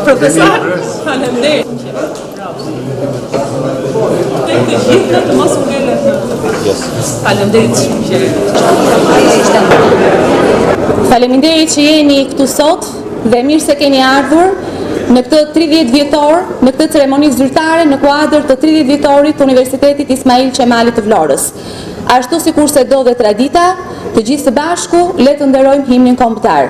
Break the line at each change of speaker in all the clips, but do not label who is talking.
Profesor, faleminderit. Tek të gjithë të mos u ngelet. Faleminderit shumë që
Faleminderit që jeni këtu sot dhe mirë se keni ardhur në këtë 30 vjetor, në këtë ceremoni zyrtare në kuadër të 30 vjetorit të Universitetit Ismail Qemali të Vlorës. Ashtu sikurse do dhe tradita, të gjithë së bashku le të nderojmë himnin kombëtar.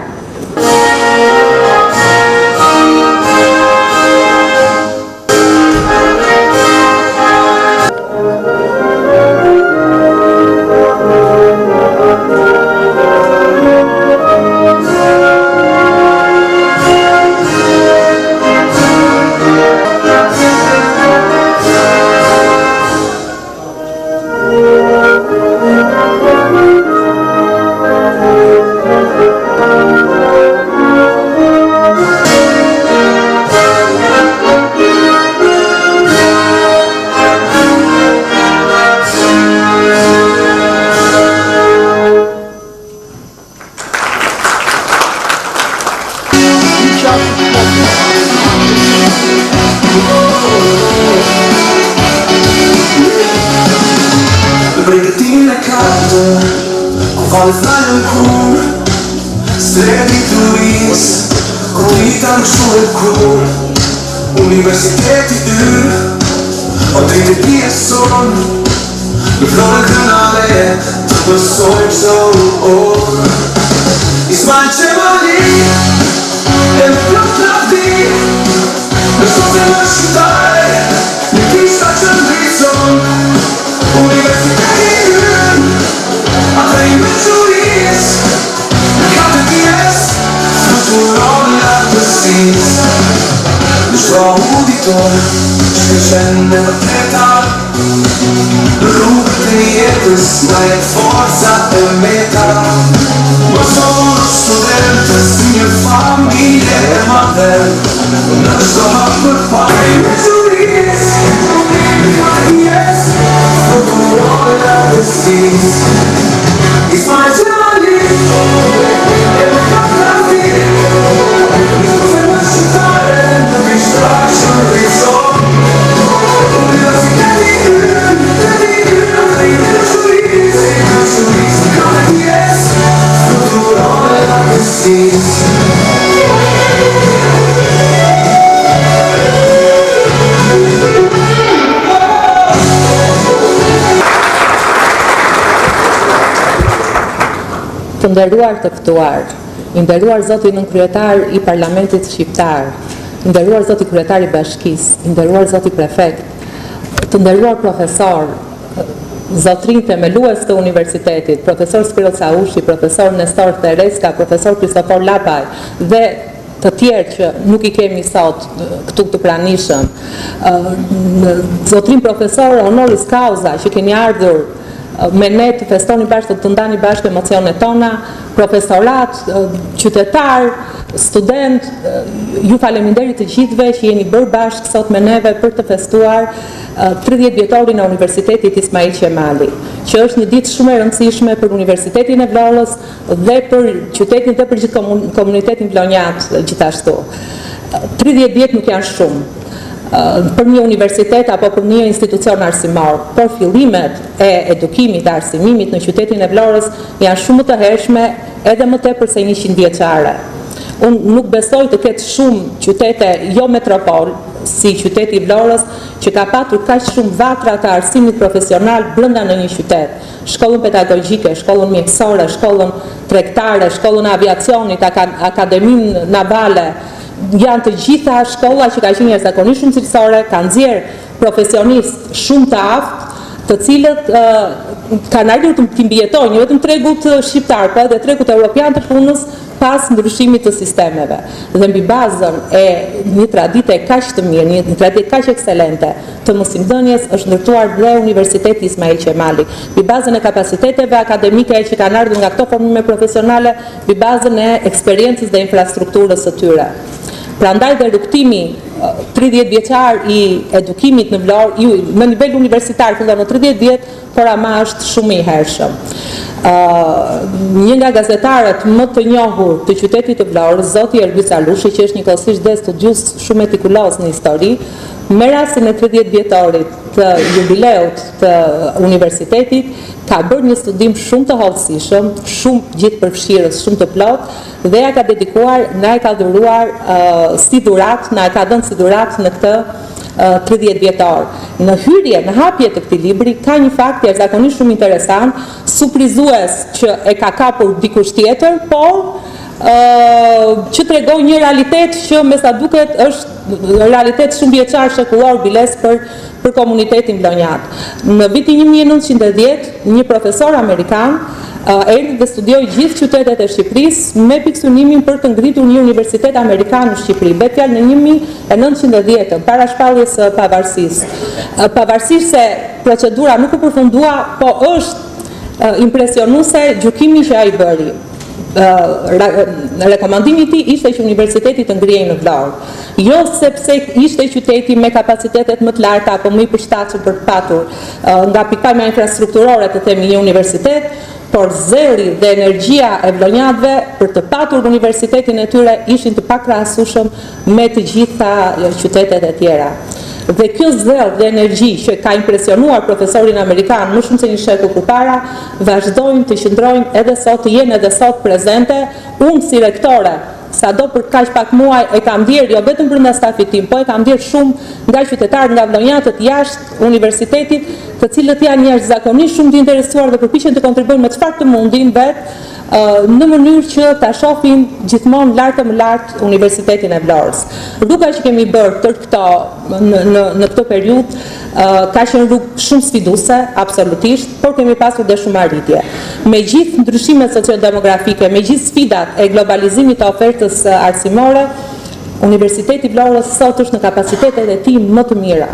Pregătirea e caldă, cu valzare în cur, Streditus, comunità në shumë e kur, Universiteti ynë, o drejtë e pjesën, në flore kanale, të pësojmë çdo orë. Ismail Qemali, e në plot lavdi, në shkollë më shqiptare, në kishta që ndrisën, Universiteti ynë, atë i me quris, në katë tjes, fluturon në atësis. Në shko auditor, që këshen në vërteta, në rrugët e jetës, nga jetë forca e meta. Më sonë studentës, një familje e madhe, në shko hapër pare i me quris, në katë tjes, fluturon në atësis. Ismail Qemali, e me katë lavdi, në shkollë më shqiptare, në kishta që ndrisën. Universiteti ynë, atë i me quris, në katë tjes, fluturon në atësis.
Të nderuar të ftuar, i nderuar zoti nënkryetar i Parlamentit Shqiptar, i nderuar zoti kryetar i Bashkisë, i nderuar zoti prefekt, të nderuar profesor, zotrinj themelues të universitetit, profesor Spiro Caushi, profesor Nestor Tereska, profesor Kristofor Lapaj dhe të tjerë që nuk i kemi sot këtu të pranishëm, zotrinj profesor honoris causa që keni ardhur me ne të festoni bashkë, të ndani bashkë emocionet tona, profesorat, qytetar, student, ju faleminderit të gjithëve që jeni bërë bashkë sot me neve për të festuar 30 vjetorin e Universitetit Ismail Qemali, që është një ditë shumë e rëndësishme për Universitetin e Vlorës dhe për qytetin dhe për gjithë komunitetin vlonjat gjithashtu. 30 vjet nuk janë shumë për një universitet apo për një institucion arsimor, por fillimet e edukimit dhe arsimimit në qytetin e Vlorës janë shumë të hershme edhe më tepër se 100 vjeçare. Unë nuk besoj të ketë shumë qytete jo metropol, si qyteti i Vlorës, që ka patur kaq shumë vatra të arsimit profesional brenda në një qytet. Shkollën pedagogjike, shkollën mjekësore, shkollën tregtare, shkollën e aviacionit, akademinë navale, janë të gjitha shkolla që ka qenë jashtëzakonisht shumë cilësore, kanë nxjerrë profesionistë shumë të aftë, të të cilët kanë ardhur të mbijetojnë jo vetëm tregut shqiptar, por edhe tregut evropian të punës pas ndryshimit të sistemeve. Dhe mbi bazën e një tradite kaq të mirë, një tradite kaq ekselente të mësimdhënies është ndërtuar dhe Universiteti Ismail Qemali, mbi bazën e kapaciteteve akademike që kanë ardhur nga këto formime profesionale, mbi bazën e eksperiencës dhe infrastrukturës së tyre. Prandaj dhe rrugtimi 30 vjeçar i edukimit në Vlorë, në nivel universitar fillon në 30 vjet, por ama është shumë i hershëm. Një nga gazetarët më të njohur të qytetit të Vlorës, zoti Erby Calushi, që është njëkohësisht dhe studius shumë metikulos në histori, me rastin e 30 vjetorit të jubileut të universitetit, ka bërë një studim shumë të hollësishëm, shumë gjithëpërfshirës, shumë të plot, dhe ja ka dedikuar, na e ka dhuruar si dhurat, na e ka dhënë si dhurat në këtë 30 vjetor. Në hyrje, në hapje të këtij libri, ka një fakt jashtëzakonisht shumë interesant, surprizues që e ka kapur dikush tjetër, por që tregon një realitet që me sa duket është realitet shumë vjeçar shekullor biles për komunitetin vlonjat. Në vitin 1910, një profesor amerikan erdhi dhe studioi gjithë qytetet e Shqipërisë me pikësynimin për të ngritur një universitet amerikan në Shqipëri. Bëhet fjalë në 1910, para shpalljes së pavarësisë. Pavarësisht se procedura nuk u përfundua, po është impresionuese gjykimi që ai bëri. Rekomandimi i tij ishte që universiteti të ngrihej në Vlorë. Jo sepse ishte qyteti me kapacitetet më të larta apo më i përshtatshëm për të patur nga pikpamja infrastrukturore të themi një universitet, por zëri dhe energjia e vlonjatëve për të patur universitetin e tyre ishin të pakrahasueshëm me të gjitha qytetet e tjera. Dhe kjo zell dhe energji që ka impresionuar profesorin amerikan më shumë se një shekull përpara, vazhdojnë të qëndrojnë edhe sot, të jenë edhe sot prezente. Unë si rektore, sado për kaq pak muaj e kam ndjer, jo vetëm brenda stafit tim, po e kam ndjer shumë nga qytetarët nga vlonjatët jashtë universitetit, të cilët janë jashtëzakonisht shumë të interesuar dhe përpiqen të kontribuojnë me çfarë të mundin vetë në mënyrë që ta shohin gjithmonë lart e më lart Universitetin e Vlorës. Rruga që kemi bërë tërë këto në këtë periudhë ka qenë rrugë shumë sfiduese, absolutisht, por kemi pasur dhe shumë arritje. Me gjithë ndryshimet sociodemografike, me gjithë sfidat e globalizimit të ofertës arsimore, Universiteti i Vlorës sot është në kapacitetet e tij më të mira.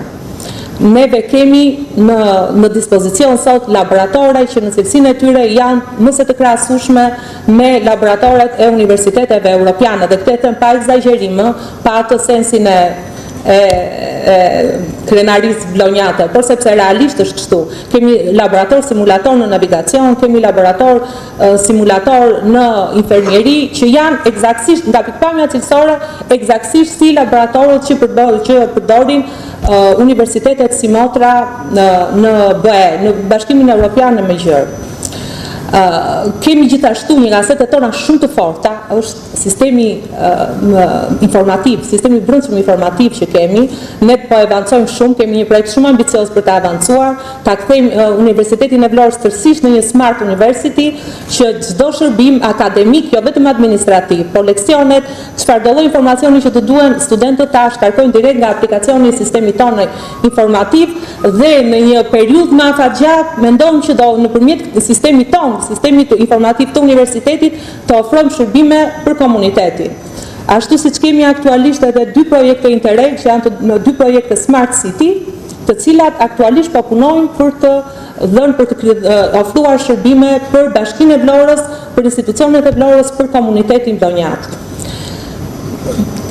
Neve kemi në dispozicion sot laboratore që në cilësinë e tyre janë mëse të krahasueshme me laboratoret e universiteteve europiane, dhe këtë e them pa egzagerim, pa atë sensin e krenarisë vlonjate, por sepse realisht është kështu. Kemi laborator simulator në navigacion, kemi laborator simulator në infermieri, që janë eksaktësisht nga pikpamja cilësore, eksaktësisht si laboratorët që përdorin universitetet si motra në BE, në Bashkimin Evropian në Mëngjer. Kemi gjithashtu një nga asetet tona shumë të forta, është sistemi informativ, sistemi brendshëm informativ që kemi. Ne po avancojmë shumë, kemi një projekt shumë ambicioz për të avancuar, ta kthejmë Universitetin e Vlorës tërësisht në një smart university, që çdo shërbim akademik, jo vetëm administrativ, por leksionet, çfarëdo lloj informacioni që të duhen studentët ta shkarkojnë direkt nga aplikacioni i sistemit tonë informativ, dhe në një periudhë më afatgjatë mendojmë që do nëpërmjet sistemit tonë, sistemit informativ të universitetit, të ofrojmë shërbime për komunitetin. Ashtu siç kemi aktualisht edhe 2 projekte Interreg, që janë 2 projekte Smart City, të cilat aktualisht po punojnë për të ofruar shërbime për Bashkinë e Vlorës, për institucionet e Vlorës, për komunitetin vlonjat.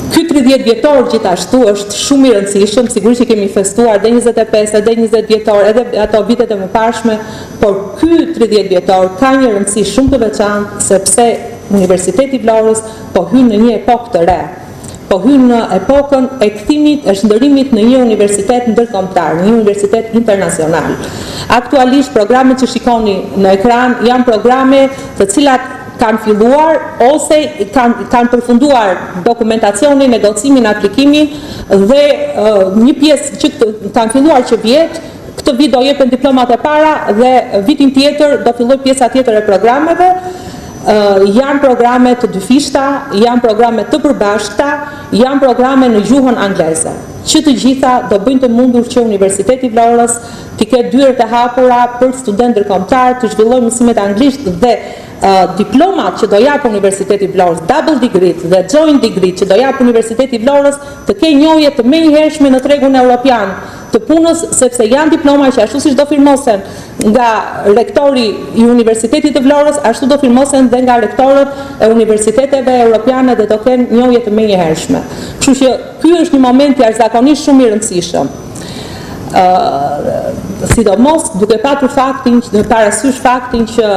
Ky 30 vjetor gjithashtu është shumë i rëndësishëm, sigurisht që kemi festuar dhe 25 dhe 20 vjetor, edhe ato vitet e mëparshme, por ky 30 vjetor ka një rëndësi shumë të veçantë, sepse Universiteti i Vlorës po hyn në një epokë të re. Po hyn në epokën e kthimit, e shndërimit në një universitet ndërkombëtar, një universitet internacional. Aktualisht programet që shikoni në ekran janë programe të cilat kanë filluar ose kanë përfunduar dokumentacionin, negocimin, aplikimin, dhe një pjesë që kanë filluar që vjet, këtë vit do jepen diplomat e para dhe vitin tjetër do filloj pjesa tjetër e programeve. Janë programe të dyfishta, janë programe të përbashkëta, janë programe në gjuhën angleze, që të gjitha do bëjnë të mundur që Universiteti i Vlorës të ketë dyert e hapura për student ndërkombëtar, të zhvillojë mësimet anglisht dhe diplomat që do jap Universiteti i Vlorës, double degree dhe joint degree që do jap Universiteti i Vlorës të kenë njohje të menjëhershme në tregun evropian të punës, sepse janë diploma që ashtu siç do firmosen nga rektori i Universitetit të Vlorës, ashtu do firmosen dhe nga rektorët e universiteteve europiane dhe do kenë njohje të menjëhershme. Kështu që ky është një moment jashtëzakonisht shumë i rëndësishëm. Sidomos duke patur parasysh faktin që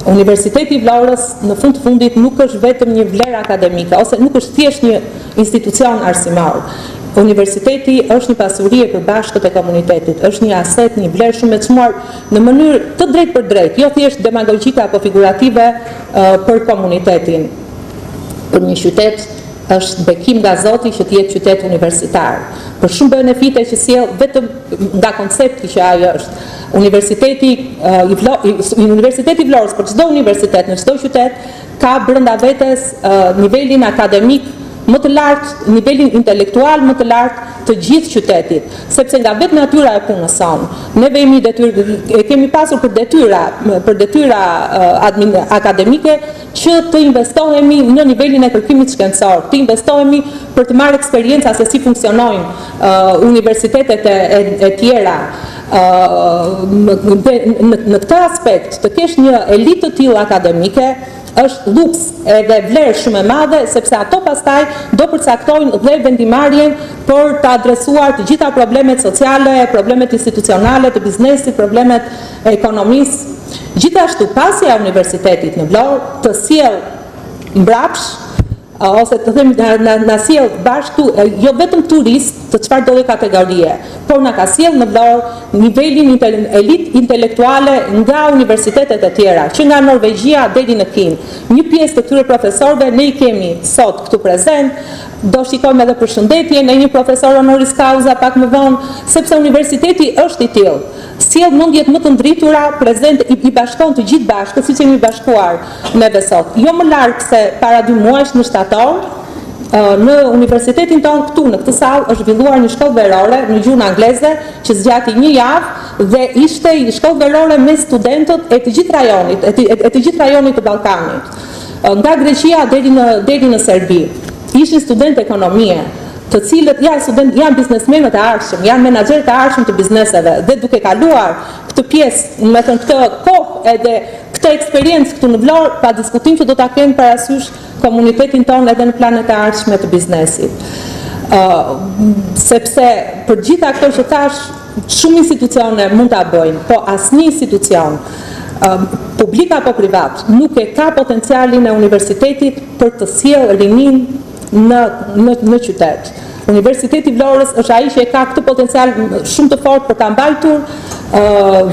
Universiteti i Vlorës në fund të fundit nuk është vetëm një vlerë akademike, ose nuk është thjesht një institucion arsimor. Universiteti është një pasuri e përbashkët e komunitetit, është një aset, një vlerë shumë e çmuar në mënyrë të drejtë për drejtë, jo thjesht demagogjike apo figurative për komunitetin. Për një qytet është bekim nga Zoti që të jetë qytet universitar. Për shumë benefite që sjell vetëm nga koncepti që ai është. Universiteti i Vlorës, për çdo universitet në çdo qytet, ka brenda vetes nivelin akademik më të lartë, nivelin intelektual më të lartë të gjithë qytetit, sepse nga vetë natyra e punës sonë, neve kemi pasur për detyra akademike që të investohemi në nivelin e kërkimit shkencor, të investohemi për të marrë eksperjenca se si funksionojnë universitetet e tjera. Në këtë aspekt, të kesh një elitë të tillë akademike është luks edhe vlerë shumë e madhe, sepse ato pastaj do përcaktojnë dhe vendimarrjen për të adresuar të gjitha problemet sociale, problemet institucionale të biznesit, problemet e ekonomisë. Gjithashtu, pasja e universitetit në Vlorë të sjell mbrapsh ose të themi na sjell bashkë jo vetëm turist të çfarëdo kategorie, por na ka sjell në Vlorë nivelin elitë intelektuale nga universitetet e tjera, që nga Norvegjia deri në Kinë. Një pjesë të këtyre profesorëve ne i kemi sot këtu prezent, do shikojmë edhe përshëndetjen e një profesor honoris causa pak më vonë, sepse universiteti është i tillë. Sjell mendjet më të ndritura prezente, i bashkon të gjithë bashkë, siç jemi bashkuar neve sot. Jo më larg se para 2 muajsh në shtator, në universitetin tonë këtu në këtë sallë është zhvilluar një shkollë verore në gjuhën angleze që zgjati 1 javë dhe ishte një shkollë verore me studentët e të gjithë rajonit, e të gjithë rajonit të Ballkanit. Nga Greqia deri në Serbi. Ishin studentë ekonomie, të cilët janë biznesmenët e arshëm, janë menaxherët e arshëm të bizneseve dhe duke kaluar këtë pjesë, me thënë këtë kohë edhe këtë eksperiencë këtu në Vlorë, pa diskutim që do ta kenë parasysh komunitetin tonë edhe në planet e ardhshme të biznesit. Sepse për gjitha këto që thash, shumë institucione mund ta bëjnë, po asnjë institucion, publik apo privat, nuk e ka potencialin e universitetit për të sjellë rinin në qytet. Universiteti i Vlorës është ai që e ka këtë potencial shumë të fortë për ta mbajtur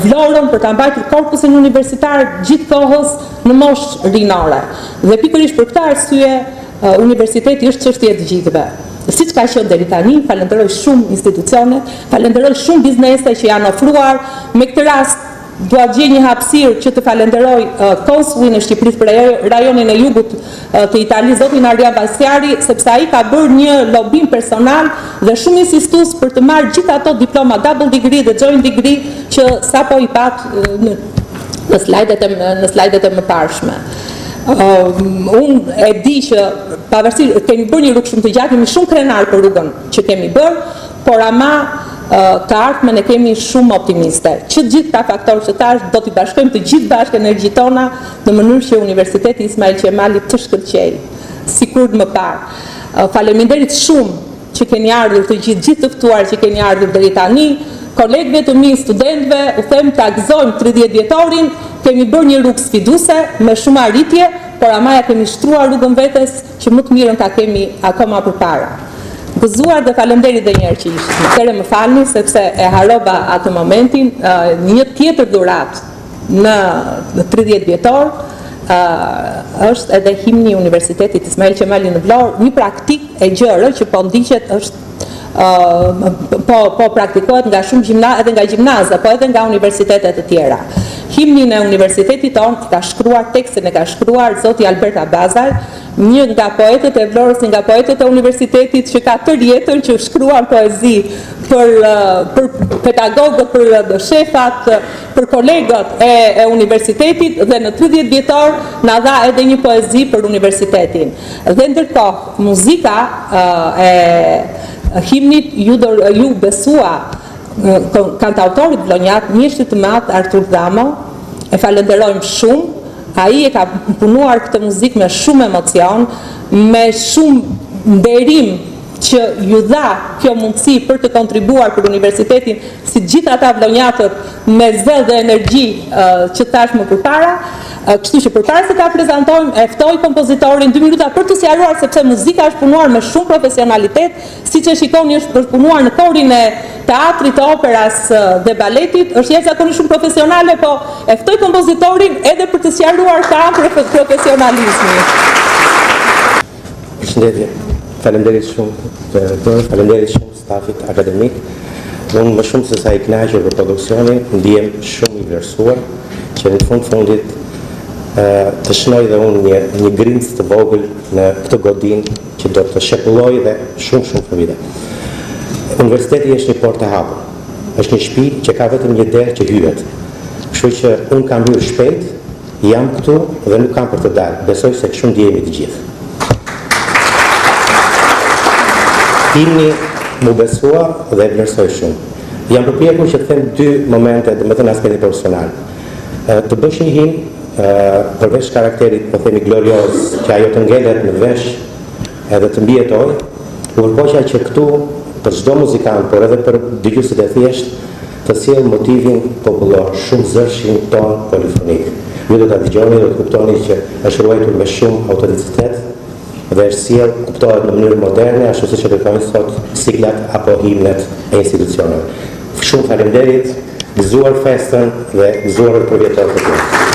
Vlorën, për ta mbajtur korpusin universitar gjithkohës në moshë rinore. Dhe pikërisht për këtë arsye universiteti është çështje e të gjithëve. Siç ka qenë deri tani, falenderoj shumë institucionet, falenderoj shumë biznese që janë ofruar. Me këtë rast dua gjej një hapësirë që të falenderoj konsullin e Shqipërisë për rajonin e jugut të Italisë, zotin Arjan Basjari, sepse ai ka bërë një lobim personal dhe shumë insistues për të marrë gjithë ato diploma double degree dhe joint degree që sapo i pat në slajdet e mëparshme. Unë e di që pavarësisht kemi bërë një rrugë shumë të gjatë, jemi shumë krenar për rrugën që kemi bërë, por ama të ardhmen e kemi shumë optimiste. Që gjithë ta faktorë që tash do t'i bashkojmë të gjithë bashkë energjitë tona në mënyrë që Universiteti Ismail Qemali të shkëlqejë, sikur më parë. Faleminderit shumë që keni ardhur të gjithë të ftuar që keni ardhur deri tani, kolegëve të mi, studentëve, u them ta gëzojmë 30 vjetorin, kemi bërë një rrugë sfiduese me shumë arritje, por ama ja kemi shtruar rrugën vetes që më të mirën ta kemi akoma përpara. Gëzuar dhe falenderit dhe njerë që ishtë. Kere më falni, sepse e harova atë momentin, një tjetër dhurat në 30 vjetor, është edhe himni Universitetit Ismail Qemali në Vlorë, një praktik e gjërë që po ndiqet është po praktikohet nga shumë edhe nga gjimnaze, po edhe nga universitetet të tjera. himnin e universitetit tonë ka shkruar tekstin e ka shkruar zoti Albert Abazaj, një nga poetët e Vlorës, një nga poetët e universitetit që ka tërë jetën që shkruar poezi për pedagogët, për shefat, për kolegët e universitetit dhe në 30 vjetor na dha edhe një poezi për universitetin. Dhe ndërkohë, muzika e himnit ju besua kantautorit vlonjat, mjeshtit të madh Artur Dhamo, e falenderojmë shumë, ai e ka punuar këtë muzikë me shumë emocion, me shumë nderim që ju dha kjo mundësi për të kontribuar për universitetin, si gjithë ata vlonjatët me zell dhe energji që thash më përpara. Kështu që përpara se ta prezantojmë, e ftoj kompozitorin 2 minuta për të sqaruar, sepse muzika është punuar me shumë profesionalitet, siç e shikoni është punuar në korin e teatrit, të operas dhe baletit, është jashtëzakonisht shumë profesionale, po e ftoj kompozitorin edhe për të sqaruar këtë profesionalizmi.
Përshëndetje. Faleminderit shumë faleminderit shumë stafit akademik. Unë më shumë se sa i kënaqur për produksionin, ndihem shumë i vlerësuar që në fundit të shnoj dhe unë një grimc të vogël në këtë godinë që do të shekulloj dhe shumë vite. Universiteti është një portë e hapur. Është një shtëpi që ka vetëm një derë që hyhet. Kështu që unë kam hyrë shpejt, jam këtu dhe nuk kam për të dalë. Besoj se kështu ndjehemi të gjithë. Himni mu besua dhe e vlerësoj shumë. Jam përpjekur që të them 2 momente, domethënë aspektin profesional. Të bësh një himn përveç karakterit, po themi glorioz, që ajo të ngelet në vesh edhe të mbijetoj, u përpoqja që këtu për çdo muzikant, por edhe për dëgjuesit e thjesht, të sjell motivin popullor, shumë zërshin ton polifonik. Ju do ta dëgjoni dhe të kuptoni që është ruajtur me shumë autoricitet dhe është sjell kuptohet në mënyrë moderne, ashtu siç e kërkojnë sot siklat apo himnet e institucioneve. Shumë faleminderit, gëzuar festën dhe gëzuar për vjetor të tjerë.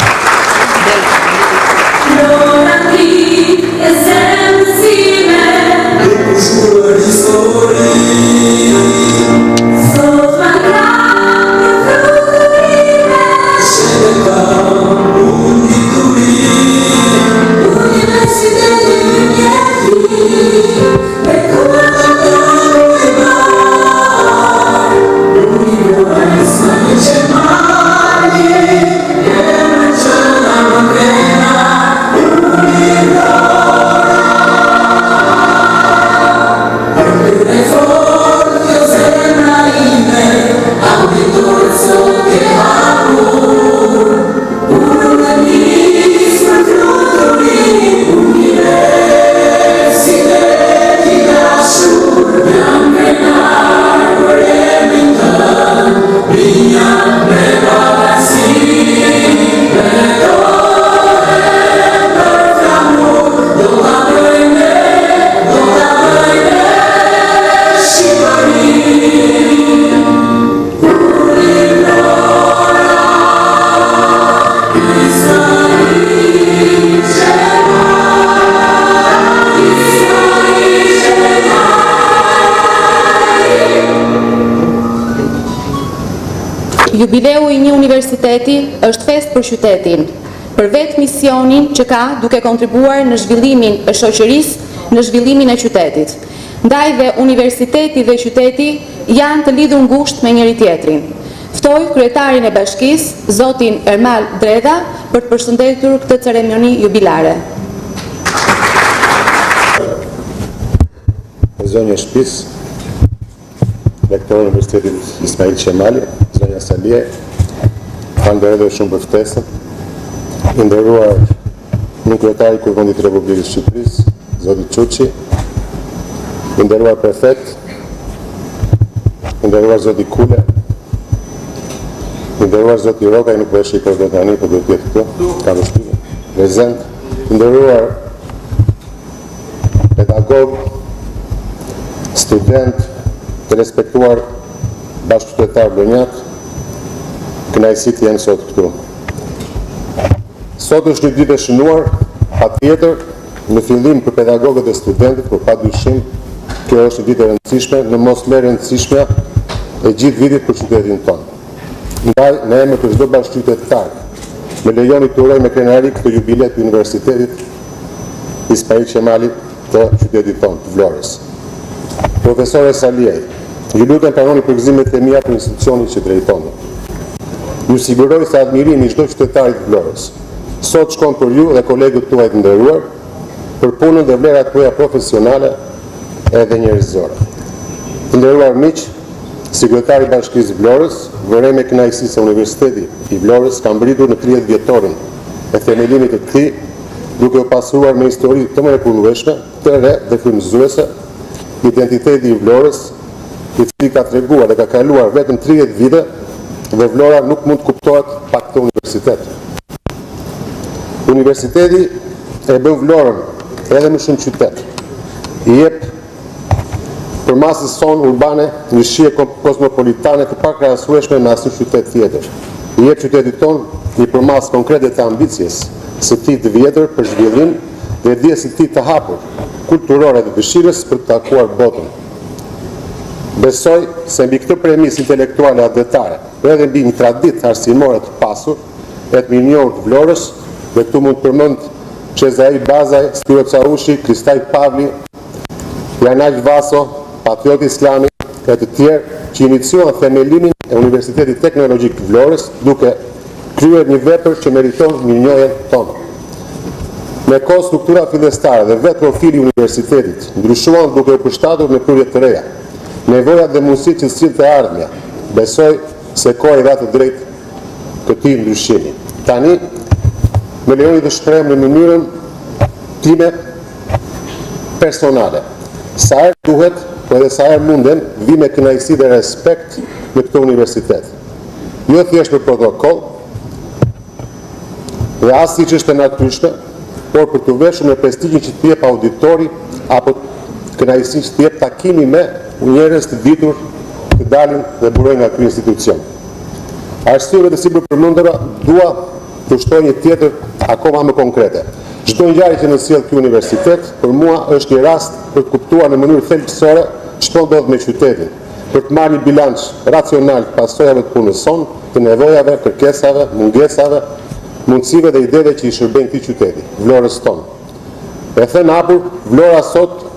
Jubileu i një universiteti është fest për qytetin, për vetë misionin që ka duke kontribuar në zhvillimin e shoqërisë, në zhvillimin e qytetit. Ndaj dhe universiteti dhe qyteti janë të lidhur ngushtë me njëri tjetrin. Ftoj kryetarin e bashkisë, zotin Ermal Dreda, për të përshëndetur këtë ceremoni jubilare.
Zonja Shpis, rektor e Universitetit Ismail Qemali, zonja Salie, falenderoj shumë për ftesën. I nderuar një kryetari i Kuvendit të Republikës së Shqipërisë, zoti Çuçi, i nderuar prefekt, i nderuar zoti Kule, i nderuar zoti Roka, nuk po e shikoj dot tani, po do të jetë këtu, ka vështirë. Prezant, i nderuar pedagog, student, të respektuar bashkëqytetar vlonjat, kënaqësi të jenë sot këtu. Sot është një ditë e shënuar, patjetër, në fillim për pedagogët dhe studentët, por padyshim kjo është një ditë e rëndësishme, në mos më rëndësishme e gjithë vitit për qytetin tonë. Ndaj, në emër të çdo bashkëqytetar Më lejoni të uroj me krenari këtë jubilet të Universitetit Ismail Qemali të qytetit tonë, të Vlorës. Profesore Saliej, ju lutem pranoni përgëzimet e mia për institucionin që drejtoni. Ju siguroj se admirimi çdo qytetarit të Vlorës sot shkon për ju dhe kolegët tuaj të nderuar për punën dhe vlerat tuaja profesionale edhe njerëzore. Të nderuar miq, Sekretari i Bashkisë Vlorës, vërej me kënaqësi se Universiteti i Vlorës ka mbërritur në 30 vjetorin e themelimit të tij, duke u pasuruar me histori të mrekullueshme, të re dhe frymëzuese, identiteti i Vlorës, i cili ka treguar dhe ka kaluar vetëm 30 vite dhe Vlora nuk mund të kuptohet pa këtë universitet. Universiteti e bën Vlorën edhe më shumë qytet. I jep për masës sonë urbane një shije kosmopolitane të pakrahasueshme me asnjë qytet tjetër. I jep qytetit tonë një përmasë konkrete të ambicjes së tij të vjetër për zhvillim dhe dijes së tij të hapur, kulturore dhe dëshirës për të takuar botën. Besoj se mbi këtë premisë intelektuale adetare, edhe mbi një traditë arsimore të pasur e të mirënjohur të Vlorës, dhe këtu mund të përmend Cezai Bazaj, Spiro Caushi, Kristaj Pavli, Janaj Vaso, Patrioti Islami e të tjerë që iniciuan themelimin e Universitetit Teknologjik të Vlorës, duke kryer një vepër që meriton mirënjohjen tonë. Me kohë struktura fillestare dhe vetë profili i universitetit ndryshuan duke u përshtatur në pyrje të reja. Nevojat dhe mundësitë që sillte ardhmja, besoj se koha i dha të drejtë këtij ndryshimi. Tani, më lejoni të shpreh në mënyrën time personale. Sa herë duhet, po edhe sa herë munden, vi me kënaqësi dhe respekt në këtë universitet. Jo thjesht për protokoll, dhe as siç është e natyrshme, por për të veshur me prestigjin që të jep auditori apo kënaqësinë që të jep takimi me njerëz të ditur që dalin dhe burojnë nga ky institucion. Arsyeve të sipër përmendura dua të shtoj një tjetër akoma më konkrete. Çdo ngjarje që në sjell ky universitet, për mua është një rast për të kuptuar në mënyrë thelbësore çfarë ndodh me qytetin, për të marrë një bilanc racional të pasojave të punës sonë, të nevojave, kërkesave, mungesave, mundësive dhe ideve që i shërbejnë këtij qyteti, Vlorës tonë. E them hapur, Vlora sot,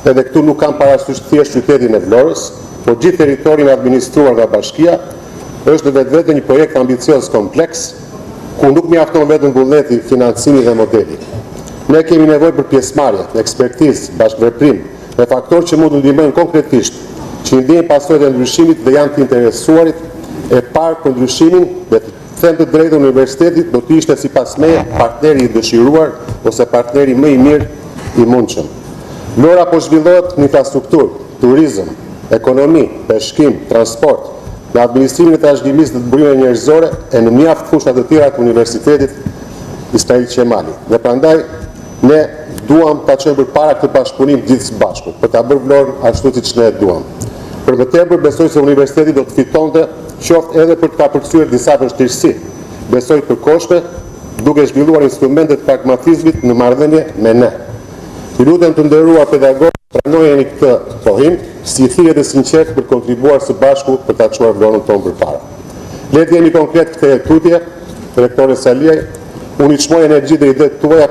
edhe këtu nuk kam parasysh thjesht qytetin e Vlorës, por gjithë territorin administruar nga bashkia, është vetvete një projekt ambicioz kompleks, ku nuk mjafton vetëm vullneti, financimi dhe modeli. Ne kemi nevojë për pjesëmarrje, ekspertizë, bashkëveprim dhe faktorë që mund të ndihmojnë konkretisht, që ndjejnë pasojat e ndryshimit dhe janë të interesuarit e parë për ndryshimin dhe të them të drejtë universitetit do të ishte sipas meje partneri i dëshiruar ose partneri më i mirë i mundshëm. Vlora po zhvillohet në infrastrukturë, turizëm, ekonomi, peshkim, transport, në administrimin e trashëgimisë dhe të burimeve njerëzore e në mjaft fushra të tjera të Universitetit Ismail Qemali. Dhe prandaj ne duam ta çojmë përpara këtë bashkëpunim gjithë së bashku, për ta bërë Vlorën ashtu siç ne e duam. Për më tepër besoj se universiteti do të fitonte qoftë edhe për të kapërcyer disa vështirësi. Besoj të përkohshme, duke zhvilluar instrumente të pragmatizmit në marrëdhënie me ne. Ju lutem të nderuar pedagogë, pranojeni këtë pohim si thirrje të sinqertë për kontribuar së bashku për ta çuar Vlorën tonë përpara. Le të jemi konkret këtë tutje, rektore Saliej, unë i çmoj energji dhe idetë tuaja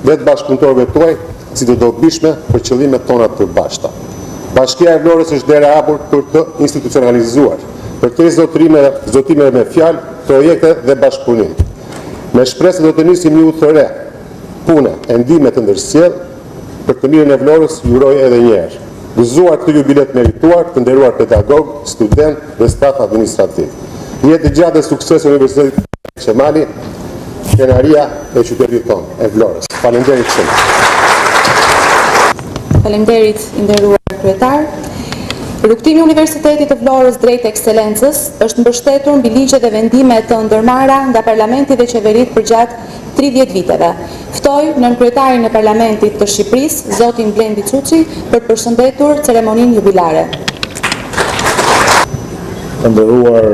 dhe të bashkëpunëtorëve tuaj si të dobishme për qëllimet tona të përbashkëta. Bashkia e Vlorës është dera e hapur për të institucionalizuar, për të zotime me fjalë, projekte dhe bashkëpunim. Me shpresë do të nisim një udhë të re, pune e ndihme të ndërsjellë për të mirën e Vlorës, ju uroj edhe një herë. Gëzuar këtë jubilet merituar, të nderuar pedagog, student dhe staf administrativ. Jetë gjatë dhe sukses Universitetit Qemali, krenaria e qytetit tonë, e Vlorës. Faleminderit shumë.
Faleminderit i nderuar kryetar. Rrugtimi i Universitetit të Vlorës drejt ekselencës është mbështetur mbi ligje dhe vendime të ndërmarra nga Parlamenti dhe Qeveritë përgjatë 30 viteve. Ftoj nën kryetarin e Parlamentit të Shqipërisë, zotin Blendi Çuçi, për të përshëndetur ceremoninë jubilare.
Të nderuar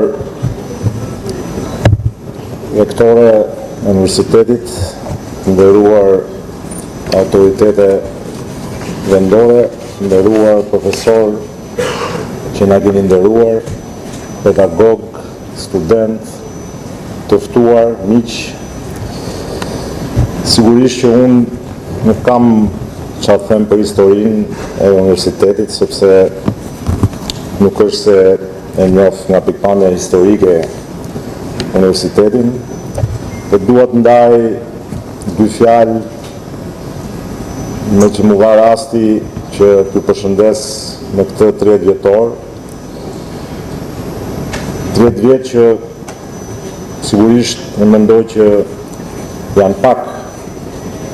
rektore e universitetit, të nderuar autoritete vendore, të nderuar profesor që na keni nderuar, pedagog, student, të ftuar, miq, Sigurisht që unë nuk kam çfarë them për historinë e universitetit, sepse nuk është se e njoh nga pikpamja historike universitetin, dhe dua të ndaj dy fjalë me që mu va rasti që t'ju përshëndes me këtë 30 vjetor. 30 vjet që sigurisht e mendoj që janë pak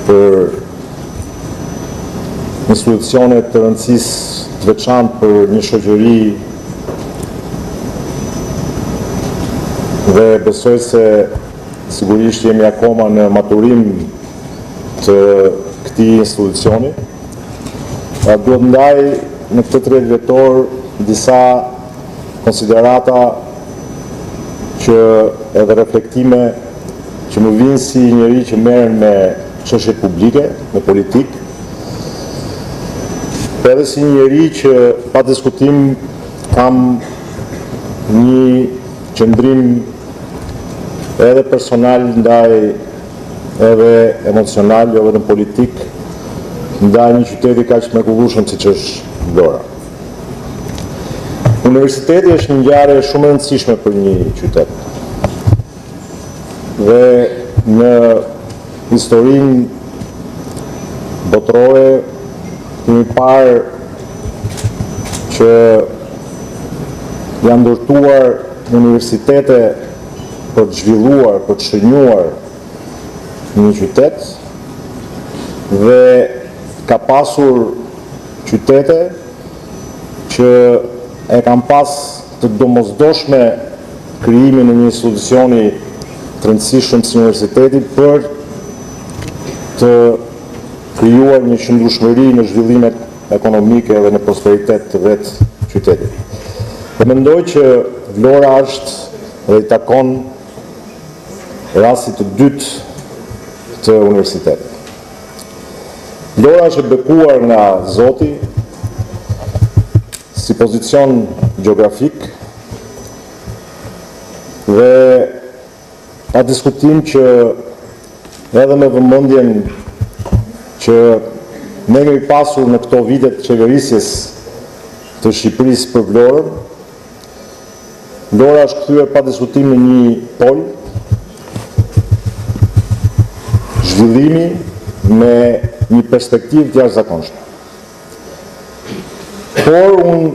për institucione të rëndësisë të veçantë për një shoqëri, dhe besoj se sigurisht jemi akoma në maturim të këtij institucioni. Duhet ndaj në këtë 30 vjetor disa konsiderata që edhe reflektime që më vinë si njëri që merren me çështje publike, me politikë, edhe si njëri që pa diskutim kam një qëndrim edhe personal ndaj edhe emocional, edhe në politik, ndaj një qyteti kaq mrekullueshëm siç është Vlora. Universiteti është një ngjarje shumë e rëndësishme për një qytet. Dhe në historinë botërore kemi parë që janë ndërtuar universitete për të zhvilluar, për të shënjuar një qytet, dhe ka pasur qytete që e kanë pas të domosdoshme krijimin e një institucioni të rëndësishëm si universiteti për të krijuar një qëndrueshmëri në zhvillimet ekonomike dhe në prosperitet të vetë qytetit. Dhe mendoj që Vlora është dhe i takon rasti të dytë të universitetit. Vlora është e bekuar nga Zoti si pozicion gjeografik dhe pa diskutim që edhe me vëmendjen që ne kemi pasur në këto vite të qeverisjes të Shqipërisë për Vlorën, Vlora është kthyer pa diskutim në një pol zhvillimi me një perspektivë të jashtëzakonshme. Por unë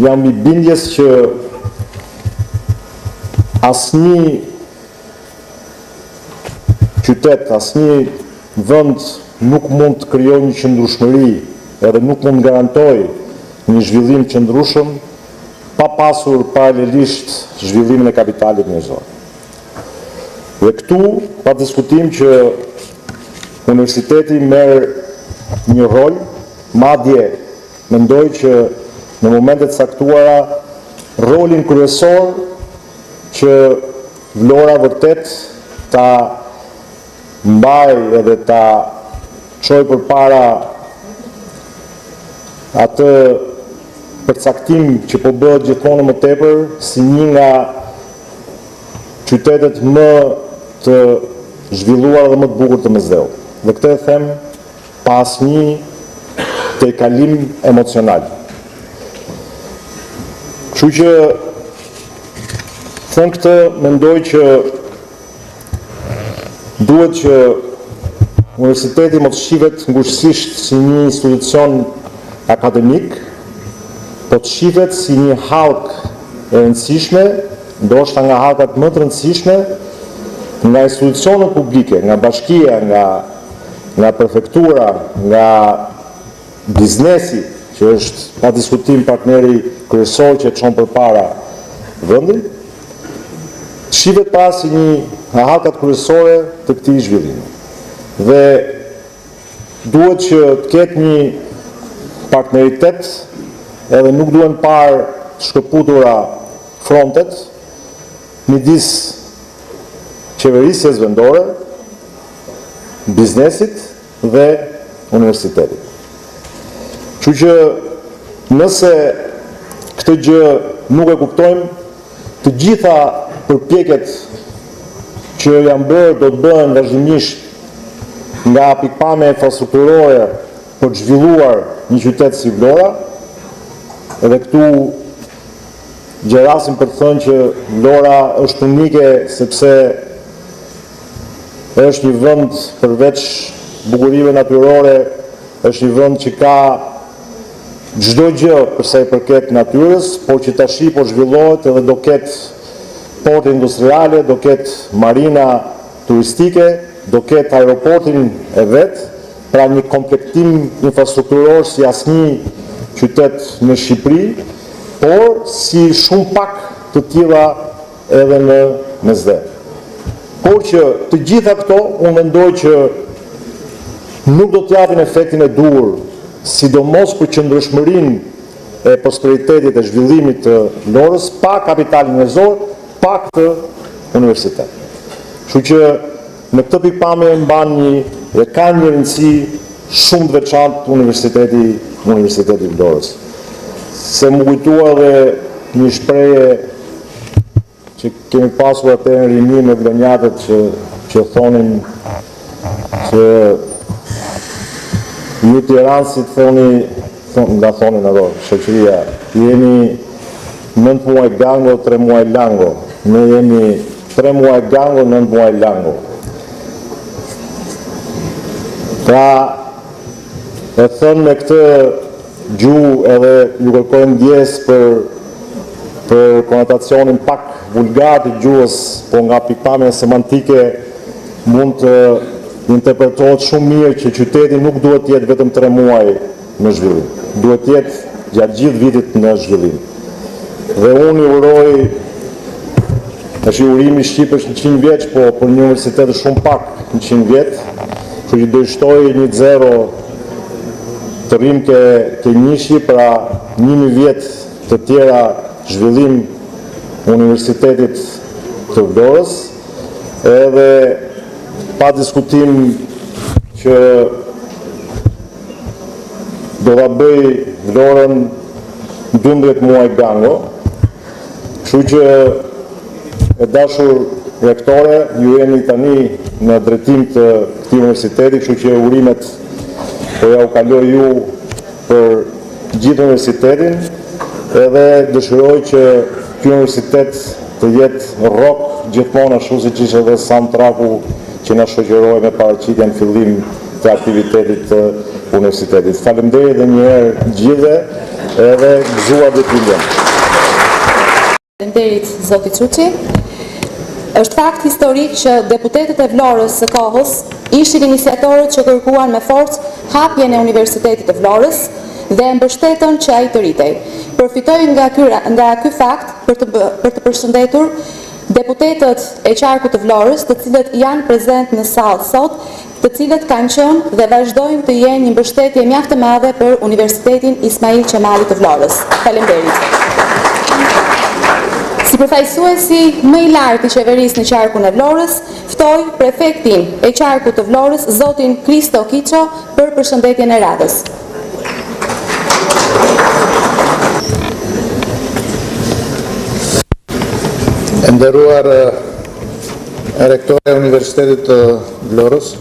jam i bindjes që asnjë qytet, asnjë vend nuk mund të krijojë një qëndrueshmëri, edhe nuk mund të garantojë një zhvillim qëndrueshëm pa pasur paralelisht zhvillimin e kapitalit njerëzor. Dhe këtu pa diskutim që universiteti merr një rol, madje mendoj që në momentet caktuara rolin kryesor që Vlora vërtet ta mbaj edhe ta çoj përpara atë përcaktim që po bëhet gjithmonë më tepër si një nga qytetet më të zhvilluara dhe më të bukur të Mesdheut. Dhe këtë e them pa asnjë tejkalim emocional. Kështu që them këtë, mendoj që duhet që universiteti mos shihet ngushësisht si një institucion akademik, po të shihet si një hallkë e rëndësishme, ndoshta nga hallkat më të rëndësishme nga institucionet publike, nga bashkia, nga prefektura, nga biznesi, që është pa diskutim partneri kryesor që e çon përpara vendin, shihet pra si një nga hallkat kryesore të këtij zhvillimi. Dhe duhet që të ketë një partneritet, edhe nuk duhen parë shkëputura frontet midis qeverisjes vendore, biznesit dhe universitetit. Kështu që nëse këtë gjë nuk e kuptojmë, të gjitha përpjekjet që janë bërë do të bëhen vazhdimisht nga pikpamja infrastrukturore për të zhvilluar një qytet si Vlora, edhe këtu gjerasim për të thënë që Vlora është unike sepse është një vend përveç bukurive natyrore, është një vend që ka çdo gjë për sa i përket natyrës, por që tashi po zhvillohet edhe do ketë porte industriale, do ketë marina turistike, do ketë aeroportin e vetë, pra një komplektim infrastrukturor si asnjë qytet në Shqipëri, por si shumë pak të tilla edhe në mesdhe. Por që të gjitha këto, unë mendoj që nuk do të japin efektin e duhur, sidomos për qëndrueshmërinë e prosperitetit e zhvillimit të Vlorës, pa kapital njerëzor, pa këtë universitet. Kështu që në këtë pikpamje mban dhe ka një rëndësi shumë të veçantë Universiteti Vlorës. Se më kujtua dhe një shprehje që kemi pasur atë në rini me vlonjatët që thonin që ju tiranësit nga thonin ato, shoqëria, jeni 9 muaj gango, 3 muaj lango. Ne jemi 3 muaj gango, 9 muaj lango. Pra, e thënë me këtë gjuhë edhe ju kërkojnë ndjes për konotacionin pak vulgar të gjuhës, po nga pikpamja semantike mund të interpretohet shumë mirë që qyteti nuk duhet të jetë vetëm 3 muaj në zhvillim. Duhet të jetë gjatë gjithë vitit në zhvillim. Dhe unë i uroj, tash urimi Shqip është 100 vjeç, po për një universitet është shumë pak 100 vjet, kështu që do i shtoj një zero të rrim ke njëshi, pra 1000 vjet të tjera zhvillim Universitetit të Vlorës, edhe pa diskutim që do ta bëj Vlorën 12 muaj gango, kështu që e dashur rektore, ju jeni tani në drejtim të këtij universiteti, kështu që urimet po ja u kaloj ju për gjithë universitetin, edhe dëshiroj që ky universitet të jetë rrok gjithmonë ashtu siç ishte edhe soundtracku që na shoqëroi me paraqitjen fillim të aktivitetit të universitetit. Faleminderit edhe një herë gjithëve, edhe gëzuar detyrimin.
Faleminderit zoti Çuçi. Është fakt historik që deputetët e Vlorës së kohës ishin iniciatorët që kërkuan me forcë hapjen e Universitetit të Vlorës dhe mbështetën që ai të rritej. Përfitoj nga ky fakt për të përshëndetur deputetët e qarkut të Vlorës, të cilët janë prezent në sallë sot, të cilët kanë qenë dhe vazhdojnë të jenë një mbështetje mjaft e madhe për Universitetin Ismail Qemali të Vlorës. Faleminderit. Si përfaqësuesi më i lartë i qeverisë në qarkun e Vlorës, ftoj prefektin e qarkut të Vlorës, zotin Kristo Kiço, për përshëndetjen e radhës.
Nderuar rektore e Universitetit të Vlorës,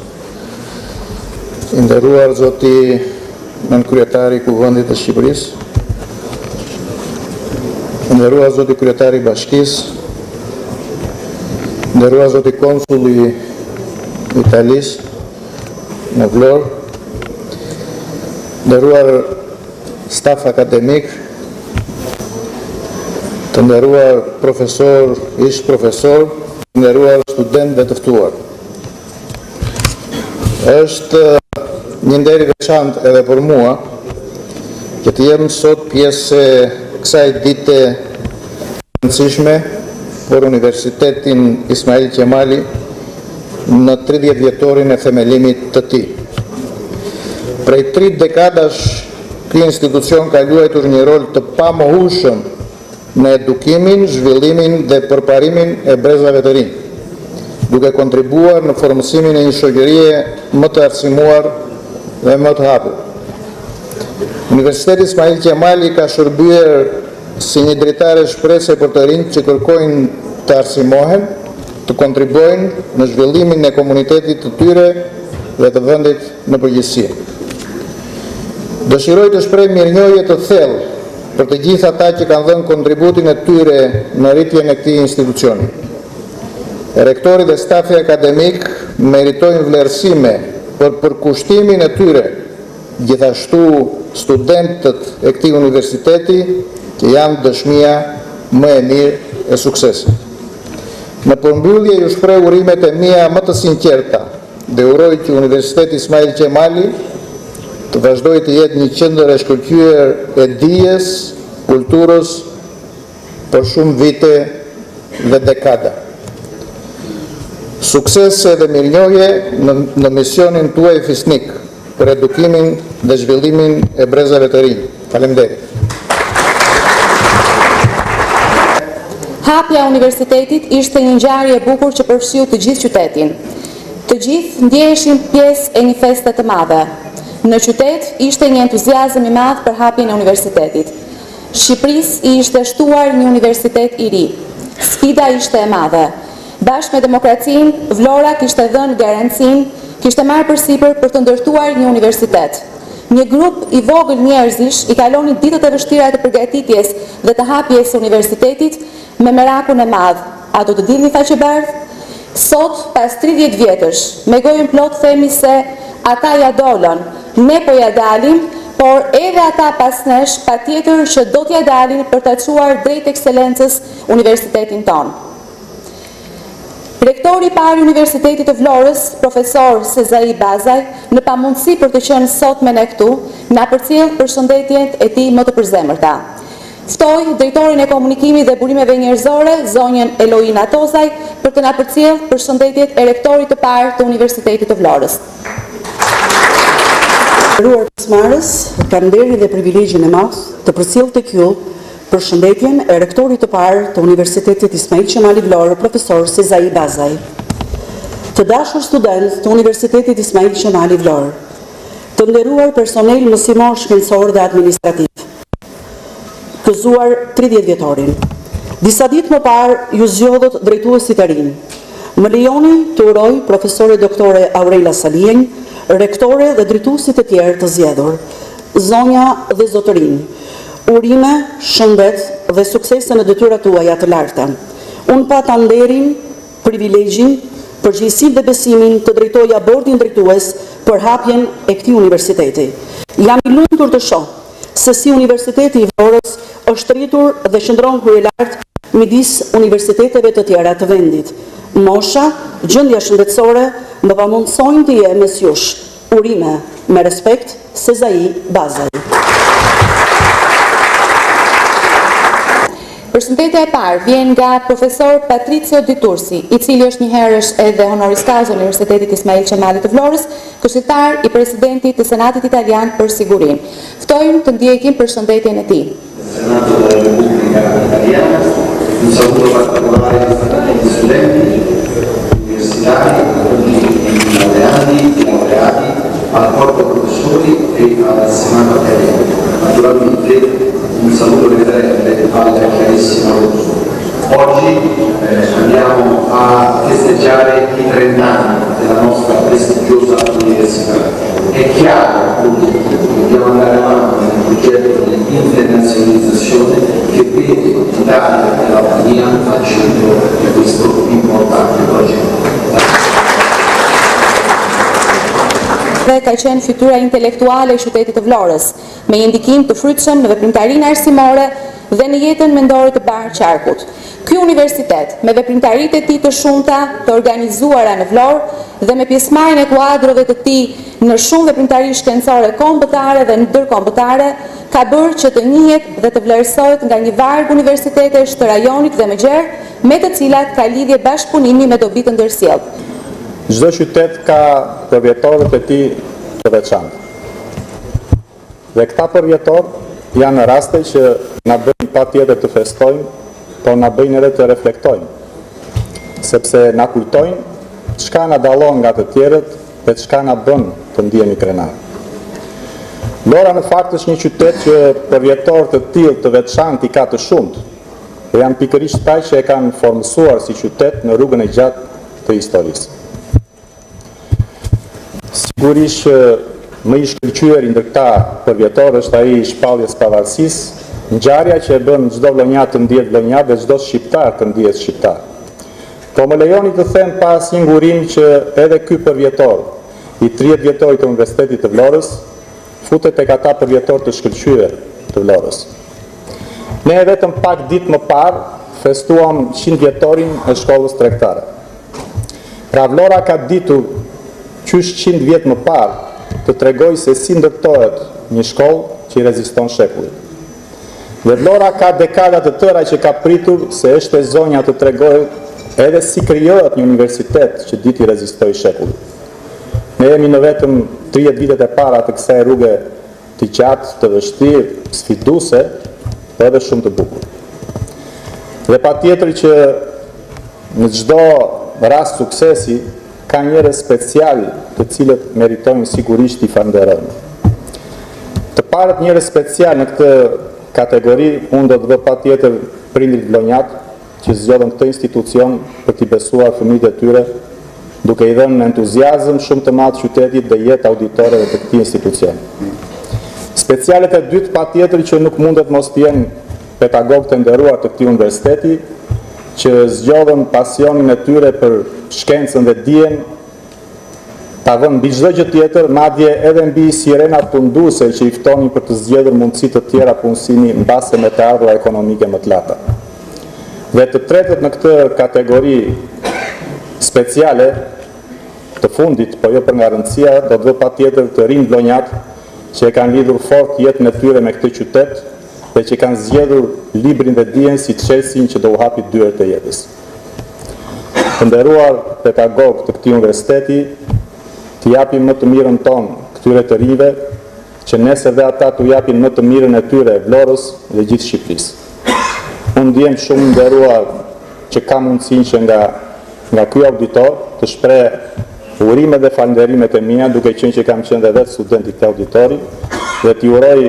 nderuar zoti nënkryetari i Kuvendit të Shqipërisë, nderuar zoti kryetari i Bashkisë, nderuar zoti konsulli i Italisë në Vlorë, nderuar staf akademik, të nderuar profesor, ish profesor, të nderuar student dhe të ftuar. Është një nder i veçantë edhe për mua që të jem sot pjesë e kësaj dite të rëndësishme për Universitetin Ismail Qemali në 30 vjetorin e themelimit të tij. Prej 3 dekadash ky institucion ka luajtur një rol të pamohueshëm në edukimin, zhvillimin dhe përparimin e brezave të rinj, duke kontribuar në formësimin e një shoqërie më të arsimuar dhe më të hapur. Universiteti Ismail Qemali ka shërbyer si një dritare shprese për të rinjt që kërkojnë të arsimohen, të kontribuojnë në zhvillimin e komunitetit të tyre dhe të vendit në përgjithësi. Dëshiroj të shpreh mirënjohje të thellë për të gjithë ata që kanë dhënë kontributin e tyre në rritjen e këtij institucioni. Rektorit dhe stafi akademik meritojnë vlerësime për përkushtimin e tyre, gjithashtu studentët e këtij universiteti që janë dëshmia më e mirë e suksesit. Në përmbyllje ju shpreh urimet e mia më të sinqerta dhe uroj që Universiteti Ismail Qemali të vazhdojë të jetë një qendër e shkëlqyer e dijes, kulturës për shumë vite dhe dekada. Sukses dhe mirënjohje në misionin tuaj fisnik për edukimin dhe zhvillimin e brezave të rinj. Faleminderit.
Hapja e universitetit ishte një ngjarje e bukur që përfshiu të gjithë qytetin. Të gjithë ndjeheshin pjesë e një feste të madhe. Në qytet ishte një entuziazëm i madh për hapjen e universitetit. Shqipërisë i ishte shtuar një universitet i ri. Sfida ishte e madhe. Bashkë me demokracinë, Vlora kishte dhënë garancinë, kishte marrë përsipër për të ndërtuar një universitet. Një grup i vogël njerëzish i kaloni ditët e vështira të përgatitjes dhe të hapjes së universitetit me merakun e madh. A do të dilni faqe bardhë? Sot, pas 30 vjetësh, me gojën plot themi se ata ja dolën, ne po ja dalim, por edhe ata pas nesh, patjetër që do t'ja dalin për të çuar drejt ekselencës universitetin tonë. Rektori i parë i Universitetit të Vlorës, profesor Sezai Bazaj, në pamundësi për të qenë sot me ne këtu, na përcjell përshëndetjet e tij më të përzemërta. Ftoj drejtorin e komunikimit dhe burimeve njerëzore, zonjën Eloina Tozaj, për të na përcjell përshëndetjet e rektorit të parë të Universitetit të Vlorës.
Nderuar pjesëmarrës, kam nderin dhe privilegjin e madh të përcjell tek ju përshëndetjen e rektorit të parë të Universitetit Ismail Qemali Vlorë, profesor Sezai Bazaj. Të dashur student të Universitetit Ismail Qemali Vlorë, të nderuar personel mësimor shkencor dhe administrativ, gëzuar 30 vjetorin. Disa ditë më parë ju zgjodhët drejtuesit e rinj. Më lejoni të uroj profesore doktore Aurela Salienj, rektore dhe drejtuesit e tjerë të zgjedhur, zonja dhe zotërinj, urime, shëndet dhe suksese në detyrat tuaja të larta. Unë pata nderin, privilegjin, përgjegjësinë dhe besimin të drejtoja bordin drejtues për hapjen e këtij universiteti. Jam i lumtur të shoh se si Universiteti i Vlorës është rritur dhe qëndron kryelartë midis universiteteve të tjera të vendit. Mosha, gjendja shëndetësore më pamundësojnë të jem mes jush. Urime, me respekt, Sezai Bazaj.
Përshëndetja e parë vjen nga profesor Patricio Ditursi, i cili është njëherësh edhe honoris causa Universitetit Ismail Qemali të Vlorës, këshilltar i presidentit të Senatit Italian për Sigurinë. Ftojmë të ndjekim përshëndetjen e tij.
Senato della Repubblica Italiana, un saluto particolare agli studenti universitari, ai laureati, al corpo professori e al Senato accademico. Naturalmente un saluto veterano al carissimo Rosso. Oggi andiamo a festeggiare i 30 anni della nostra prestigiosa università. È chiaro appunto che dobbiamo andare avanti nel progetto di internazionalizzazione che vede l'Italia e l'Albania al centro di questo importante progetto.
Dhe ka qenë fytyra intelektuale e qytetit të Vlorës, me një ndikim të frytshëm në veprimtarinë arsimore dhe në jetën mendore të Bar Qarkut. Ky universitet, me veprimtaritë e tij të shumta, të organizuara në Vlorë dhe me pjesëmarrjen e kuadrove të tij në shumë veprimtari shkencore kombëtare dhe ndërkombëtare, ka bërë që të njihet dhe të vlerësohet nga një varg universitetesh të rajonit dhe më gjerë, me të cilat ka lidhje bashkëpunimi me dobi të ndërsjellë.
Çdo qytet ka përvjetorët e tij të veçantë. Dhe këta përvjetorë janë raste që na bëjnë patjetër të festojmë, por na bëjnë edhe të reflektojmë, sepse na kujtojnë çka na dallon nga të tjerët dhe çka na bën të ndihemi krenar. Vlora në fakt është një qytet që përvjetorë të tillë të veçantë i ka të shumtë, dhe janë pikërisht ata që e kanë formësuar si qytet në rrugën e gjatë të historisë. Si sigurisht që më i shkëlqyer ndër këta përvjetor është ai i shpalljes pavarësisë, ngjarja që e bën çdo vllonjat të ndihet vllonjat dhe çdo shqiptar të ndihet shqiptar. Po më lejoni të them pas një ngurim që edhe ky përvjetor i 30 vjetorit të Universitetit të Vlorës futet tek ata përvjetor të shkëlqyer të Vlorës. Ne vetëm pak ditë më parë festuam 100 vjetorin e shkollës tregtare. Pra Vlora ka ditur qysh 100 vjet më parë të tregoj se si ndërtohet një shkollë që i reziston shekullit. Dhe Vlora ka dekada të tëra që ka pritur se është e zonja të tregoj edhe si krijohet një universitet që ditë i rezistoj shekullit. Ne jemi në vetëm 30 vitet e para të kësaj rruge të gjatë, të vështirë, sfiduese, por edhe shumë të bukur. Dhe patjetër që në çdo rast suksesi ka njerëz special të cilët meritojnë sigurisht i falenderojmë. Të parët njerëz special në këtë kategori unë do të vë patjetër prindrit vllonjat që zgjodhen këtë institucion për t'i besuar fëmijët e tyre, duke i dhënë entuziazëm shumë të madh qytetit dhe jetë auditorëve të këtij institucioni. Specialet e dytë patjetër që nuk mundet mos të jenë pedagogë të nderuar të këtij universiteti, që zgjodhen pasionin e tyre për shkencën dhe dijen, ta vënë mbi çdo gjë tjetër, madje edhe mbi sirenat tunduese që i ftonin për të zgjedhur mundësi të tjera punësimi mbase me të ardhura ekonomike më të lata. Dhe të tretët në këtë kategori speciale të fundit, po jo për nga rëndësia, do të vë patjetër të rinj vllonjat që e kanë lidhur fort jetën e tyre me këtë qytet dhe që kanë zgjedhur librin dhe dijen si çelësin që do u hapi dyert e jetës. Të nderuar pedagog të këtij universiteti, t'i japim më të mirën tonë këtyre të rinjve, që nesër dhe ata t'u japin më të mirën e tyre Vlorës dhe gjithë Shqipërisë. Unë ndjem shumë nderuar që ka mundësinë që nga ky auditor të shpreh urime dhe falënderimet e mia, duke qenë që kam qenë dhe vetë student i këtij auditori, dhe t'i uroj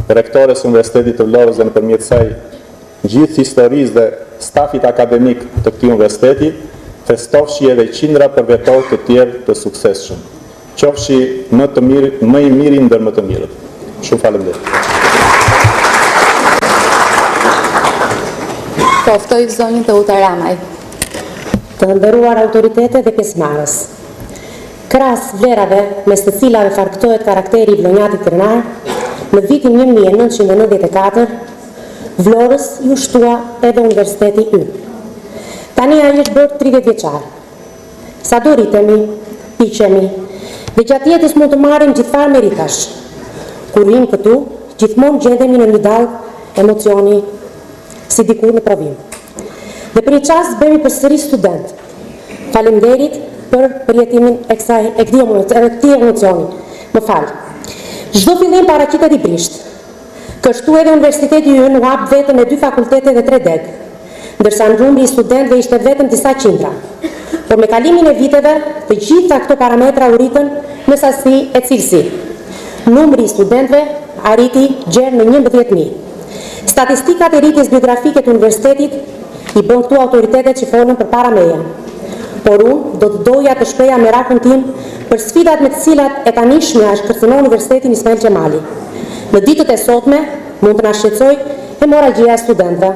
rektores së Universitetit të Vlorës dhe nëpërmjet saj gjithë historisë dhe stafit akademik të këtij universiteti, festofshi edhe qindra përvjetor të tjerë të suksesshëm. Qofshi më i miri ndër më të mirët. Shumë faleminderit.
Ftoj zonjën të Utaramaj.
Të nderuar autoritete dhe pjesëmarrës. Krahas vlerave mes të cilave farktohet karakteri i vllonjatit krenar, në vitin 1994 Vlorës ju shtua edhe Universiteti ynë. Tani ai është bërë 30 vjeçar. Sa do rritemi, piqemi, dhe gjatë jetës mund të marrim gjithfarë meritash. Kur rrim këtu, gjithmonë gjendemi në një dallë emocioni si dikur në provim. Dhe për një çast bëhemi përsëri student. Faleminderit për përjetimin e këtij emocioni. Më fal. Çdo fillim paraqitet i brisht. Kështu edhe Universiteti ynë u hap vetëm me 2 fakultete dhe 3 deg, ndërsa numri i studentëve ishte vetëm disa qindra. Por me kalimin e viteve, të gjitha këto parametra u rritën në sasi e cilësi. Numri i studentëve arriti gjerë në 11.000. Statistikat e rritjes biografike të universitetit i bën këtu autoritetet që folën përpara meje. Por unë do të doja të shpreha merakun tim për sfidat me të cilat e tanishme është kërcënon Universitetin Ismail Qemali. Në ditët e sotme mund të na shqetësoj hemoragjia e studentëve.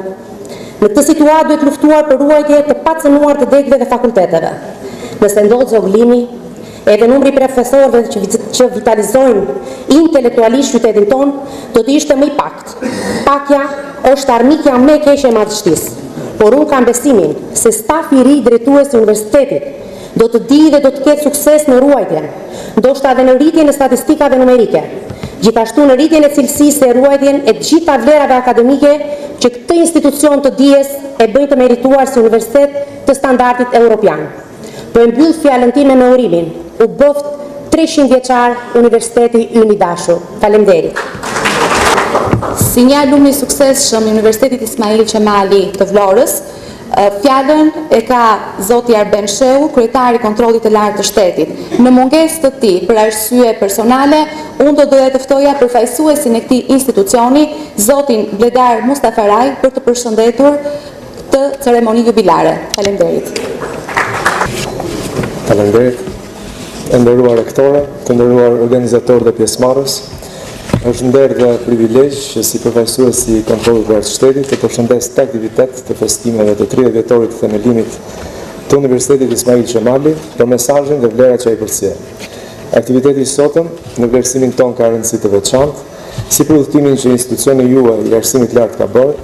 Në këtë situatë duhet luftuar për ruajtje të pacënuar të degëve dhe fakulteteve. Nëse ndodh zoglimi, edhe numri i profesorëve që vitalizojnë intelektualisht qytetin ton, do të ishte më i pakt. Pakja është armikja më e keqe e madhështisë. Por unë kam besimin se stafi i ri drejtues i universitetit do të di dhe do të ketë sukses në ruajtjen, ndoshta edhe në rritjen e statistikave numerike, gjithashtu në rritjen e cilësisë e ruajtjen e të gjitha vlerave akademike që këtë institucion të dijes e bëjnë të merituar si universitet të standardit europian. Po e mbyll fjalën time me urimin, u boft 300 vjeçar Universiteti ynë i dashur. Faleminderit.
Si një alumni i suksesshëm i Universitetit Ismail Qemali të Vlorës, fjalën e ka zoti Arben Sheu, kryetari i kontrollit të lartë të shtetit. Në mungesë të tij për arsye personale, unë do doja të ftoja përfaqësuesin e këtij institucioni, zotin Bledar Mustafaraj, për të përshëndetur këtë ceremoni jubilare. Faleminderit.
Faleminderit.
e nderuar rektore, të nderuar organizatorë dhe pjesëmarrës. Është nder dhe privilegj që si përfaqësues i kontrollit të shtetit të përshëndes këtë aktivitet të festimeve të 30 vjetorit të themelimit të Universitetit Ismail Qemali për mesazhin dhe vlerat që ai përcjell. Aktiviteti i sotëm në vlerësimin ton ka rëndësi të veçantë, si për udhëtimin që institucioni juaj i arsimit lart ka bërë,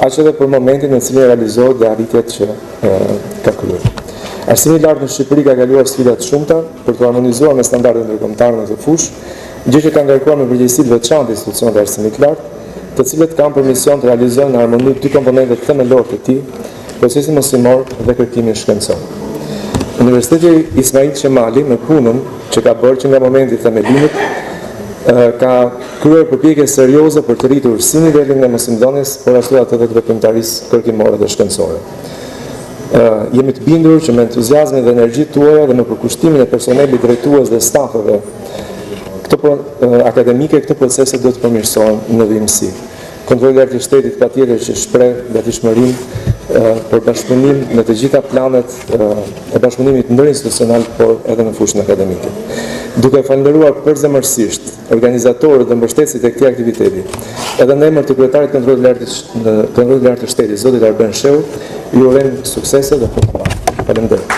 aq edhe për momentin në cilin realizohet dhe arritjet që ka kryer. Arsimi i lartë në Shqipëri ka kaluar sfida të shumta për të harmonizuar me standardet ndërkombëtare në këtë fushë, gjë që ka ngarkuar me përgjegjësi të veçantë institucionet e arsimit të lartë, të cilët kanë për mision të realizojnë në harmoni dy komponentet themelor të tij, procesin mosimor dhe kërkimin shkencor. Universiteti Ismail Qemali me punën që ka bërë që nga momenti i themelimit ka kryer përpjekje serioze për të rritur si nivelin e mosimdhënies, por ashtu atë të veprimtarisë kërkimore dhe shkencore. Jemi të bindur që me entuziazmin dhe energjitë tuaja dhe me përkushtimin e personelit drejtues dhe stafeve akademike, këtë procese do të përmirësohen në vimësi. Kontrolli i lartë i shtetit patjetër që shpreh gatishmërinë për bashkëpunim në të gjitha planet e bashkëpunimit ndërinstitucional, por edhe në fushën akademike. Duke falënderuar përzemërsisht organizatorët dhe mbështetësit e këtij aktiviteti, edhe në emër të kryetarit të kontrollit lartë të shtetit, zotit Arben Shehu, ju urojmë suksese dhe përpara. Faleminderit.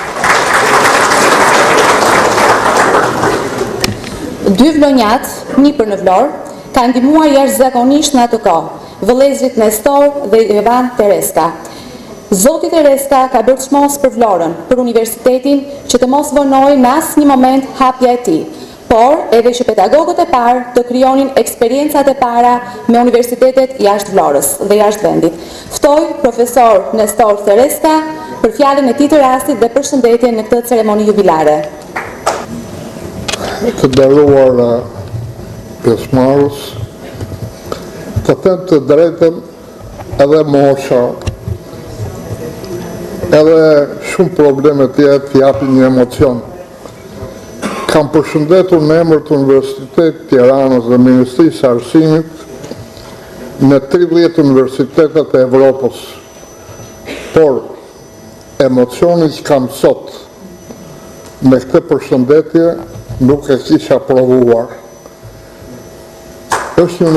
Dy vlonjat, një për në Vlorë, ka ndihmuar jashtëzakonisht në atë kohë, vëllezërit Nestor dhe Ivan Tereska. Zoti Tereska ka bërë çmos për Vlorën, për universitetin, që të mos vonoi në asnjë moment hapja e tij, por edhe që pedagogët e parë të krijonin eksperiencat e para me universitetet jashtë Vlorës dhe jashtë vendit. Ftoj profesor Nestor Tereska për fjalën e tij të rastit dhe përshëndetjen në këtë ceremoni jubilare.
Të nderuar pjesëmarrës, të them të drejtën, edhe mosha, edhe shumë probleme tjera të japin një emocion. Kam përshëndetur në emër të Universitetit Tiranës dhe Ministrisë së Arsimit në 30 universitetet e Evropës, por emocioni që kam sot me këtë përshëndetje nuk e kisha provuar. Është një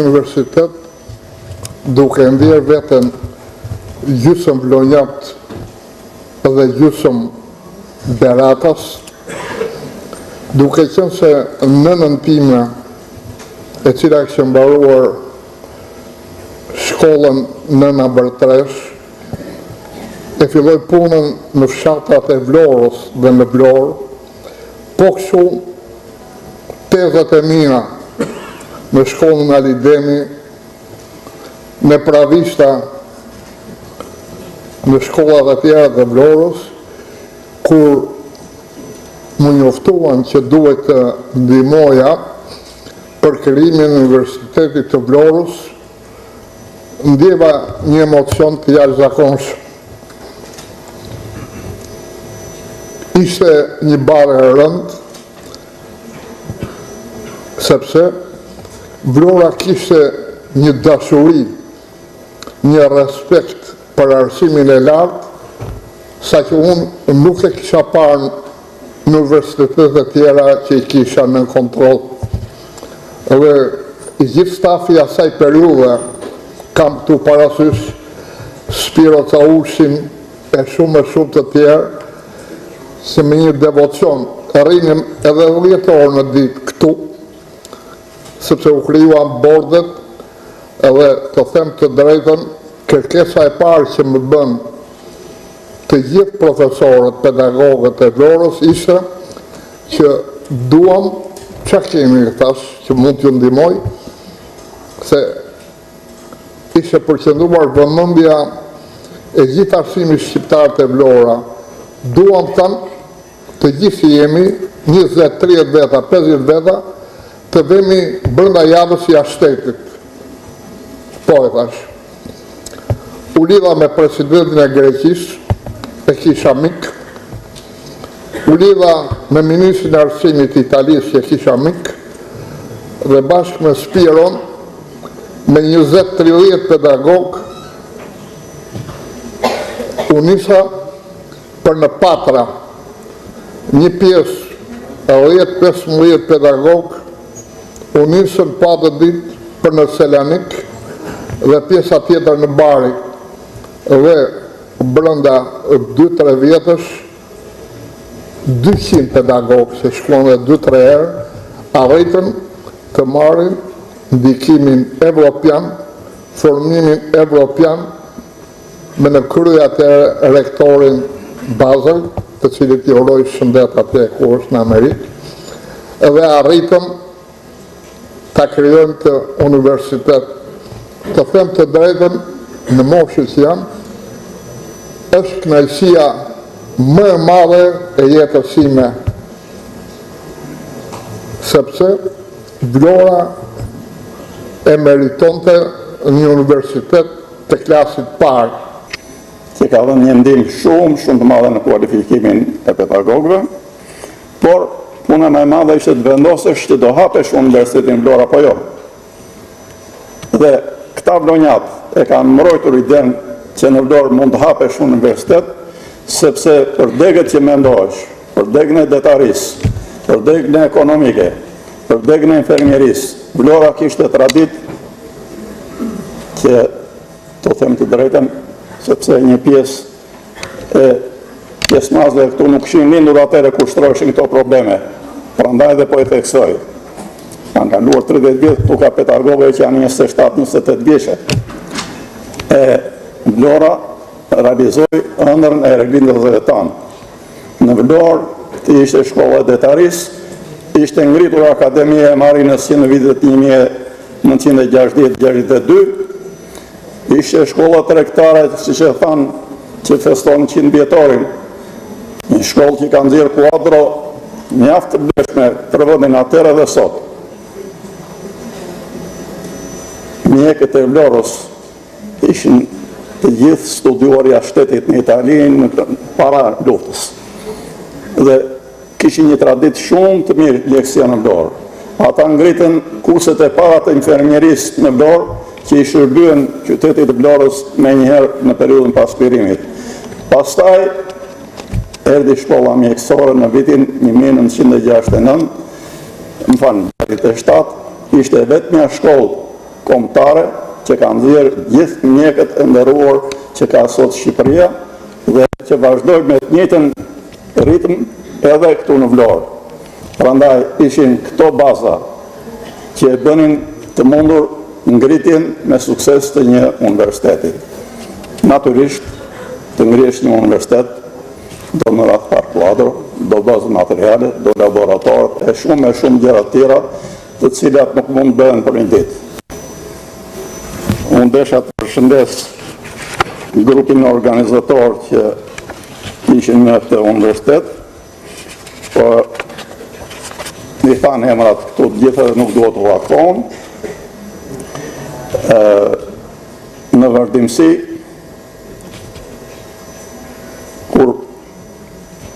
universitet duke ndjerë veten gjysmë vlonjat dhe gjysmë beratas, duke qenë se nënën time, e cila kishte mbaruar shkollën Nëna Bërtresh, e filloi punën në fshatrat e Vlorës dhe në Vlorë, po kështu tezat e mia në shkollën Alidemi, në Pravishta, në shkollat e tjera të Vlorës, kur më njoftuan që duhet të ndihmoja për krijimin e Universitetit të Vlorës, ndjeva një emocion të jashtëzakonshëm. Ishte një barë e rëndë, sepse Vlora kishte një dashuri, një respekt për arsimin e lartë, sa që unë nuk e kisha parë në universitetet e tjera që i kisha në kontroll. Dhe i gjithë stafi asaj periudhe kam këtu parasysh Spiro Caushin e shumë të tjerë, se me një devocion rrinim edhe 10 orë në ditë këtu, sepse u krijuan bordet, edhe të them të drejtën, kërkesa e parë që më bën të gjithë profesorët, pedagogët e Vlorës ishte që duam, çka kemi thash që mund t'ju ndihmoj, se ishte përqendruar vëmendja e gjithë arsimit shqiptar te Vlora. Duam të gjithë jemi 20, 30 veta, 50 veta, të vemi brenda javës jashtë shtetit. Po e thash. U lidha me presidentin e Greqisë, e kisha mik. U lidha me ministrin e arsimit të Italisë, e kisha mik. Dhe bashkë me Spiron, me 20-30 pedagog, u nisa për në Patra, një pjesë 10-15 pedagogë u nisën pa dhe ditë për në Selanik dhe pjesa tjetër në Bari dhe brenda 2-3 vjetësh 200 pedagogë se shkon dhe 2-3 herë arritën të marrin ndikimin evropian, formimin evropian me në krye atë rektorin Basel, të cilit i uroj shëndet atje ku është në Amerikë, edhe arritëm ta krijojmë të universitet. Të them të drejtën, në moshën që jam, është kënaqësia më e madhe e jetës sime, sepse Vlora e meritonte një universitet të klasit parë.
Që ka dhënë një ndihmë shumë të madhe në kualifikimin e pedagogëve, por puna më e madhe ishte të vendosesh që do hapesh Universitetin Vlora apo jo. Dhe këta vlonjat e kanë mbrojtur idenë që në Vlorë mund të hapesh universitet, sepse për degët që mendohesh, për degën e detarisë, për degën e ekonomike, për degën e infermierisë, Vlora kishte tradit që të them të drejtën, sepse një pjesë mazde këtu nuk kishin lindur atëre kur shtroheshin këto probleme. Prandaj dhe po e theksoj. Kanë kaluar 30 vjet këtu ka pedagogë që janë 27-28 vjeçë. Vlora realizoi ëndrrën e reglindësve tanë. Në Vlorë të ishte shkolla detarisë, ishte ngritur Akademia e Marinës që në vitet 1960-62, ishte shkolla tregtare, siç e thanë, që feston 100 vjetorin. Një shkollë që ka nxjerrë kuadro mjaft të vlefshme për vendin atëherë dhe sot. Mjekët e Vlorës ishin të gjithë studiuar jashtë shtetit në Itali para luftës. Dhe kishin një traditë shumë të mirë leksia në Vlorë. Ata ngritën kurset e para të infermierisë në Vlorë, që i shërbyen qytetit të Vlorës me njëherë në periudhën pas pirimit. Pastaj, erdhi shkolla mjekësore në vitin 1969, ishte vetmja shkollë kombëtare që ka nxjerrë gjithë mjekët e nderuar që ka sot Shqipëria dhe që vazhdoi me të njëjtën ritëm edhe këtu në Vlorë. Prandaj ishin këto baza që e bënin të mundur ngritjen me sukses të një universiteti. Natyrisht, të ngrihesh një universitet, do në ratë park kuadro, do bazë materiale, do laboratorët, e shumë gjëra tjera, të cilat nuk mund bëhen për një ditë. Unë desha të përshëndes grupin organizator që ishin në këtë universitet, por një thanë emrat këtu të gjithë nuk duhet të vakon. Në vazhdimsi, kur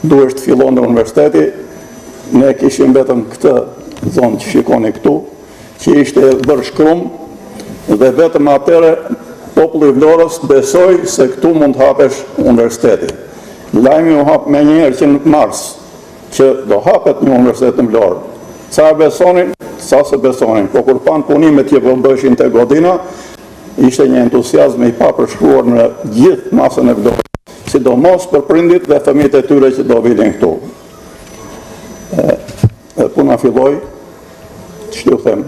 duhesh të fillon në universiteti, ne kishim vetëm këtë zonë që shikoni këtu, që ishte bërë shkrum, dhe vetëm atëre populli i Vlorës besoi se këtu mund të hapesh universiteti. Lajmi u hap me njëherë që në mars, që do hapet një universitet në Vlorë. Sa besonin, sa se besonin, po kur pan punimet që bëheshin te godina, ishte një entuziazm i papërshkruar në gjithë masën e Vlorës, sidomos për prindit dhe fëmijët e tyre që do vinin këtu. Puna filloi, ç'ju them,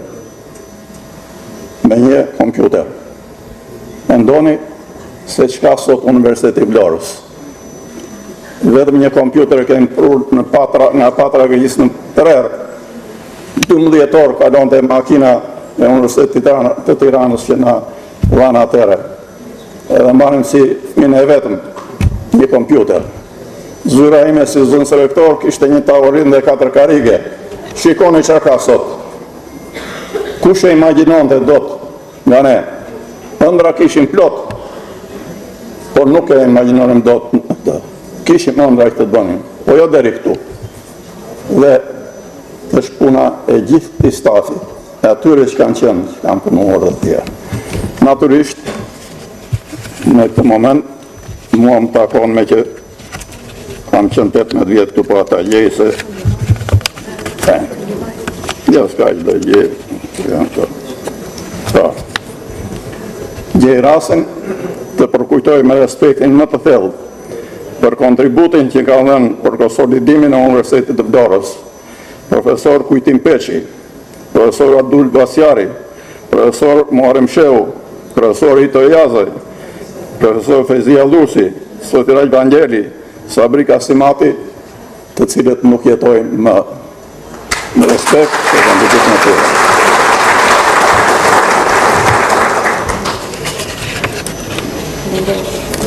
me një kompjuter. Mendoni se çka sot Universiteti i Vlorës. Vetëm një kompjuter e kemi prur në Patra, nga Patra Gjilis në Trer. 12 orë kalonte makina e Universitetit të Tiranës që na dhanë atëre. Edhe marrim si fëmijën e vetëm një kompjuter. Zyra ime si zënës rektor kishte një tavolinë dhe 4 karige. Shikoni çka ka sot. Kush e imagjinonte dot nga ne? Ëndra kishin plot, por nuk e imagjinonim dot këtë. Kishim ëndra këtë bënim, po jo deri këtu. Dhe është puna e gjithë të stafit, e atyre që kanë qenë, që kanë punuar dhe tjerë. Natyrisht, në këtë moment, mua më takon me që kam qënë 18 vjetë këtu po ata gjej se jo s'ka që dhe gjej rasin të përkujtoj me respektin më të thellë për kontributin që ka dhënë për konsolidimin e Universitetit të Vlorës, profesor Kujtim Peçi, profesor Abdul Basjari, profesor Muharrem Shehu, profesor Ito Jazaj, profesor Fezia Lusi, Sotiraj Vangeli, Sabri Kasimati, të cilët nuk jetojnë më në respekt për kontributin e tyre.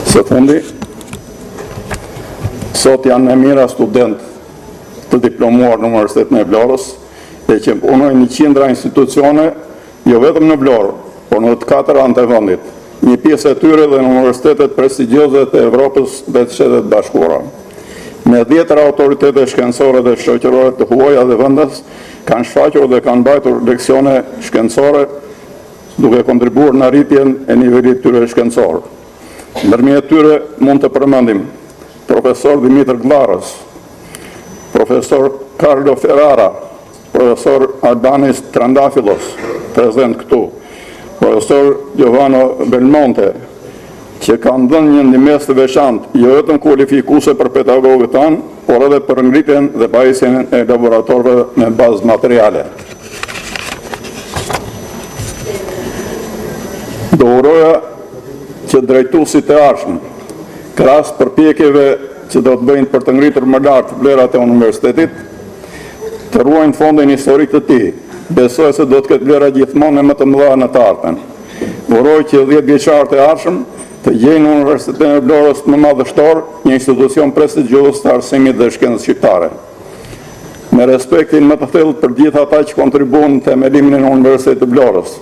Së fundi, sot janë e mira student të diplomuar në Universitetin e Vlorës e që punojnë 100 institucione, jo vetëm në Vlorë, por në të 4 anë të vendit, një pjesë e tyre dhe në universitetet prestigjioze të Evropës dhe të Shtetet Bashkuara. Me 10 autoritetet shkencore dhe shoqërore të huaja dhe vendas kanë shfaqur dhe kanë mbajtur leksione shkencore duke kontribuar në arritjen e nivelit tyre shkencor. Ndërmjet tyre mund të përmendim profesor Dimitër Glarës, profesor Carlo Ferrara, profesor Albanis Trandafilos, prezent këtu, profesor Giovanni Belmonte, që kanë dhënë një ndihmë të veçantë, jo vetëm kualifikuese për pedagogët tanë, por edhe për ngritjen dhe pajisjen e laboratorëve me bazë materiale. Do uroja që drejtuesit e ardhshëm, krahas përpjekjeve që do të bëjnë për të ngritur më lart vlerat e universitetit, të ruajnë fondin historik të tij. Besoj se do të ketë vlera gjithmonë më të mëdha në të ardhmen. Uroj që 10 vjeçarët e ardhshëm të gjejnë në Universitetin e Vlorës më madhështor, një institucion prestigjioz të arsimit dhe shkencës shqiptare. Me respektin më të thellë për gjithë ata që kontribuan në themelimin e Universitetit të Vlorës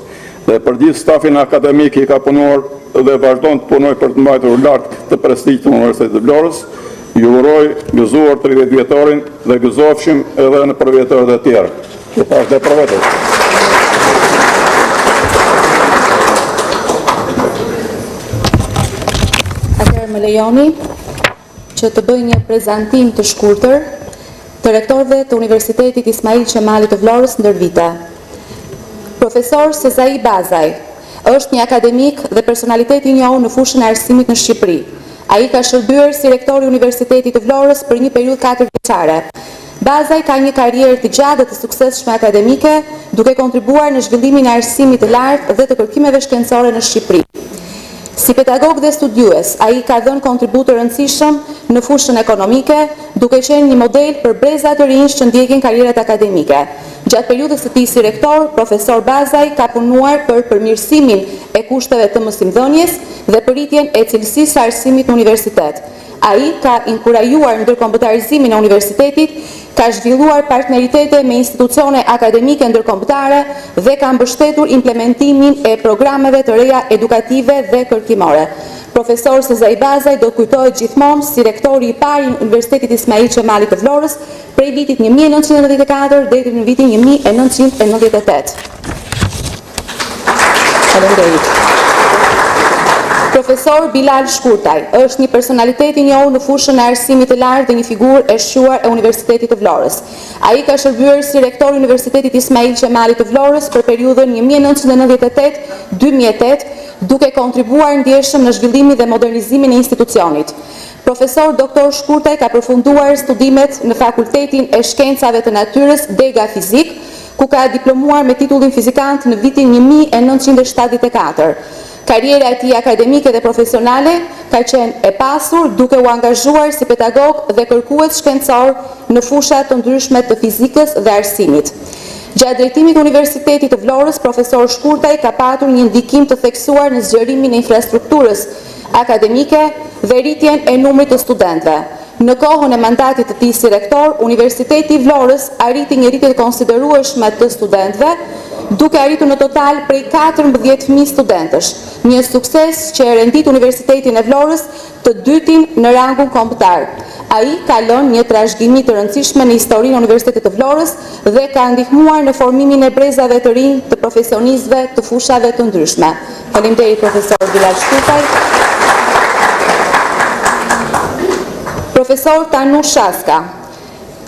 dhe për gjithë stafin akademik që ka punuar dhe vazhdon të punojë për të mbajtur lart të prestigjit të Universitetit të Vlorës, ju uroj gëzuar 30 vjetorin dhe gëzofshim edhe në përvjetërët e tjerë. Që tash dhe për vetës.
Atëherë më lejoni që të bëj një prezantim të shkurtër të rektorëve të Universitetit Ismail Qemali të Vlorës ndër vite. Profesor Sezai Bazaj është një akademik dhe personalitet i njohur në fushën e arsimit në Shqipëri. Ai ka shërbyer si rektor i Universitetit të Vlorës për një periudhë 4 vjeçare. Bazaj ka një karrierë të gjatë dhe të suksesshme akademike, duke kontribuar në zhvillimin e arsimit të lartë dhe të kërkimeve shkencore në Shqipëri. Si pedagog dhe studiues, ai ka dhënë kontribut të rëndësishëm në fushën ekonomike, duke qenë një model për breza të rinj që ndjekin karrierat akademike. Gjatë periudhës së tij si rektor, profesor Bazaj ka punuar për përmirësimin e kushteve të mësimdhënies dhe për rritjen e cilësisë së arsimit në universitet. Ai ka inkurajuar ndërkombëtarizimin e universitetit, ka zhvilluar partneritete me institucione akademike ndërkombëtare dhe ka mbështetur implementimin e programeve të reja edukative dhe kërkimore. Profesor Sezai Bazaj do të kujtohet gjithmonë si rektori i parë i Universitetit Ismail Qemali të Vlorës prej vitit 1994 deri në vitin 1998. Faleminderit. Profesor Bilal Shkurtaj është një personalitet i njohur në fushën e arsimit të lartë dhe një figurë e shquar e Universitetit të Vlorës. Ai ka shërbyer si rektor i Universitetit Ismail Qemali të Vlorës për periudhën 1998-2008, duke kontribuar ndjeshëm në zhvillimin dhe modernizimin e institucionit. Profesor Dr. Shkurtaj ka përfunduar studimet në Fakultetin e Shkencave të Natyrës Dega Fizik, ku ka diplomuar me titullin fizikant në vitin 1974. Karriera e tij akademike dhe profesionale ka qenë e pasur, duke u angazhuar si pedagog dhe kërkues shkencor në fusha të ndryshme të fizikës dhe arsimit. Gjatë drejtimit të Universitetit të Vlorës, profesor Shkurtaj ka patur një ndikim të theksuar në zgjerimin e infrastrukturës akademike dhe rritjen e numrit të studentëve. Në kohën e mandatit të tij si rektor, Universiteti i Vlorës arriti një rritje të konsiderueshme të studentëve, duke arritur në total prej 14.000 studentësh, një sukses që e rendit Universitetin e Vlorës të dytin në rangun kombëtar. Ai ka lënë një trashëgimi të rëndësishme në historinë e Universitetit të Vlorës dhe ka ndihmuar në formimin e brezave të rinj të profesionistëve të fushave të ndryshme. Faleminderit profesor Bilal Shkurtaj. Profesor Tanush Shaska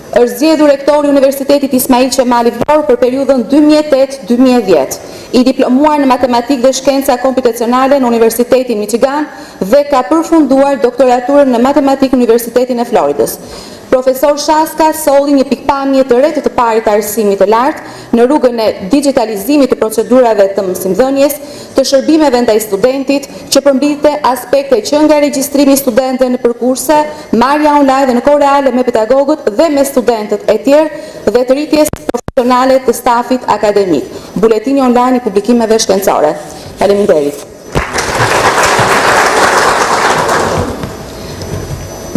është zgjedhur rektori i Universitetit Ismail Qemali Vlorë për periudhën 2008-2010, i diplomuar në matematikë dhe shkenca komputacionale në Universitetin Michigan dhe ka përfunduar doktoraturën në matematikë në Universitetin e Floridës. Profesor Shaska solli një pikpamje të re të parit të arsimit të lartë në rrugën e digitalizimit të procedurave të mësimdhënies, të shërbimeve ndaj studentit, që përmblidhte aspekte që nga regjistrimi i studentëve në përkurse, marrja online dhe në kohë reale me pedagogët dhe me studentët e tjerë dhe të rritjes profesionale të stafit akademik. Buletini online i publikimeve shkencore. Faleminderit.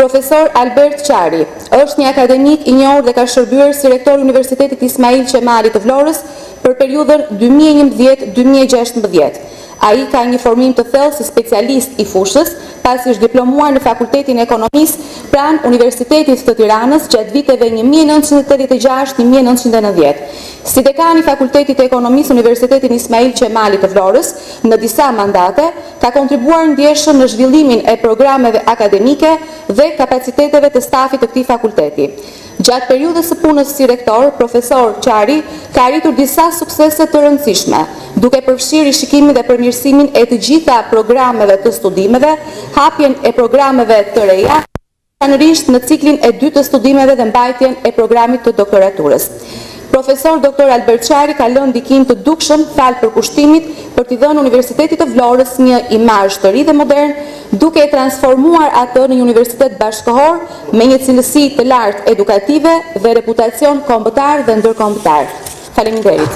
Profesor Albert Qari është një akademik i njohur dhe ka shërbyer si rektor i Universitetit Ismail Qemali të Vlorës për periudhën 2011-2016. Ai ka një formim të thellë si specialist i fushës, pasi është diplomuar në Fakultetin e Ekonomisë pranë Universitetit të Tiranës gjatë viteve 1986-1990. Si dekan i Fakultetit të Ekonomisë Universitetin Ismail Qemali të Vlorës, në disa mandate, ka kontribuar ndjeshëm në zhvillimin e programeve akademike dhe kapaciteteve të stafit të këtij fakulteti. Gjatë periudhës së punës si rektor, profesor Qari ka arritur disa suksese të rëndësishme, duke përfshirë rishikimin dhe përmirësimin e të gjitha programeve të studimeve, hapjen e programeve të reja, veçanërisht në ciklin e dytë të studimeve dhe mbajtjen e programit të doktoraturës. Profesor Dr. Albert Qari ka lënë ndikim të dukshëm falë përkushtimit për t'i dhënë Universitetit të Vlorës një imazh të ri dhe modern, duke e transformuar atë në një universitet bashkëkohor me një cilësi të lartë edukative dhe reputacion kombëtar dhe ndërkombëtar. Faleminderit.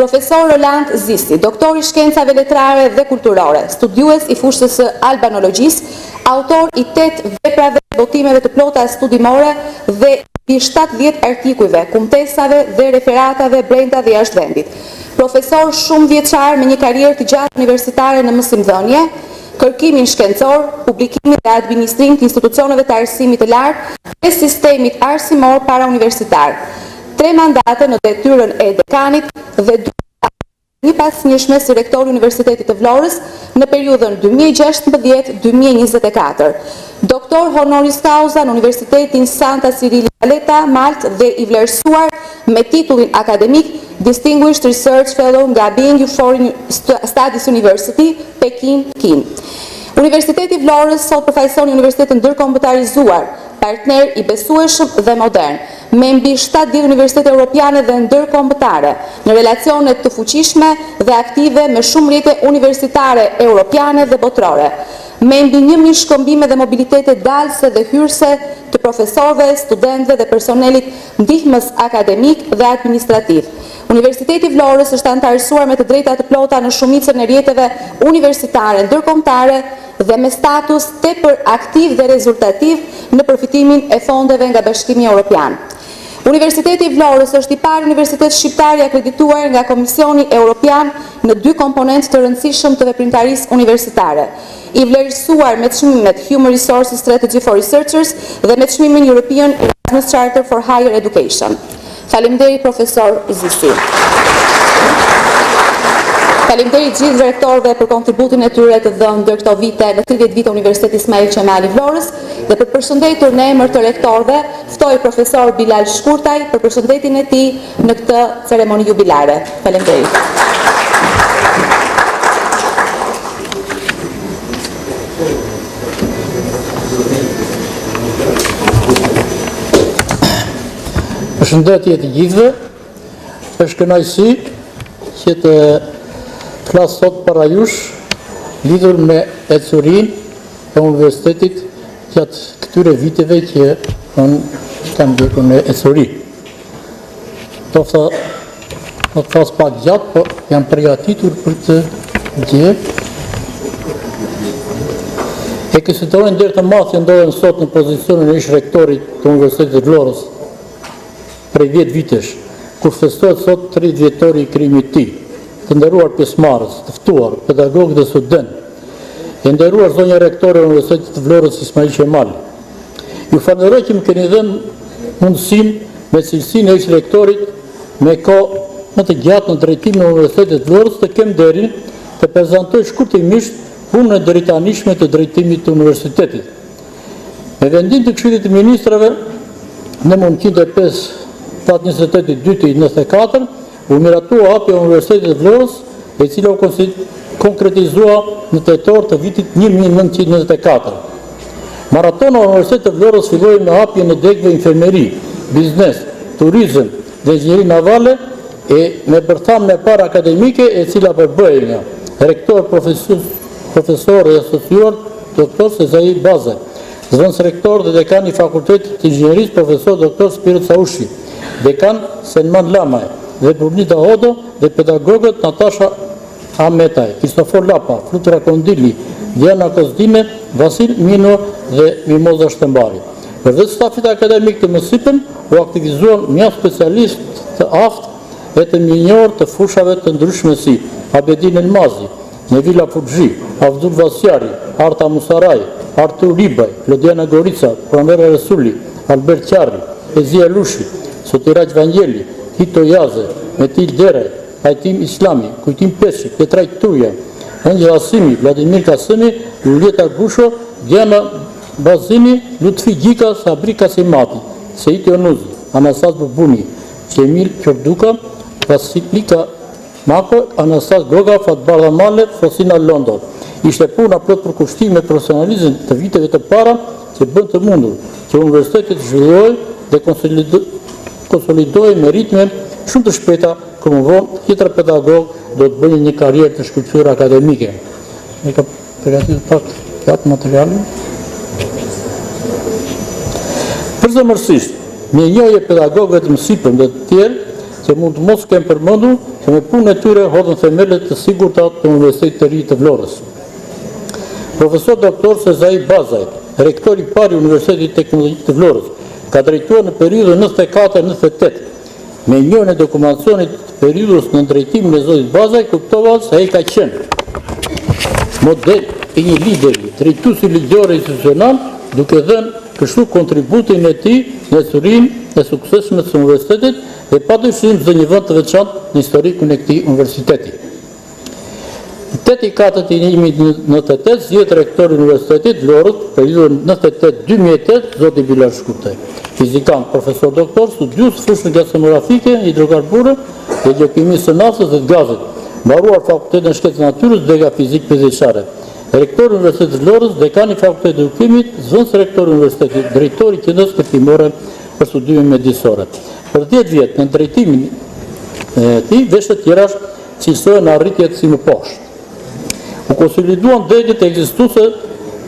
Profesor Roland Zisi, doktor i shkencave letrare dhe kulturore, studiues i fushës së albanologjisë, autor i 8 veprave dhe botimeve të plota studimore dhe i 70 artikujve, kumtesave dhe referatave brenda dhe jashtë vendit. Profesor shumë vjeçar me një karrierë të gjatë universitare në mësimdhënie, kërkimin shkencor, publikimin dhe administrim të institucioneve të arsimit të lartë dhe sistemit arsimor parauniversitar. 3 mandate në detyrën e dekanit dhe një pasnjëshme si rektor i Universitetit të Vlorës në periudhën 2016-2024. Doktor honoris causa në Universitetin Santa Cecilia Valletta, Maltë dhe i vlerësuar me titullin akademik Distinguished Research Fellow nga Being Foreign Studies University, Pekin, Kin. Universiteti i Vlorës sot përfaqëson një universitet ndërkombëtarizuar, partner i besueshëm dhe modern, me mbi 70 universitete europiane dhe ndërkombëtare, në relacionet të fuqishme dhe aktive me shumë rrjete universitare europiane dhe botërore, me mbi 1000 shkëmbime dhe mobilitete dalëse dhe hyrëse të profesorëve, studentëve dhe personelit ndihmës akademik dhe administrativ. Universiteti i Vlorës është anëtarësuar me të drejta të plota në shumicën e rrjeteve universitare ndërkombëtare dhe me status tepër aktiv dhe rezultativ në përfitimin e fondeve nga Bashkimi Evropian. Universiteti i Vlorës është i pari universitet shqiptar i akredituar nga Komisioni Evropian në 2 komponentë të rëndësishëm të veprimtarisë universitare, i vlerësuar me çmimet Human Resources Strategy for Researchers dhe me çmimin European Erasmus Charter for Higher Education. Faleminderit profesor Zisi. Faleminderit gjithë rektorëve për kontributin e tyre të dhënë ndër këto vite në 30 vite Universiteti Ismail Qemali Vlorës dhe për përshëndetur në emër të rektorëve, ftoj profesor Bilal Shkurtaj për përshëndetjen e tij në këtë ceremoni jubilare. Faleminderit.
Përshëndetje të gjithëve, është kënaqësi që të flas sot para jush lidhur me ecurinë e universitetit gjatë këtyre viteve që unë kam ndjekur në ecuri. Do të flas pak gjatë, po jam përgatitur për të gjë. Ekzekutorët deri të madh që ndodhen sot në pozicionin e ish rektorit të Universitetit të Vlorës prej 10 vitesh, kur festohet sot 30 vjetori i krijimit të tij, të nderuar pjesëmarrës, të ftuar, pedagogë dhe student, e nderuar zonja rektore e Universitetit të Vlorës Ismail Qemali. Ju falenderoj që më keni dhënë mundësinë me cilësinë e ish rektorit me kohë më të gjatë në drejtimin e Universitetit të Vlorës të kem nderin të prezantoj shkurtimisht punën e drejtanishme të drejtimit të universitetit. Me vendim të Këshillit të Ministrave në 105 datë 28/2/94 u miratua hapja e Universitetit të Vlorës, e cila u konkretizua në tetor të vitit 1994. Maratona e Universitetit të Vlorës filloi me hapjen e degëve infermeri, biznes, turizëm dhe inxhinieri navale e me bërtham me parë akademike e cila përbëhej nga rektor, profesor e asociuar doktor Sezai Bazaj, zëvendës rektor dhe dekan i Fakultetit të Inxhinierisë profesor doktor Spirit Saushi, dekan Selman Lamaj dhe Brunita Hodo dhe pedagogët Natasha Ametaj, Kristofor Lapa, Flutura Kondili, Diana Kozdime, Vasil Mino dhe Mimoza Shtembari. Përveç stafit akademik të mësipëm, u aktivizuan mjaft specialist të aftë e të minjor të fushave të ndryshme si Abedin Elmazi, Nevila Furxhi, Avdul Vasjari, Arta Musaraj, Artur Ribaj, Lodiana Gorica, Pranvera Resuli, Albert Qarri, Ezia Lushi, Sotiraj Vanjeli, Hito Jaze, Metil Deraj, Hajtim Islami, Kujtim Peshi, Petraj Tuja, Angel Asimi, Vladimir Kasimi, Julieta Gusho, Diana Bazini, Lutfi Gjika, Sabri Kasimati, Sejit Jonuzi, Anastas Bubuni, Qemil Qorduka, Vasilika Mako, Anastas Goga, Fatbarda Male, Fosina London. Ishte puna plot për kushtim me profesionalizëm të viteve të para që bën të mundur që universitetet zhvillohej dhe konsolidojë me ritme shumë të shpejta, kur më vonë tjetër pedagog do të bëjë një karrierë të shkëlqyer akademike. Ne ka përgatitur pak atë materialin. Përzemërsisht, me njohje pedagogëve të mësipëm dhe të tjerë që mund të mos kemë përmendur që me punën e tyre hodhën themelet të sigurta të Universitetit të Ri të Vlorës. Profesor doktor Sezai Bazaj, rektor i parë i Universitetit Teknologjik të Vlorës, ka drejtuar në periudhën 94-98. Me njohjen e dokumentacionit të periudhës në drejtimin e zotit Bazaj, kuptova se ai ka qenë model i një lideri, drejtuesi ligjor institucional, duke dhënë kështu kontributin e tij në thurinë e suksesshme të universitetit dhe padyshim zë një vend të veçantë në historikun e këtij universiteti. 8/4/1998 zgjedhet rektori i Universitetit Vlorës, periudhën 98-2008, zoti Bilal Shkurtaj. Fizikan, profesor doktor, studius fushën gasomorafike, hidrokarbure dhe gjeokimia së naftës dhe të gazit, mbaruar Fakultetin e Shkencave të Natyrës dhe fizik fizikare. Rektori i Universitetit Vlorës, dekan i Fakultetit të Edukimit, zëvendës rektori i Universitetit, drejtori i Qendrës Këmbimore për Studime Mjedisore. Për 10 vjet në drejtimin e tij, veshët tjera cilësohen në arritjet si më poshtë. U konsoliduan degët ekzistuese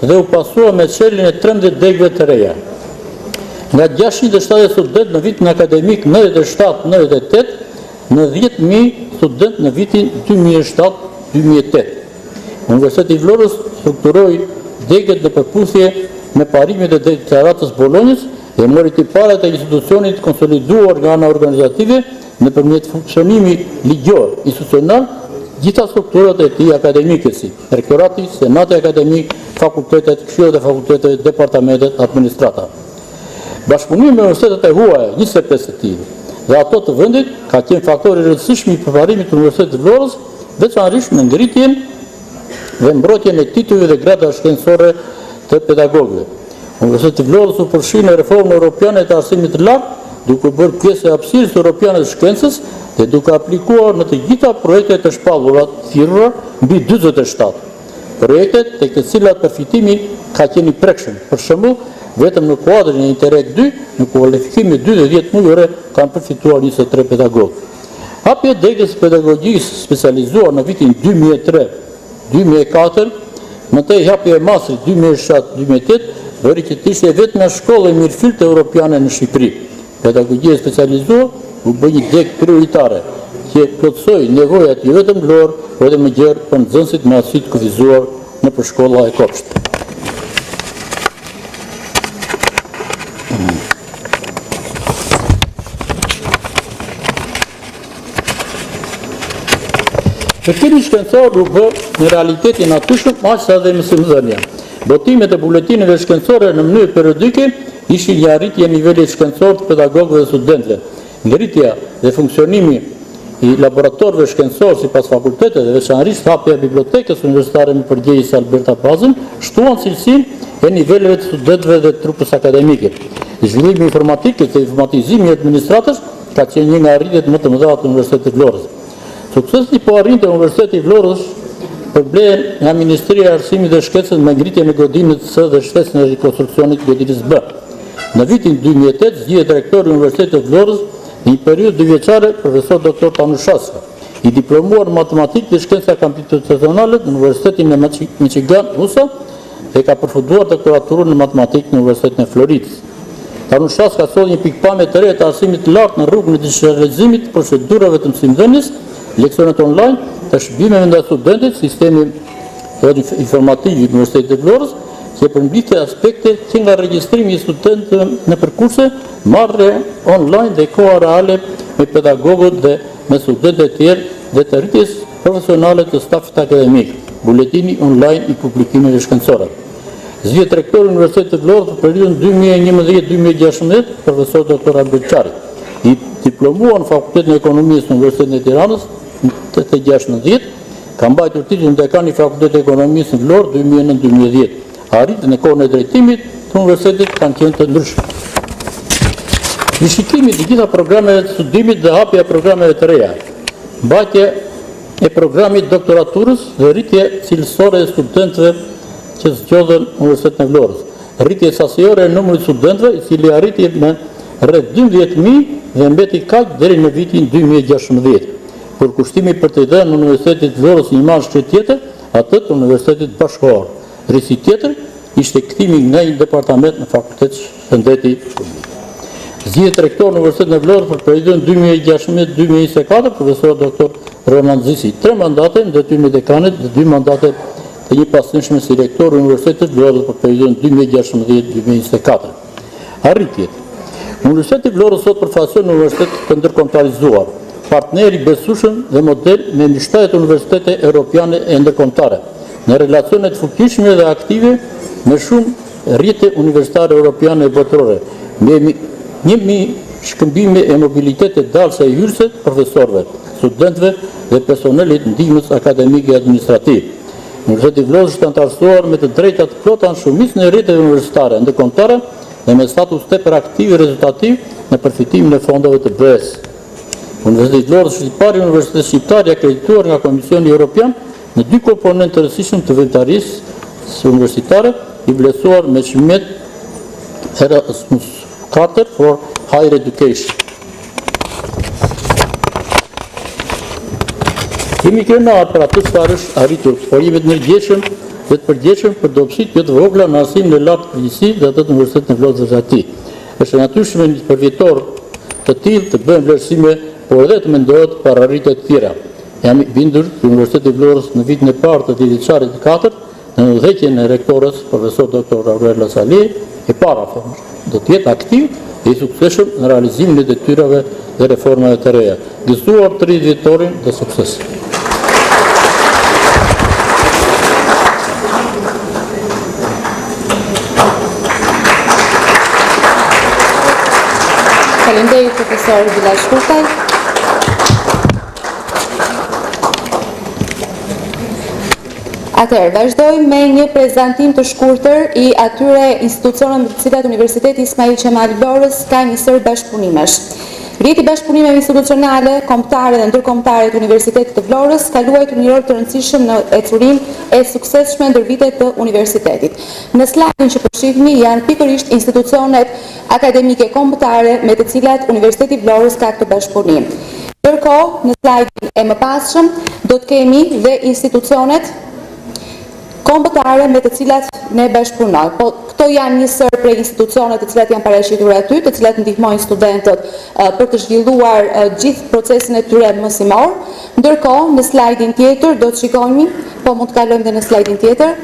dhe u pasua me çeljen e 13 degëve të reja. Nga 670 student në vitin akademik 97-98, në 10.000 student në vitin 2007-2008. Universiteti i Vlorës strukturoi degët në përputhje me parimet e deklaratës Bolonjës dhe mori tiparet e institucionit konsoliduar nga ana organizative nëpërmjet funksionimit ligjor institucional gjitha strukturat e tij akademike si rektorati, senati akademik, fakultetet, këshillat e fakulteteve, departamentet, administrata. Bashkëpunimi me universitetet e huaja 25 të tij dhe ato të vendit ka qenë faktor i rëndësishëm i përparimit të Universitetit të Vlorës, veçanërisht në ngritjen dhe mbrojtjen e titujve dhe gradave shkencore të pedagogëve. Universiteti i Vlorës u përfshi në reformën europiane të arsimit të lartë, duke bërë pjesë e hapësirës europiane të shkencës dhe duke aplikuar në të gjitha projektet të shpallura të thirrura mbi 47. Projektet tek të cilat përfitimi ka qenë i prekshëm. Për shembull, vetëm në kuadrin e Interreg 2, në kualifikimin e 2 dhe 10 mujore kanë përfituar 23 pedagogë. Hapja e degës pedagogjisë specializuar në vitin 2003-2004, mëtej hapja e mastrit 2007-2008, bëri që të ishte vetëm shkolla e mirëfillt europiane në Shqipëri. Pedagogjia specializuar u bë një degë prioritare që plotësoi nevojat jo vetëm Vlorë, por edhe më gjerë për nxënësit me aftësi të kufizuar nëpër shkolla e kopshtë. Shërbimi shkencor u bë në realitetin natyrshëm aq sa dhe mësimdhënia. Botimet e buletineve shkencore në mënyrë periodike ishin një arritje e nivelit shkencor të pedagogëve dhe studentëve. Ngritja dhe funksionimi i laboratorëve shkencorë si pas fakultetet dhe veçanërisht hapja e bibliotekës universitare me përgjegjës Alberta Bazën shtuan cilësinë e niveleve të studentëve dhe trupës akademike. Zhvillimi informatik dhe informatizimi i administratës ka qenë një nga arritjet më të mëdha të Universitetit Vlorës. Suksesi po arrinte Universiteti i Vlorës përblen nga Ministria e Arsimit dhe Shkencës me ngritjen e godinës së dhe shtesën e rikonstruksionit godinës B. Në vitin 2008 zgjihet rektori i Universitetit të Vlorës në një periudhë dyvjeçare profesor doktor Tanushaska, i diplomuar në matematikë dhe shkenca komputacionale në Universitetin e Michigan, USA, dhe ka përfunduar doktoraturën në matematikë në Universitetin e Floridës. Tanushaska solli një pikpamje të re të arsimit të lartë në rrugën e digitalizimit të procedurave të mësimdhënies, leksionet online, të shërbimeve ndaj studentëve, sistemi informativ i Universitetit të Vlorës, që përmbledh aspekte që nga regjistrimi i studentëve në përkurse, marrje online dhe koha reale me pedagogët dhe me studentët e tjerë dhe të rritjes profesionale të stafit akademik, buletini online i publikimeve shkencore. Zgjihet rektori i Universitetit të Vlorës për periudhën 2011-2016, profesor doktor Albert Çari, i diplomuar në Fakultetin e Ekonomisë në Universitetin e Tiranës në 1990, ka mbajtur titullin dekan i Fakultetit e Ekonomisë në Vlorë 2009-2010. Arritjen e kohën e drejtimit të universitetit kanë qenë të ndryshme. Rishikimi i gjitha programeve të studimit dhe hapja e programeve të reja, mbajtje e programit doktoraturës dhe rritje cilësore e studentëve që zgjodhen Universitetin e Vlorës. Rritje sasiore e numrit studentëve, i cili arriti me rreth 12.000 dhe mbeti kaq deri në vitin 2016. Përkushtimi për të dhënë Universitetit të Vlorës një mashtrë tjetër, atë të Universitetit Bashkëkohor. Risi tjetër ishte kthimi nga një departament në Fakultet Shëndeti. Zgjihet rektor në Universitetin e Vlorës për periudhën 2016-2024, profesor doktor Roman Zisi, 3 mandate në detyrën e dekanit dhe 2 mandate të një pasnjëshme si rektor në Universitetin e Vlorës për periudhën 2016-2024. Arritjet. Universiteti i Vlorës sot përfaqëson një universitet të ndërkombëtarizuar, partner i besueshëm dhe model me mbështetje universitete europiane e ndërkombëtare, në relacionet fuqishme dhe aktive me shumë rrjete universitare europiane e botërore, me një shkëmbime e mobilitetit dalse e hyrëse profesorëve, studentëve dhe personelit ndihmës akademike e administrativ. Universiteti i Vlorës është antarësuar me të drejta të plota në shumicën e rrjeteve universitare ndërkombëtare dhe me status tepër aktiv e rezultativ në përfitimin e fondeve të BE-s. Universiteti i Vlorës është i pari universitet shqiptar i akredituar nga Komisioni Evropian në 2 komponentë të rëndësishëm të veprimtarisë universitare, i vlerësuar me çmimet Erasmus IV for Higher Education. Jemi krenar për atë çfarë është arritur, por jemi të ndërgjegjshëm dhe të përgjegjshëm për dobësitë jo të vogla në arsimin e lartë të përgjithësisë dhe atë të Universitetit të Vlorës së Ati. Është natyrshëm një përvjetor të tillë të bëjmë vlerësime, por edhe të mendohet për arritje të tjera. Jam i bindur që Universiteti i Vlorës në vitin e parë të dhjetësarit të 4, në udhëheqjen e rektorës, profesor doktor Aurela Sali, e para do të jetë aktiv dhe i suksesshëm në realizimin e detyrave dhe reformave të reja. Gëzuar 30 vjetorin dhe sukses.
Faleminderit profesor Bilal Shkurtaj. Atëherë, vazhdojmë me një prezantim të shkurtër i atyre institucioneve të cilat Universiteti Ismail Qemali Vlorës ka njësër bashkëpunimesh. Rrjeti bashkëpunimeve institucionale, kombëtare dhe ndërkombëtare të Universitetit të Vlorës ka luajtur një rol të rëndësishëm në ecurinë e suksesshme ndër vitet të universitetit. Në slajdin që po shihni janë pikërisht institucionet akademike kombëtare me të cilat Universiteti i Vlorës ka këtë bashkëpunim. Ndërkohë, në slajdin e mëpasshëm do të kemi dhe institucionet kombëtare me të cilat ne bashkëpunojmë. Po këto janë njësër prej institucionet të cilat janë paraqitur aty, të cilat ndihmojnë studentët për të zhvilluar gjithë procesin e tyre mësimor. Ndërkohë, në slajdin tjetër do të shikojmë, po mund të kalojmë dhe në slajdin tjetër,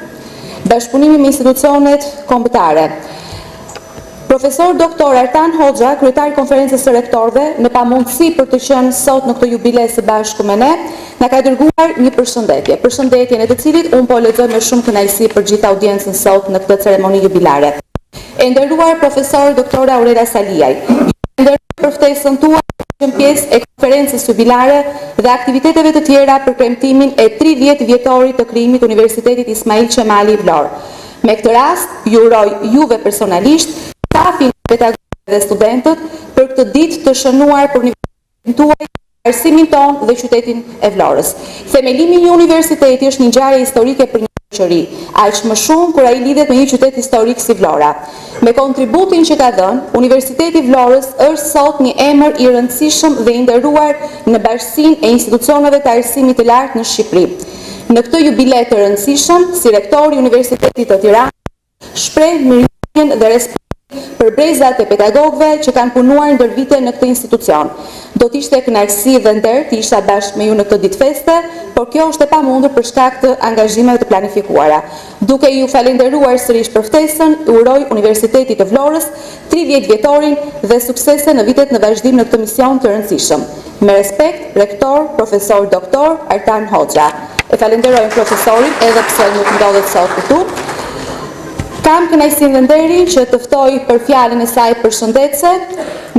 bashkëpunimi me institucionet kombëtare. Profesor Dr. Artan Hoxha, kryetari i konferencës së rektorëve, në pamundësi për të qenë sot në këtë jubile së bashku me ne, na ka dërguar një përshëndetje. Përshëndetjen e të cilit unë po lexoj me shumë kënaqësi për gjithë audiencën sot në këtë ceremoni jubilare. E nderuar profesor Dr. Aurela Saliaj, për ftesën tuaj në pjesë e konferencës jubilare dhe aktiviteteve të tjera për premtimin e 30 vjetorit të krijimit të Universitetit Ismail Qemali i Vlorë. Me këtë rast, ju uroj juve personalisht, stafin, pedagogët dhe studentët për këtë ditë të shënuar për universitetin tuaj, arsimin ton dhe qytetin e Vlorës. Themelimi i një universiteti është një ngjarje historike për një shoqëri, aq më shumë kur ai lidhet me një qytet historik si Vlora. Me kontributin që ka dhënë, Universiteti i Vlorës është sot një emër i rëndësishëm dhe i nderuar në bashkinë e institucioneve të arsimit të lartë në Shqipëri. Në këtë jubilej të rëndësishëm, si rektori i Universitetit të Tiranës, shpreh mirënjohjen dhe respekt për brezat e pedagogëve që kanë punuar ndër vite në këtë institucion. Do t'ishte kënaqësi dhe nder të isha bashkë me ju në këtë ditë feste, por kjo është e pamundur për shkak të angazhimeve të planifikuara. Duke ju falenderuar sërish për ftesën, uroj Universitetit të Vlorës 30 vjetorin dhe suksese në vitet në vazhdim në këtë mision të rëndësishëm. Me respekt, rektor, profesor, doktor Artan Hoxha. E falenderojmë profesorin edhe pse nuk ndodhet sot këtu. Kam kënaqësinë dhe nderin që të ftoj për fjalën e saj përshëndetse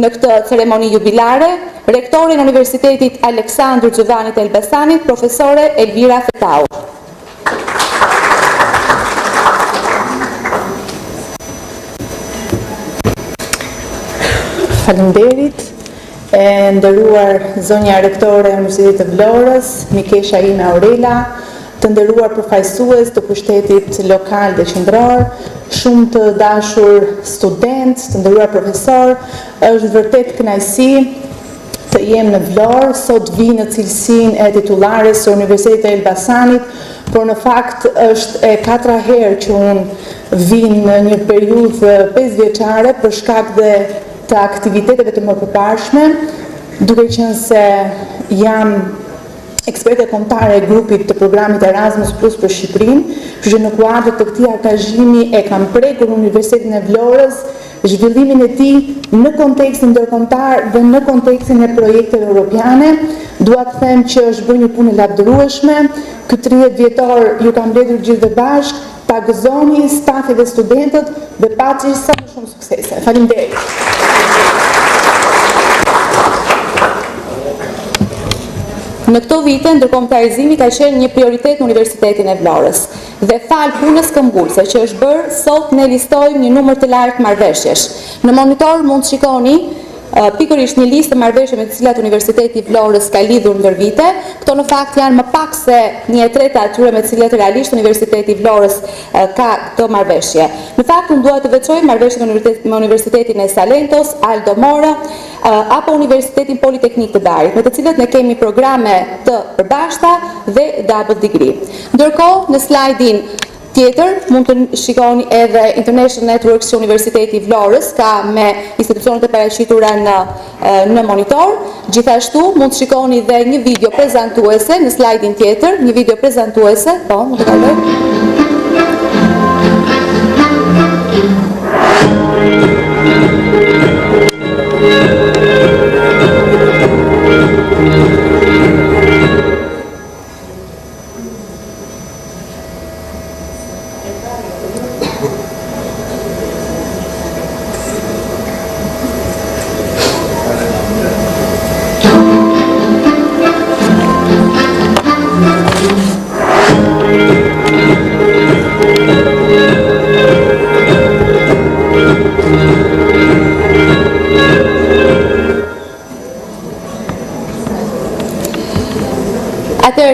në këtë ceremoni jubilare, rektorin e Universitetit Aleksandër Xhuvanit Elbasanit, profesore Elvira Fetau.
Faleminderit, e nderuar zonja rektore e Universitetit të Vlorës, Mikesha Ina Aurela, të nderuar përfaqësues të pushtetit lokal dhe qendror, shumë të dashur student, të nderuar profesor, është vërtet kënaqësi të jem në Vlorë, sot vi në cilësinë e titullares së Universitetit të Elbasanit, por në fakt është e 4 herë që unë vi në një periudhë 5 vjeçare për shkak të aktiviteteve të mëparshme, duke qenë se jam eksperte kombëtare e grupit të programit Erasmus Plus për Shqipërinë, që në kuadër të këtij angazhimi e kam prekur Universitetin e Vlorës, zhvillimin e tij në kontekstin ndërkombëtar dhe në kontekstin e projekteve europiane. Dua të them që është bërë një punë lavdërueshme. Këtë 30 vjetor ju kam mbledhur gjithë bashkë, ta gëzoni stafi dhe studentët dhe patri sa më shumë suksese. Faleminderit.
Në këto vite, ndërkombëtarizimi ka qenë një prioritet në Universitetin e Vlorës dhe fal punës këmbgulse që është bërë, sot ne listojmë një numër të lartë marrëveshjesh. Në monitor mund të shikoni pikërisht një listë marrëveshje me të cilat Universiteti i Vlorës ka lidhur ndër vite. Këto në fakt janë më pak se 1/3 atyre me të cilat realisht Universiteti i Vlorës ka këto marrëveshje. Në fakt unë dua të veçoj marrëveshjen me Universitetin e Salentos, Aldo Moro, apo Universitetin Politeknik të Darit, me të cilët ne kemi programe të përbashkëta dhe double degree. Ndërkohë, në slajdin tjetër, mund të shikoni edhe International Networks që Universiteti i Vlorës ka me institucionet e paraqitura në monitor. Gjithashtu, mund të shikoni dhe një video prezantuese në slajdin tjetër, një video prezantuese, po, mund të kaloj.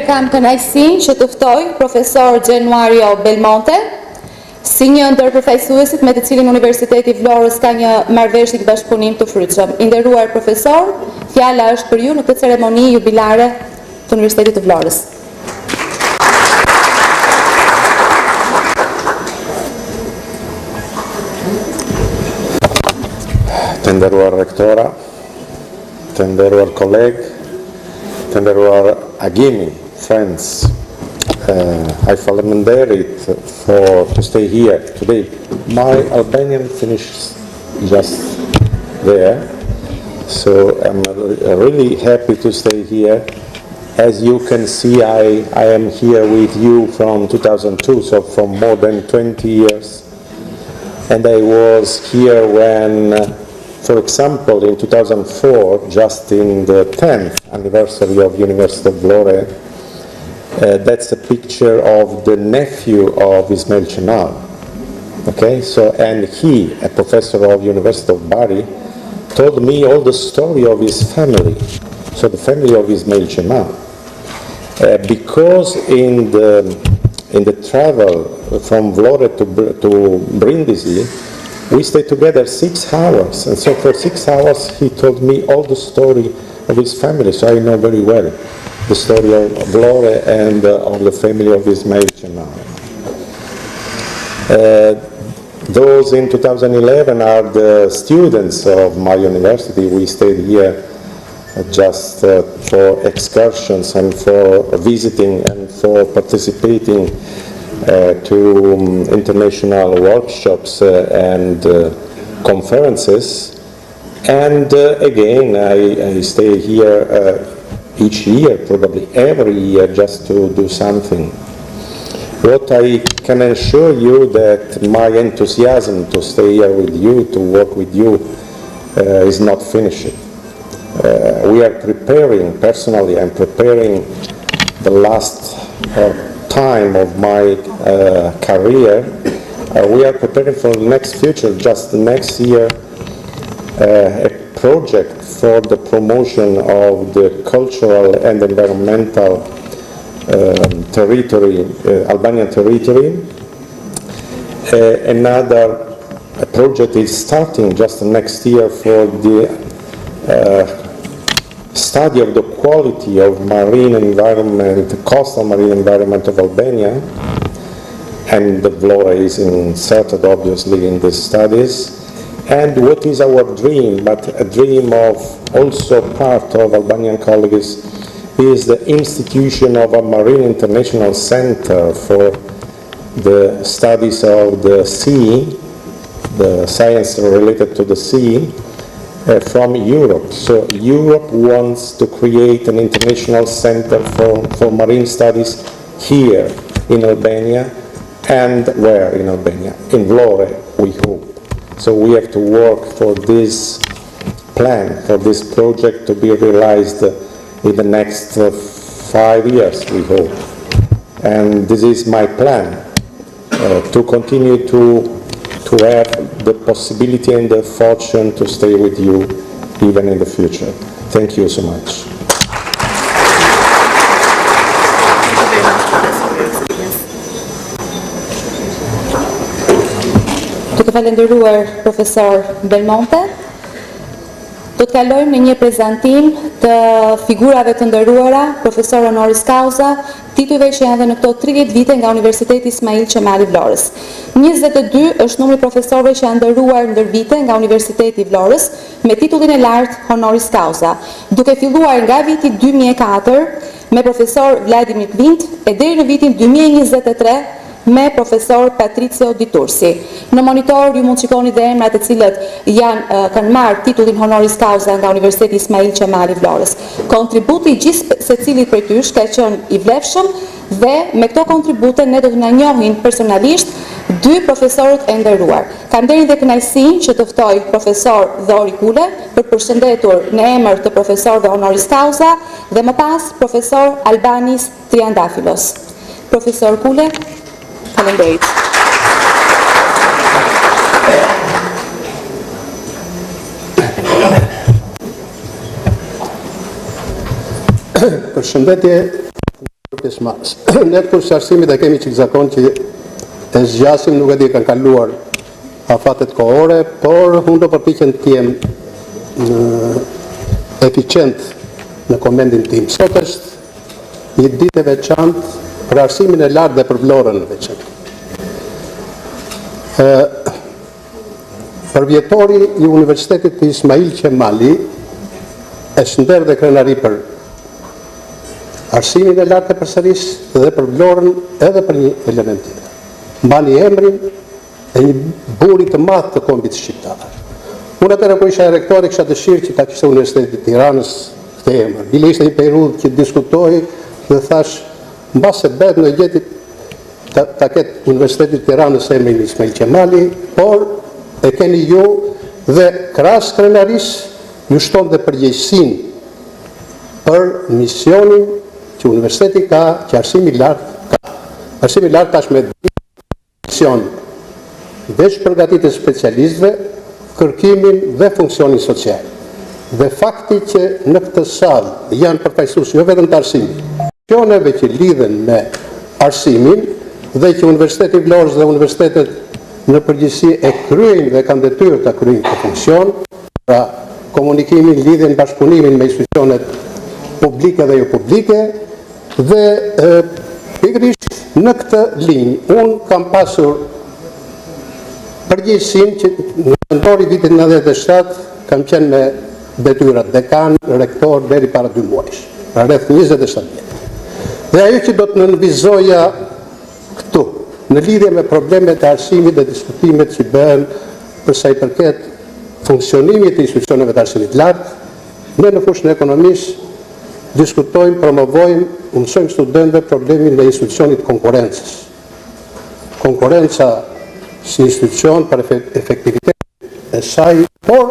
Kam kënaqësinë që të ftoj profesor Genuario Belmonte, si një ndër përfaqësuesit me të cilin Universiteti i Vlorës ka një marrëveshje bashkëpunim të frytshëm. I nderuar profesor, fjala është për ju në këtë ceremoni jubilare të Universitetit të Vlorës.
Të nderuar rektora, të nderuar kolegë, të nderuar agimi, friends, I falenderit to stay here today. My Albanian finishes just there, so I'm really happy to stay here. As you can see, I am here with you from 2002, so from more than 20 years. And I was here when
For example, in 2004, just in the 10th anniversary of University of Vlore, that's a picture of the nephew of Ismail Cemal. Okay, so, and he, a professor of University of Bari, told me all the story of his family, so the family of Ismail Cemal. Because in the travel from Vlore to Brindisi, we stayed together 6 hours, and so for 6 hours he told me all the story of his family, so I know very well the story of Vlore and of the family of Ismail Cemal. Those in 2011 are the students of my university. We stayed here just for excursions and for visiting and for participating to international workshops and conferences. And again, I stay here each year, probably every year, just to do something. What I can assure you that my enthusiasm to stay here with you, to work with you, is not finished. We are preparing, personally, I'm preparing the last time of my career. We are preparing for the next future, just the next year, a project for the promotion of the cultural and environmental territory, Albanian territory. Another project is starting just next year for the study of the quality of marine environment, coastal marine environment of Albania, and the Vlore is inserted obviously in these studies. And what is our dream, but a dream of also part of Albanian colleagues, is the institution of a Marine International Center for the studies of the sea, the science related to the sea, from Europe. So Europe wants to create an international center for marine studies here in Albania. And where in Albania? In Vlore, we hope. So we have to work for this plan, for this project to be realized in the next 5 years, we hope. And this is my plan, to continue to have the possibility and the fortune to stay with you even in the future. Thank you so much.
Të falenderuar profesor Belmonte. Do të kalojmë në një prezantim të figurave të nderuara, profesor honoris causa, titujve që janë dhe në këto 30 vite nga Universiteti Ismail Cemal i Vlorës. 22 është numri profesorëve që janë nderuar ndër vite nga Universiteti i Vlorës me titullin e lartë honoris causa, duke filluar nga viti 2004 me profesor Vladimir Klint e deri në vitin 2023 me profesor Patricio Ditursi. Në monitor ju mund shikoni dhe emrat e cilët kanë marrë titullin honoris causa nga Universiteti Ismail Cemal i Vlorës. Kontributi i gjithë secilit prej tyre ka qenë i vlefshëm dhe me këto kontribute ne do të na njohin personalisht dy profesorët e nderuar. Kam nderin dhe kënaqësinë që të ftoj profesor Dhori Kule për përshëndetur në emër të profesorëve honoris causa dhe më pas profesor Albanis Triandafilos. Profesor Kule, faleminderit.
Përshëndetje pjesëmarrës. Ne të kursarsimit e kemi çik zakon që e zgjasim, nuk e di kanë kaluar afatet kohore, por unë do përpiqem të jem eficient në komendin tim. Sot është një ditë e veçantë për arsimin e lartë dhe për Vlorën në veçantë. Përvjetori i Universitetit të Ismail Qemali e shënder dhe krenari për arsimin e lartë e përsërisë dhe për Vlorën edhe për një element tjetër. Mbani emrin e një buri të madh të kombit shqiptar. Unë atëherë kur isha rektori kisha dëshirë që ta kishte Universiteti i Tiranës këtë emër. Bile ishte një periudhë që diskutoi dhe thash mbase bëhet në gjeti ta ketë Universiteti i Tiranës emrin Ismail Qemali, por e keni ju
Dhe krahas krenarisë ju shton dhe përgjegjësinë për misionin që universiteti ka, që arsimi i lartë ka. Arsimi i lartë tashmë mision veç përgatitje specialistëve, kërkimin dhe funksionin social. Dhe fakti që në këtë sallë janë përfaqësues jo vetëm të arsimit, misioneve që lidhen me arsimin dhe që Universiteti i Vlorës dhe universitetet në përgjithësi e kryejnë dhe kanë detyrë ta kryejnë këtë funksion, pra komunikimin, lidhjen, bashkëpunimin me institucionet publike dhe jo publike, dhe pikërisht në këtë linjë unë kam pasur përgjegjësinë që në nëntori vitit 97 kam qenë me detyrat dekan, rektor deri para 2 muajsh, pra rreth 27 vjet. Dhe ajo që do të nënvizoja këtu, në lidhje me problemet e arsimit dhe diskutimet që bëhen për sa i përket funksionimit të institucioneve të arsimit lartë, ne në fushën e ekonomisë diskutojmë, promovojmë, mësojmë studentëve problemin e institucionit konkurrencës. Konkurenca si institucion për efektivitet e saj, por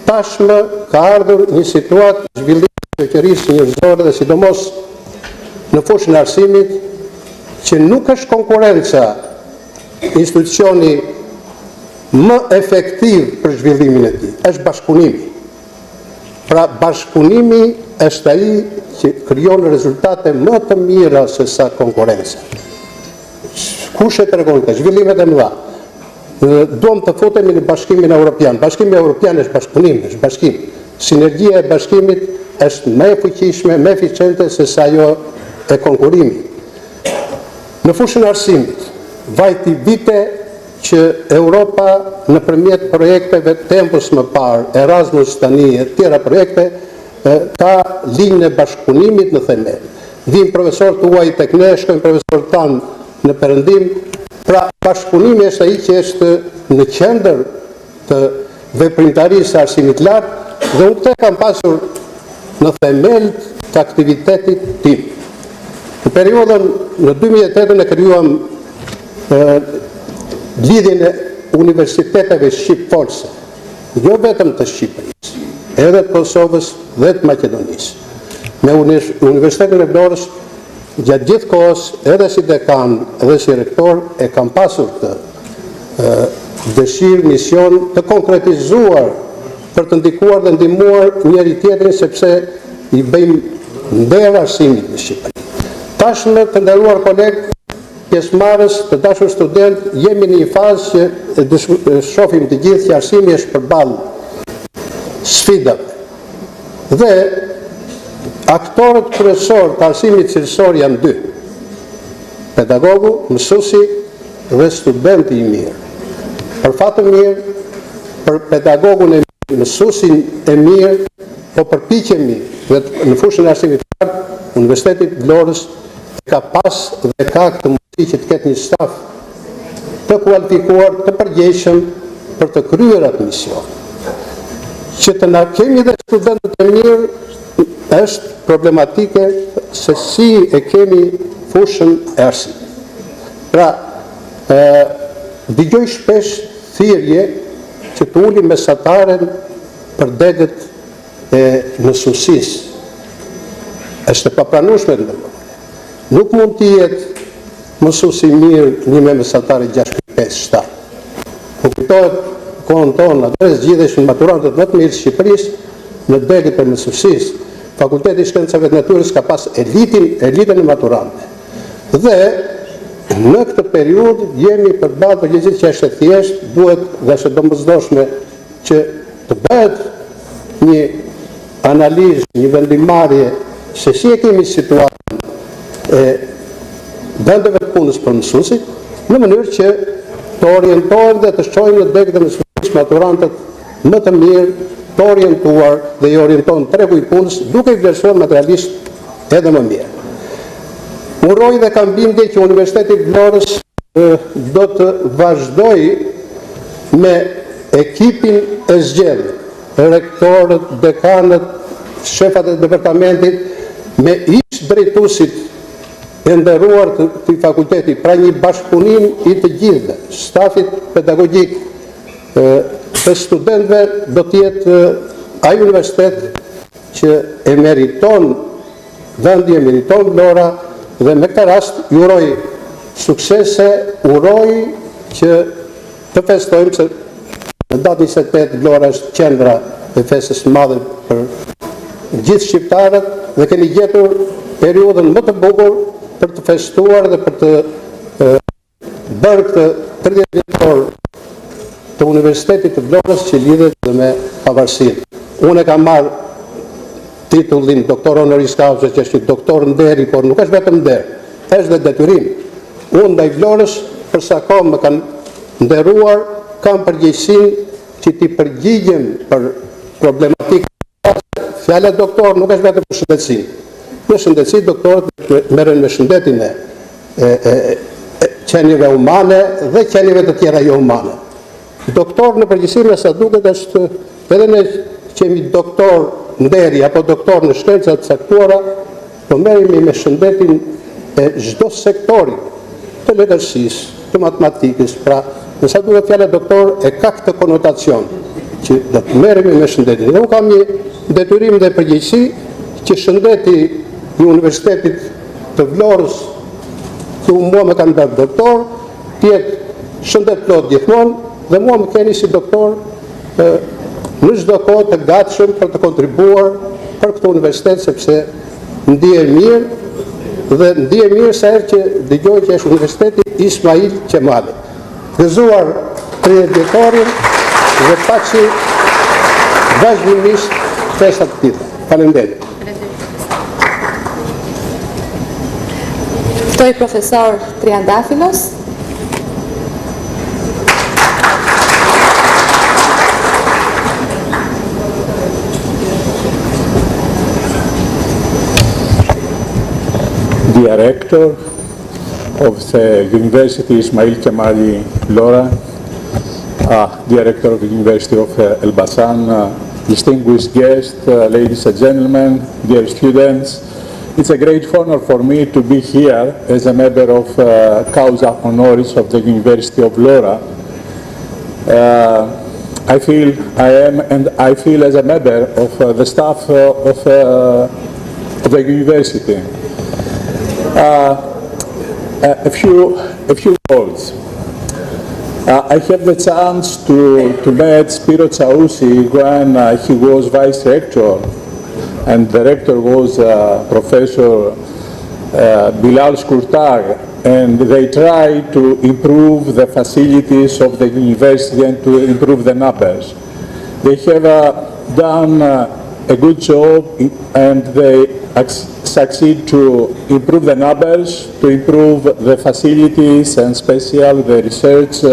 tashmë ka ardhur një situatë zhvillimit të shoqërisë njerëzore dhe sidomos në fushën e arsimit që nuk është konkurenca institucioni më efektiv për zhvillimin e tij, është bashkëpunimi. Pra bashkëpunimi është ai që krijon rezultate më të mira se sa konkurenca. Kush e tregon këtë? Zhvillimet e mëdha. Duam të futemi në Bashkimin Evropian. Bashkimi Evropian është bashkëpunim, është bashkim. Sinergjia e bashkimit është më e fuqishme, më eficiente se sa ajo e konkurimit. Në fushën e arsimit, vajti vite që Europa nëpërmjet projekteve Tempus më parë, Erasmus tani e tjera projekte, ka linjën e bashkëpunimit në themel. Vijnë profesorë tuaj tek ne, shkojnë profesorë tanë në perëndim, pra bashkëpunimi është ai që është në qendër të veprimtarisë së arsimit lartë dhe unë këtë kam pasur në themel të aktivitetit tim. Në periudhën në 2008 e krijuam lidhjen e universiteteve shqip-folse, jo vetëm të Shqipërisë, edhe të Kosovës dhe të Maqedonisë. Me Universitetin e Vlorës gjatë gjithë kohës, edhe si dekan, edhe si rektor, e kam pasur të dëshirë, mision të konkretizuar për të ndikuar dhe ndihmuar njëri tjetrin sepse i bëjmë nder arsimit në Shqipëri. Tashmë të nderuar kolegë, pjesëmarrës, të dashur student, jemi në një fazë që shohim të gjithë që arsimi është përballë sfidave. Dhe aktorët kryesorë të arsimit cilësor janë 2. Pedagogu, mësuesi dhe studenti i mirë. Për fat të mirë, për pedagogun e mirë, mësuesin e mirë, po përpiqemi dhe në fushën e arsimit të lartë, Universiteti i Vlorës ka pas dhe ka këtë mundësi që të ketë një staf të kualifikuar, të përgjegjshëm për të kryer atë mision. Që të na kemi dhe studentët e mirë është problematike se si e kemi fushën e arsimit. Pra, dëgjoj shpesh thirrje që të ulim mesataren për degët e mësuesisë. Është e papranueshme ndonjëherë. Nuk mund të jetë mësuesi i mirë një me mesatare 6.5-7. Ku kujtohet kohën tonë, atëherë zgjidheshin maturantët më të mirë të Shqipërisë në degët e mësuesisë. Fakulteti i Shkencave të Natyrës ka pas elitën e maturantëve. Dhe në këtë periudhë jemi përballë përgjithësisht që është e thjeshtë, duhet dhe është domosdoshme që të bëhet një analizë, një vendimarrje se si e kemi situatën e vendeve të punës për mësuesit, në mënyrë që të orientohen dhe të shkojnë në degët e mësuesisë maturantët më të mirë, të orientuar dhe i orientohen tregu i punës, duke i vlerësuar materialisht edhe më mirë. Uroj dhe kam bindje që Universiteti i Vlorës do të vazhdoj me ekipin e zgjedhur, rektorët, dekanët, shefat e departamentit, me ish drejtuesit e nderuar të fakultetit, pra një bashkëpunim i të gjithëve, stafit pedagogjik, të studentëve do të jetë ai universitet që e meriton vendi, e meriton Vlora, dhe me këtë rast ju uroj suksese, uroj që të festojmë se në datë 28 Vlora është qendra e festës madhe për gjithë shqiptarët dhe keni gjetur periudhën më të bukur për të festuar dhe për të bërë këtë 30 vjetor të Universitetit të Vlorës që lidhet dhe me pavarësinë. Unë e kam marrë titullin doktor honoris causa, që është doktor nderi, por nuk është vetëm nder, është dhe detyrim. Unë ndaj Vlorës, për sa kohë më kanë nderuar, kam përgjegjësinë që t'i përgjigjem për problematikë. Fjala doktor nuk është vetëm për shëndetësinë. Në shëndetësi doktorët merren me shëndetin e qenieve umane dhe qenieve të tjera jo umane. Doktor në përgjithësi me sa duket është edhe ne qemi doktor nderi apo doktor në shkencat të caktuara, po merremi me shëndetin e çdo sektori të letërsisë, të matematikës, pra me sa duket fjala doktor e ka këtë konotacion që do të merremi me shëndetin. Dhe unë kam një detyrim dhe përgjegjësi që shëndeti i Universitetit të Vlorës, që mua më kanë bërë doktor, tjetë shëndet plot gjithmonë, dhe mua më keni si doktor në çdo kohë të gatshëm për të kontribuar për këtë universitet, sepse ndihem mirë dhe ndihem mirë sa herë që dëgjoj që është Universiteti Ismail Qemali. Gëzuar 30 vjetorin dhe paçi vazhdimisht festa të tilla. Faleminderit.
Ftoj profesor Triandafilos.
Director of the University Ismail Qemali Vlora, Director of the University of Elbasan, distinguished guests, ladies and gentlemen, dear students. It's a great honor for me to be here as a member of Causa Honoris of the University of Vlora. I feel as a member of the staff of the university. A few words. I had the chance to meet Spiro Tsaousi when he was vice rector, and the rector was Professor Bilal Shkurtar, and they tried to improve the facilities of the university and to improve the numbers. They have done a good job, and they succeed to improve the numbers, to improve the facilities, and especially the research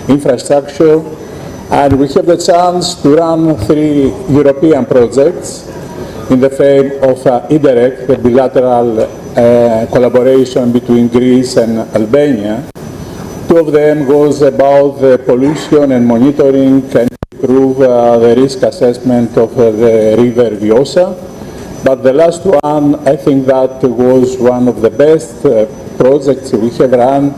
infrastructure. And we have the chance to run 3 European projects in the frame of IDEREC, the bilateral collaboration between Greece and Albania. 2 of them goes about the pollution and monitoring and improve the risk assessment of the river Vjosa. But the last one, I think that was one of the best projects we have run,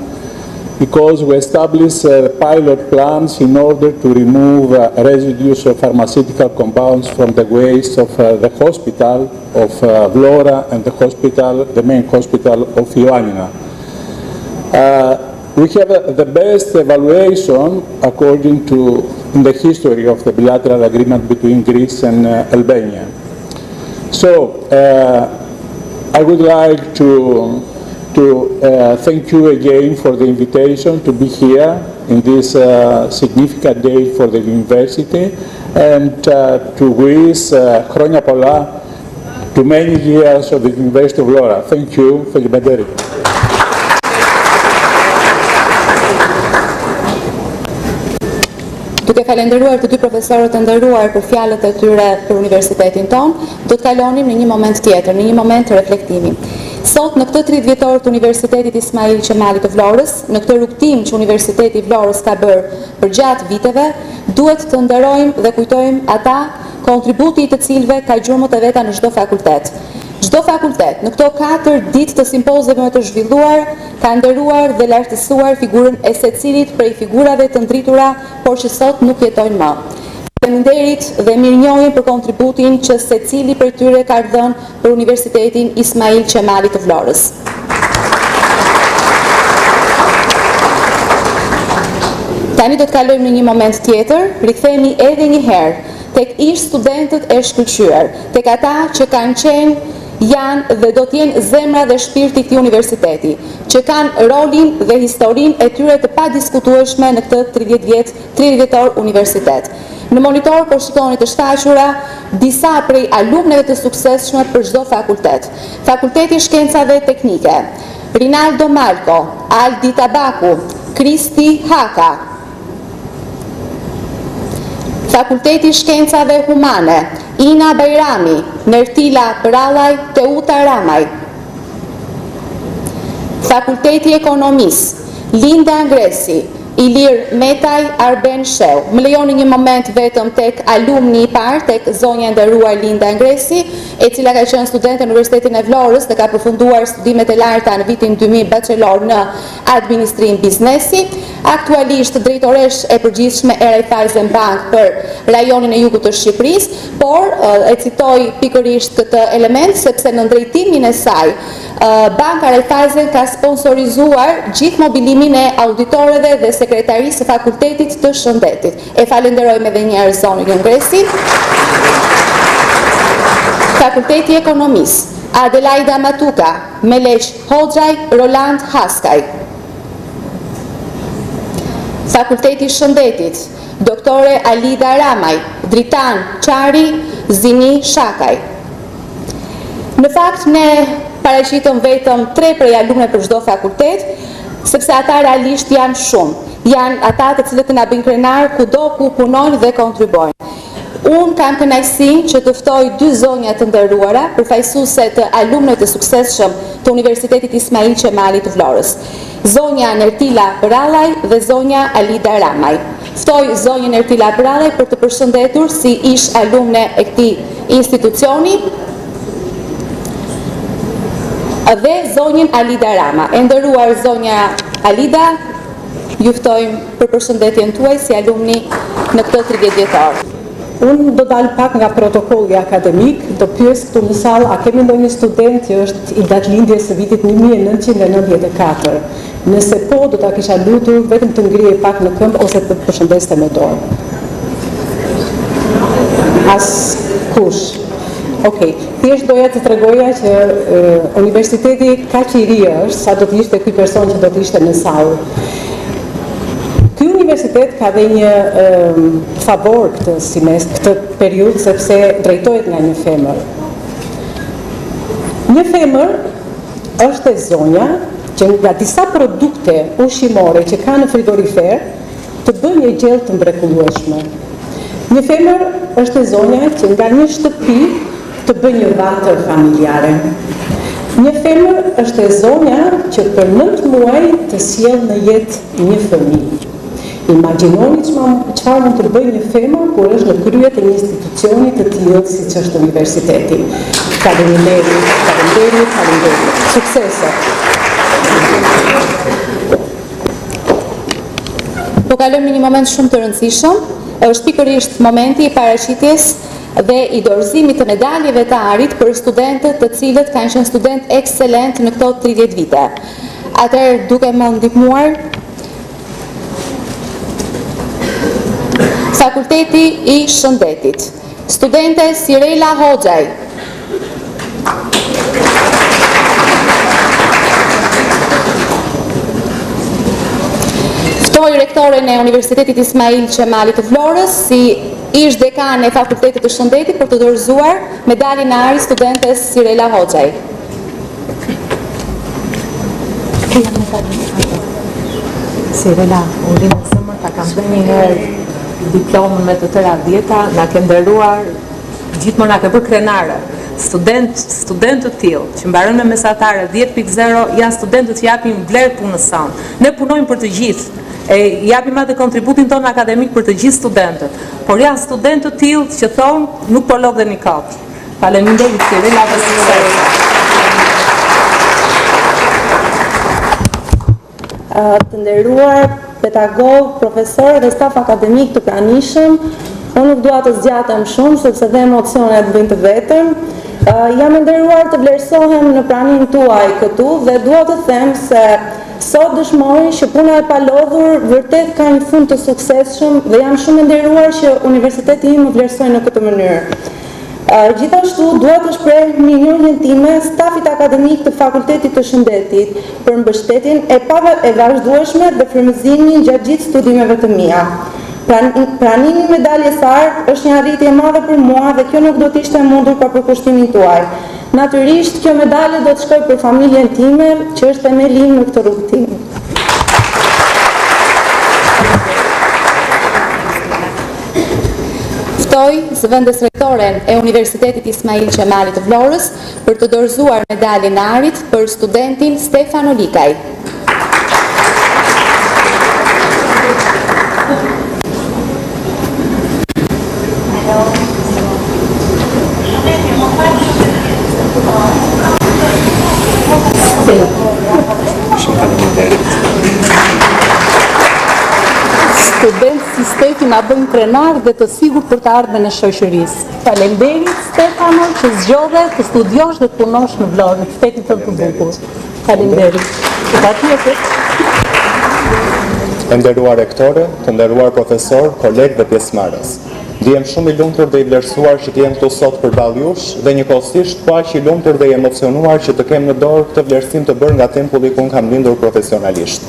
because we established pilot plans in order to remove residues of pharmaceutical compounds from the waste of the hospital of Vlora and the main hospital of Ioannina. We have the best evaluation according to in the history of the bilateral agreement between Greece and Albania. So I would like to thank you again for the invitation to be here in this significant day for the university, and to wish Χρόνια πολλά to many years of the University of Vlora. Thank you. Thank you very much.
Duke falenderuar të 2 profesorët të nderuar për fjalët e tyre për universitetin ton, do të kalonim në një moment tjetër, në një moment të reflektimi. Sot në këtë 30 vjetor të Universitetit Ismail Qemali të Vlorës, në këtë rrugtim që Universiteti i Vlorës ka bërë për gjatë viteve, duhet të nderojmë dhe kujtojmë ata kontributi i të cilëve ka gjurmët e veta në çdo fakultet. Çdo fakultet në këto 4 ditë të simpozeve të zhvilluar ka nderuar dhe lartësuar figurën e secilit prej figurave të ndritura, por që sot nuk jetojnë më. Faleminderit dhe mirënjohjen për kontributin që secili prej tyre ka dhënë për Universitetin Ismail Qemali të Vlorës. Tani do të kalojmë në një moment tjetër, rikthehemi edhe një herë tek ish studentët e shkëlqyer, tek ata që kanë qenë, janë dhe do t'jenë zemra dhe shpirti këtij universiteti, që kanë rolin dhe historinë e tyre të padiskutueshme në këtë 30 vjetor universitet. Në monitor po shikoni të shfaqura disa prej alumneve të suksesshme për çdo fakultet. Fakulteti i Shkencave Teknike, Rinaldo Malko, Aldi Tabaku, Kristi Haka. Fakulteti i Shkencave Humane, Ina Bajrami, Nertila Prallaj, Teuta Ramaj. Fakulteti i Ekonomisë, Linda Angresi, Ilir Metaj, Arben Sheu. Më lejoni një moment vetëm tek alumni i parë, tek zonja nderuar Linda Angresi, e cila ka qenë studente në Universitetin e Vlorës dhe ka përfunduar studimet e larta në vitin 2000 bachelor në administrim biznesi, aktualisht drejtoresh e përgjithshme e Raiffeisen Bank për rajonin e jugut të Shqipërisë, por e citoj pikërisht këtë element sepse në drejtimin e saj Banka Raiffeisen ka sponsorizuar gjithë mobilimin e auditorëve dhe sekretarisë së Fakultetit të Shëndetit. E falenderojmë edhe një herë zonën Angresi. Fakulteti i Ekonomisë, Adelaida Matuka, Meleq Hoxhaj, Roland Haskaj. Fakulteti i Shëndetit, Doktore Alida Ramaj, Dritan Qari, Zini Shakaj. Në fakt, ne paraqitëm vetëm 3 prej alumnëve për çdo fakultet, sepse ata realisht janë shumë. Janë ata të cilët na bëjnë krenar kudo ku punojnë dhe kontribuojnë. Unë kam kënaqësinë që të ftoj 2 zonja të nderuara, përfaqësuese të alumnëve të suksesshëm të Universitetit Ismail Qemali të Vlorës. Zonja Nertila Prallaj dhe zonja Alida Ramaj. Ftoj zonjën Nertila Prallaj për të përshëndetur si ish alumne e këtij institucioni dhe zonjën Alida Rama. E nderuar zonja Alida, ju ftojmë për përshëndetjen tuaj si alumni në këtë 30 vjetor.
Unë do dal pak nga protokolli akademik, do pyes këtu në sallë, a kemi ndonjë student që është i datëlindjes së vitit 1994? Nëse po, do ta kisha lutur vetëm të ngrihej pak në këmbë ose të përshëndeste me dorë. As kush. Okej, thjesht doja të tregoja që universiteti kaq i ri është, sa do të ishte ky person që do të ishte në sallë. Ky universitet ka dhe një favor këtë periudhë sepse drejtohet nga një femër. Një femër është e zonja që nga disa produkte ushqimore që ka në frigorifer të bën një gjellë të mrekullueshme. Një femër është e zonja që nga një shtëpi të bën një vatër familjare. Një femër është e zonja që për 9 muaj të sjell në jetë një fëmijë. Imagjinoni çfarë mund të bëjë një femër kur është në krye të një institucioni të tillë siç është universiteti. Faleminderit. Suksese.
Po kalojmë në një moment shumë të rëndësishëm, është pikërisht momenti i paraqitjes dhe i dorëzimit të medaljeve të arit për studentët të cilët kanë qenë student ekselent në këto 30 vite. Atëherë, duke më ndihmuar, Fakulteti i Shëndetit, studente Sirela Hoxhaj. Ftoj rektoren e Universitetit Ismail Qemali të Vlorës si ish dekan e Fakultetit të Shëndetit për të dorëzuar medaljen e arit studentes Sirela Hoxhaj.
Sirela, urim në zemër, ta kam bërë një herë diplomën me të tëra 10, na ke nderuar, gjithmonë na ke bërë krenare. Student të tillë që mbarojnë me mesatare 10.0 janë studentët që japin vlerë punës sonë. Ne punojmë për të gjithë. E japim atë kontributin tonë akademik për të gjithë studentët. Por janë studentë të tillë që thonë nuk po lodheni kot. Faleminderit Sirela dhe sukses.
Të nderuar pedagog, profesor dhe staf akademik të pranishëm, unë nuk dua të zgjatem shumë sepse dhe emocionet vijnë të vetëm. Jam e nderuar të vlerësohem në praninë tuaj këtu dhe dua të them se sot dëshmoj që puna e palodhur vërtet ka një fund të suksesshëm dhe jam shumë e nderuar që universiteti im më vlerësoi në këtë mënyrë. Gjithashtu, dua të shpreh mirënjohjen time stafit akademik të Fakultetit të Shëndetit për mbështetjen e vazhdueshme dhe frymëzimin gjatë gjithë studimeve të mia. Pranimi i medaljes së artë është një arritje e madhe për mua dhe kjo nuk do të ishte mundur pa përkushtimin tuaj. Natyrisht, kjo medalje do të shkojë për familjen time, që është themeli im në këtë rrugëtim.
Ftoj zëvendës rektoren e Universitetit Ismail Qemali të Vlorës për të dorëzuar medaljen e arit për studentin Stefano Likaj.
Student si Stefi na bëjnë krenar dhe të sigur për të ardhmen e shoqërisë. Faleminderit Stefano që zgjodhe të studiosh dhe të punosh në Vlorë, në qytetin tënd të bukur. Faleminderit. Patjetër.
Të nderuar rektore, të nderuar profesor, kolegë dhe pjesëmarrës. Ndihem shumë i lumtur dhe i vlerësuar që të jem këtu sot përballë jush dhe njëkohësisht po aq i lumtur dhe i emocionuar që të kem në dorë këtë vlerësim të bërë nga tempulli ku kam lindur profesionalisht.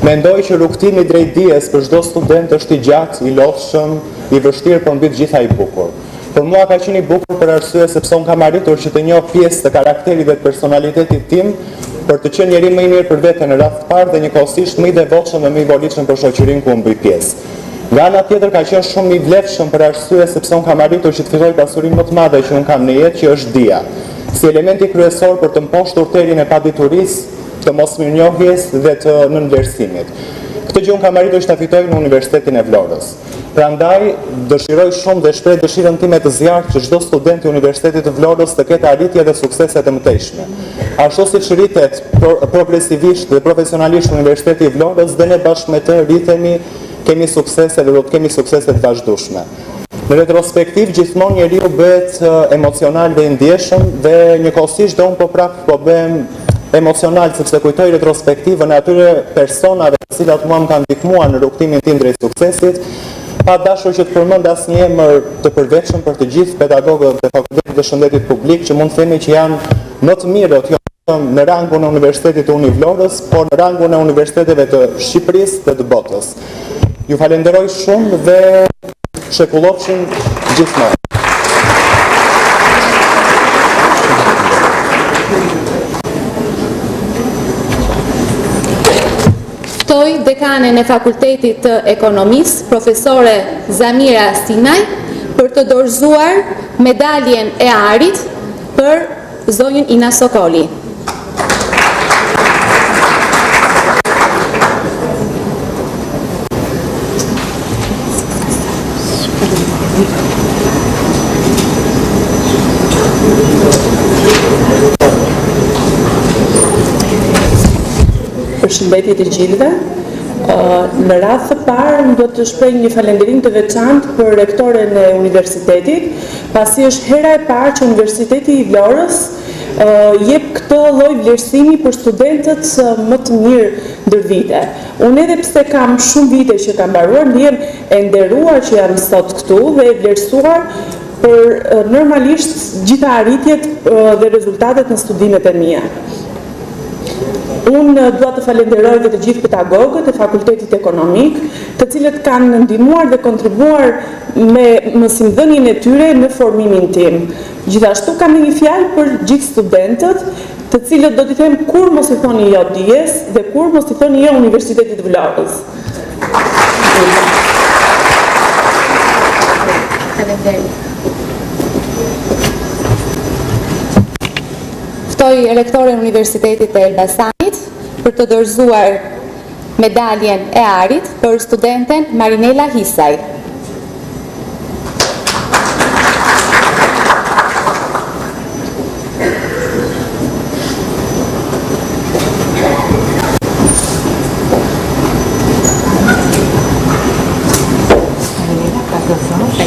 Mendoj që rrugtimi drejt dijes për çdo student është i gjatë, i lodhshëm, i vështirë, por mbi të gjitha i bukur. Për mua ka qenë i bukur për arsye sepse unë kam arritur që të njoh pjesë të karakterit dhe të personalitetit tim për të qenë njeri më i mirë për veten në radhë të parë dhe njëkohësisht më i devotshëm dhe më i volitshëm për shoqërinë ku mbij pjesë. Nga ana tjetër ka qenë shumë i vlefshëm për arsye sepse unë kam arritur që të filloj pasurinë më të madhe që unë kam në jetë, që është dija, si elementi kryesor për të mposhtur terin e paditurisë, të mosmirënjohjes dhe të nënvlerësimit. Këtë gjë unë kam arritur që ta fitoj në Universitetin e Vlorës. Prandaj dëshiroj shumë dhe shpreh dëshirën time të zjarrt që çdo student i Universitetit të Vlorës të ketë arritje dhe suksese të mëtejshme. Ashtu siç rritet progresivisht dhe profesionalisht Universiteti i Vlorës, dhe ne bashkë me të rritemi, kemi suksese dhe do të kemi suksese të vazhdueshme. Në retrospektiv, gjithmonë njeriu bëhet emocional dhe i ndjeshëm dhe njëkohësisht unë po prap po bëhem emocional sepse kujtoj retrospektivën e atyre personave të cilat mua më kanë ndihmuar në rrugtimin tim drejt suksesit, pa dashur që të përmend asnjë emër të përveçëm për të gjithë pedagogët e Fakultetit të Shëndetit Publik, që mund të themi që janë më të mirët, jo vetëm në rangun e Universitetit të Vlorës, por në rangun e universiteteve të Shqipërisë dhe të botës. Ju falenderoj shumë dhe shekulofshin gjithmonë.
Ftoj dekanen e Fakultetit të Ekonomisë, profesore Zamira Sinaj, për të dorëzuar medaljen e arit për zonjën Ina Sokoli.
Përshëndetje të gjithëve. Në radhë të parë do të shpreh një falënderim të veçantë për rektoren e universitetit, pasi është hera e parë që Universiteti i Vlorës jep këtë lloj vlerësimi për studentët më të mirë ndër vite. Unë edhe pse kam shumë vite që kam mbaruar, ndihem e nderuar që jam sot këtu dhe e vlerësuar për normalisht gjitha arritjet dhe rezultatet në studimet e mia. Unë dua të falenderoj dhe të gjithë pedagogët e Fakultetit Ekonomik, të cilët kanë ndihmuar dhe kontribuar me mësimdhënien e tyre në formimin tim. Gjithashtu kam një fjalë për gjithë studentët, të cilët do t'i them kur mos i thoni jo dijes dhe kur mos i thoni jo Universitetit të Vlorës.
Ftoj rektoren e Universitetit të Elbasanit për të dorëzuar medaljen e arit për studenten Marinela Hisaj.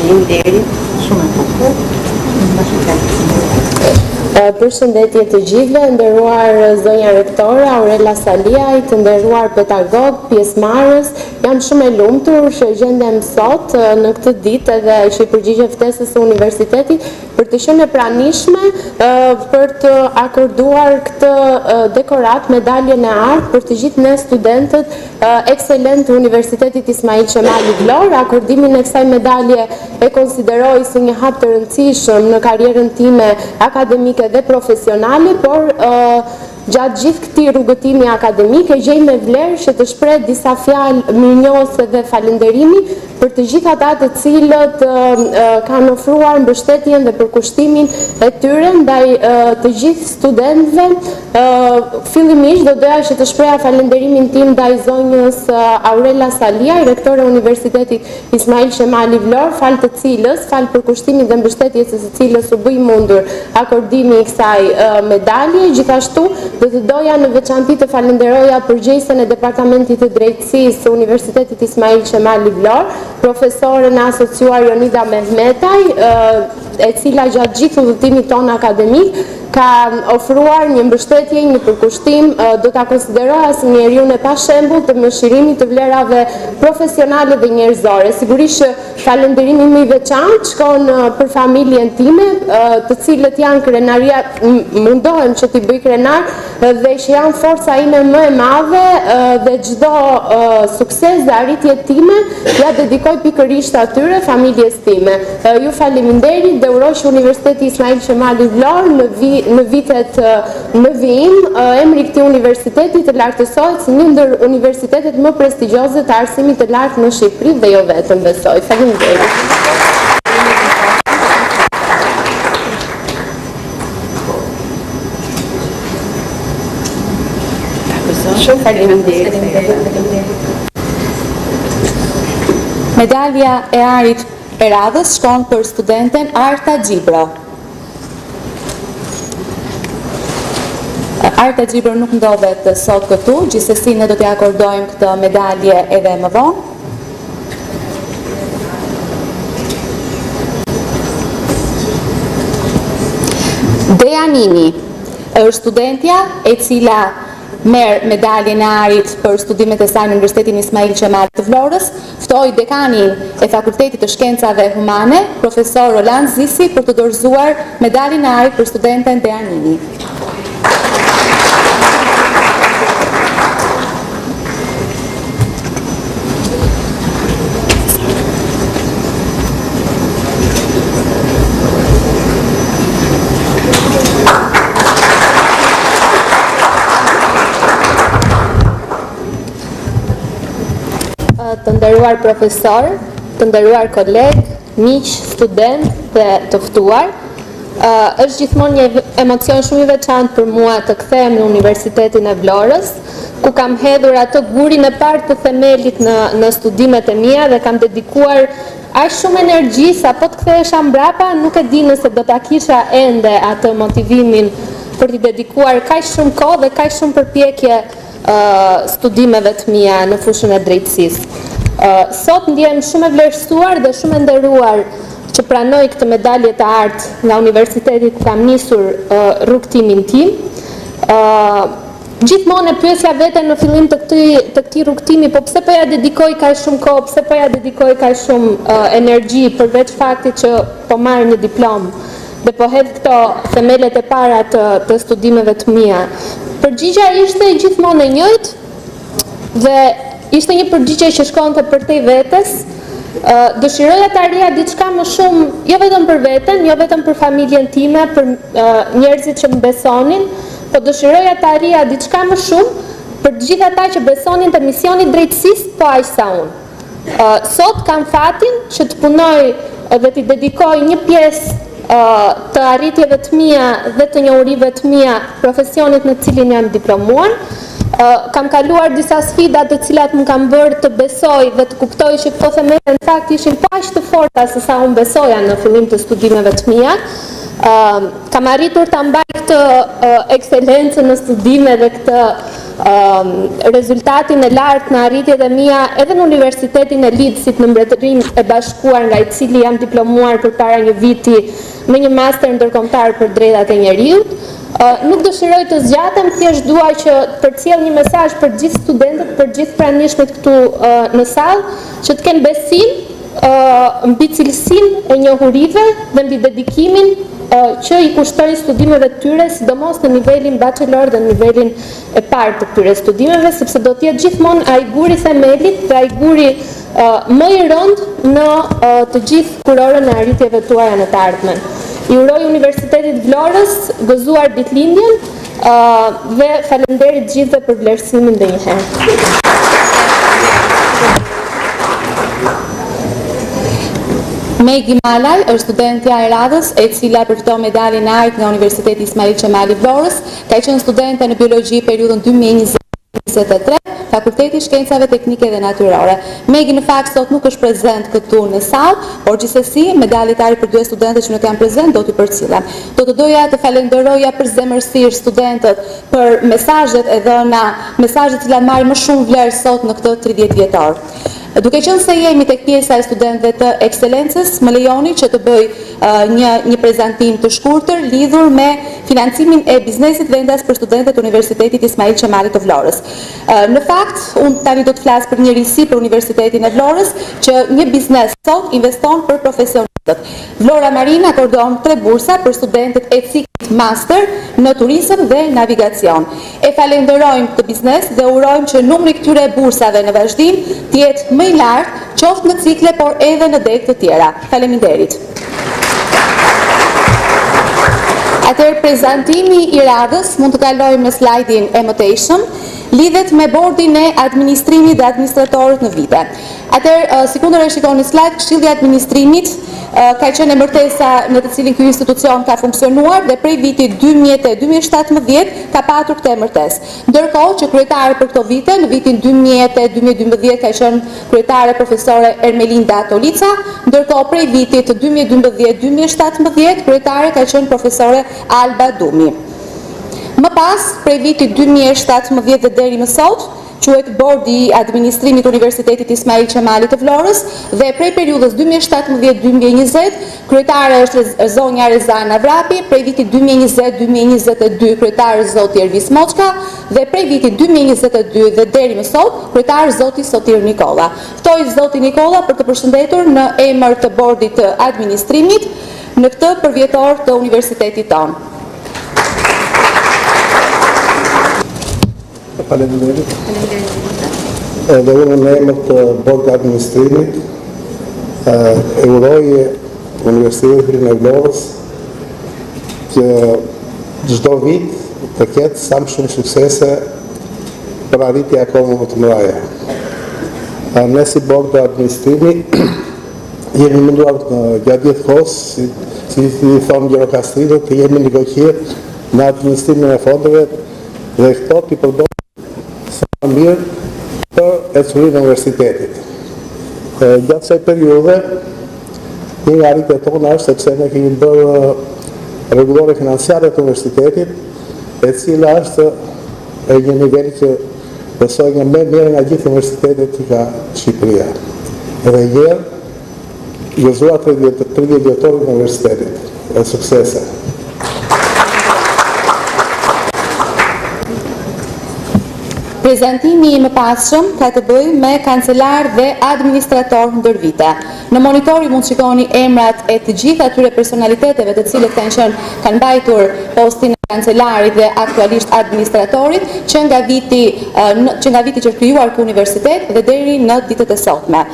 Faleminderit, shumë e bukur.
Përshëndetje të gjithëve, nderuar zonja rektore Aurela Saliaj, të nderuar pedagog, pjesëmarrës. Jam shumë e lumtur që gjendem sot në këtë ditë edhe që i përgjigjem ftesës së universitetit për të qenë e pranishme për të akorduar këtë dekorat, medaljen e artë për të gjithë ne studentët ekselent të Universitetit Ismail Qemali Vlorë. Akordimin e kësaj medalje e konsideroj si një hap të rëndësishëm në karrierën time akademike dhe profesionale, por gjatë gjithë këtij rrugëtimi akademik e gjej me vlerë që të shpreh disa fjalë mirënjohëse dhe falënderimi për të gjithë ata të cilët kanë ofruar mbështetjen dhe përkushtimin e tyre ndaj të gjithë studentëve. Fillimisht do doja që të shpreha falënderimin tim ndaj zonjës Aurela Saliaj, rektore e Universitetit Ismail Qemali Vlorë, fal të cilës, fal përkushtimit dhe mbështetjes së cilës u bë i mundur akordimi i kësaj medalje. Gjithashtu do të doja në veçanti të falenderoja përgjegjësen e Departamentit të Drejtësisë së Universitetit Ismail Qemali Vlorë, profesorën e asociuar Jonida Mehmetaj, e cila gjatë gjithë udhëtimit tonë akademik ka ofruar një mbështetje, një përkushtim, do ta konsideroja si njeriun e pashembull të mëshirimit të vlerave profesionale dhe njerëzore. Sigurisht që falënderimi më i veçantë shkon për familjen time, të cilët janë krenaria, mundohem që t'i bëj krenar dhe që janë forca ime më e madhe dhe çdo sukses dhe arritje time ja dedikoj pikërisht atyre, familjes time. Ju faleminderit dhe uroj që Universiteti Ismail Qemali Vlorë në vitet në vijim, emri i këtij universiteti të lartësohet si një ndër universitetet më prestigjioze të arsimit të lartë në Shqipëri dhe jo vetëm, besoj. Faleminderit.
Shumë faleminderit.
Medalja e arit e radhës shkon për studenten Arta Gjibra. Arta Gjibra nuk ndodhet sot këtu, gjithsesi ne do t'i akordojmë këtë medalje edhe më vonë. Dea Nini është studentja e cila merr medaljen e arit për studimet e saj në Universitetin Ismail Qemali të Vlorës. Ftoi dekanin e Fakultetit të Shkencave Humane, profesor Roland Zisi, për të dorëzuar medaljen e arit për studenten Dea Nini.
Të nderuar profesor, të nderuar koleg, miq, student dhe të ftuar, është gjithmonë një emocion shumë i veçantë për mua të kthehem në Universitetin e Vlorës, ku kam hedhur atë gurin e parë të themelit në studimet e mia dhe kam dedikuar aq shumë energji sa po të kthehesha mbrapa, nuk e di nëse do ta kisha ende atë motivimin për t'i dedikuar kaq shumë kohë dhe kaq shumë përpjekje studimeve të mia në fushën e drejtësisë. Sot ndjem shumë e vlerësuar dhe shumë e nderuar që pranoj këtë medalje të artë nga universiteti ku kam nisur rrugtimin tim. Gjithmonë e pyesja veten në fillim të këtij rrugtimi, po pse po ja dedikoj kaq shumë kohë, pse po ja dedikoj kaq shumë energji përveç faktit që po marr një diplomë dhe po hedh këto themelet e para të studimeve të mia. Përgjigja ishte gjithmonë e njëjtë dhe ishte një përgjigje që shkonte për te vetes. Dëshiroja të arrija diçka më shumë, jo vetëm për veten, jo vetëm për familjen time, për njerëzit që më besonin, po dëshiroja të arrija diçka më shumë për të gjithë ata që besonin te misioni i drejtësisë, po aq sa unë. Sot kam fatin që të punoj dhe t'i dedikoj një pjesë të arritjeve të mia dhe të njohurive të mia profesionit në cilin jam diplomuar. Kam kaluar disa sfida të cilat më kanë bërë të besoj dhe të kuptoj që këto themele në fakt ishin pa aq të forta se sa unë besoja në fillim të studimeve të mia.
Kam arritur ta mbaj këtë ekselencën në studime dhe këtë rezultatin e lartë në arritjet e mia edhe në Universitetin e Leedsit në Mbretërinë e Bashkuar, nga i cili jam diplomuar përpara një viti me një master ndërkombëtar për drejtat e njeriut. Nuk dëshiroj të zgjatem, thjesht dua që përcjell një mesazh për gjithë studentët, për gjithë pranishmit këtu në sallë, që të kenë besim mbi cilësinë e njohurive dhe mbi dedikimin që i kushtoi studimeve të tyre, sidomos në nivelin bachelor dhe në nivelin e parë të këtyre studimeve, sepse do të jetë gjithmonë ai guri themelit dhe ai guri më i rëndë në të gjithë kurorën e arritjeve tuaja në të ardhmen. I uroj Universitetit Vlorës gëzuar ditëlindjen dhe faleminderit gjithëve për vlerësimin edhe një herë.
Megi Malaj është studentja e radhës, e cila përfiton medaljen e artë nga Universiteti Ismail Qemali Vlorës, ka qenë studente në biologji periudhën 2020-2023, Fakulteti Shkencave Teknike dhe Natyrore. Megi në fakt sot nuk është prezent këtu në sallë, por gjithsesi medaljetari për dy studentët që nuk janë prezent do t'i përcjellem. Do të doja të falenderoja përzemërsisht studentët për mesazhet e dhëna, mesazhet që marrin më shumë vlerë sot në këtë 30 vjetor. Duke qenë se jemi tek pjesa e studentëve të ekselencës, më lejoni që të bëj një prezantim të shkurtër lidhur me financimin e biznesit vendas për studentët e Universitetit Ismail Qemali të Vlorës. Në fakt, unë tani do të flas për një risi për Universitetin e Vlorës, që një biznes sot investon për profesionistët. Vlora Marina akordon 3 bursa për studentët e ciklit master në turizëm dhe navigacion. E falenderojmë këtë biznes dhe urojmë që numri këtyre bursave në vazhdim të jetë më i lartë, qoftë në cikle, por edhe në deg të tjera. Faleminderit. Atëherë prezantimi i radhës, mund të kalojmë në slajdin e mëtejshëm, lidhet me bordin e administrimit dhe administratorët në vite. Atëherë, si kundër e shikoni slajd, Këshilli i Administrimit ka qenë martesa në të cilin ky institucion ka funksionuar dhe prej vitit 2000-2017 ka patur këtë martesë. Ndërkohë që kryetare për këto vite, në vitin 2000-2012 ka qenë kryetare profesore Ermelinda Tolica, ndërkohë prej vitit 2012-2017 kryetare ka qenë profesore Alba Dumi. Më pas, prej vitit 2017 dhe deri më sot, quhet Bordi i Administrimit Universitetit Ismail Qemali të Vlorës dhe prej periudhës 2017-2020 kryetare është zonja Rezana Vrapi, prej vitit 2020-2022 kryetare zoti Ervis Moçka dhe prej vitit 2022 dhe deri më sot kryetare zoti Sotir Nikolla. Ftoj zoti Nikolla për të përshëndetur në emër të Bordit të Administrimit në këtë përvjetor të universitetit tonë.
Faleminderit. Edhe unë në emër të Bordit të Administrimit e uroj Universitetin e Vlorës që çdo vit të ketë sa më shumë suksese për arritje akoma më të mëdha. Ne si Bord të Administrimit jemi munduar gjatë gjithë kohës, si i thonë gjirokastridët, të jemi negocier në administrimin e fondeve dhe këto t'i përdojnë sa mirë për ecurinë e universitetit. Gjatë kësaj periudhe, një nga arritjet tona është sepse ne kemi bërë rregullore financiare të universitetit, e cila është e një nivel që besoj nga më mirë nga gjithë universitetet që ka Shqipëria. Edhe herë, gëzuar 30 vjetorë në universitetit. E suksese.
Prezantimi i mëpasshëm ka të bëjë me kancelar dhe administrator ndër vite. Në monitori mund shikoni emrat e të gjitha atyre personaliteteve të cilët kanë mbajtur postin e kancelarit dhe aktualisht administratorit që nga viti që është krijuar ky universitet dhe deri në ditët e sotme.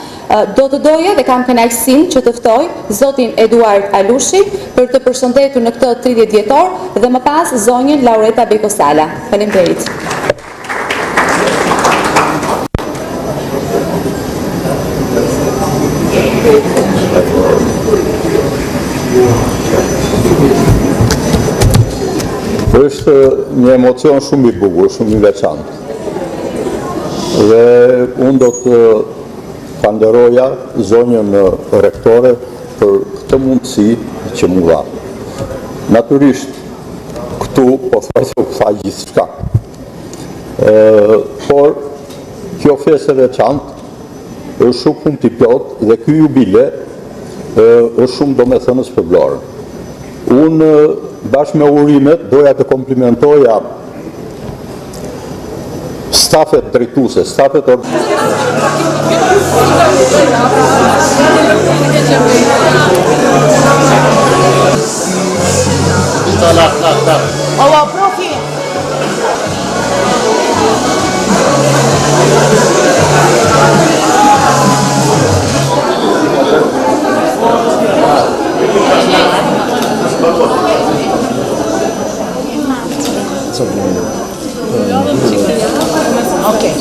Do të doja dhe kam kënaqësinë që të ftoj zotin Eduard Alushi për të përshëndetur në këtë 30 vjetor dhe më pas zonjën Laureta Bekosala. Faleminderit.
Është një emocion shumë i bukur, shumë i veçantë. Dhe unë do të falenderoja zonjën rektore për këtë mundësi që mu dha. Natyrisht, këtu po thosë u tha gjithë shka. Por, kjo fesë e veçantë është shumë punti plot dhe ky jubile është shumë domethënës për Vlorën. Unë bashkë me urimet doja të komplimentoja stafet drejtuese, stafet
Allah, profi! Okay.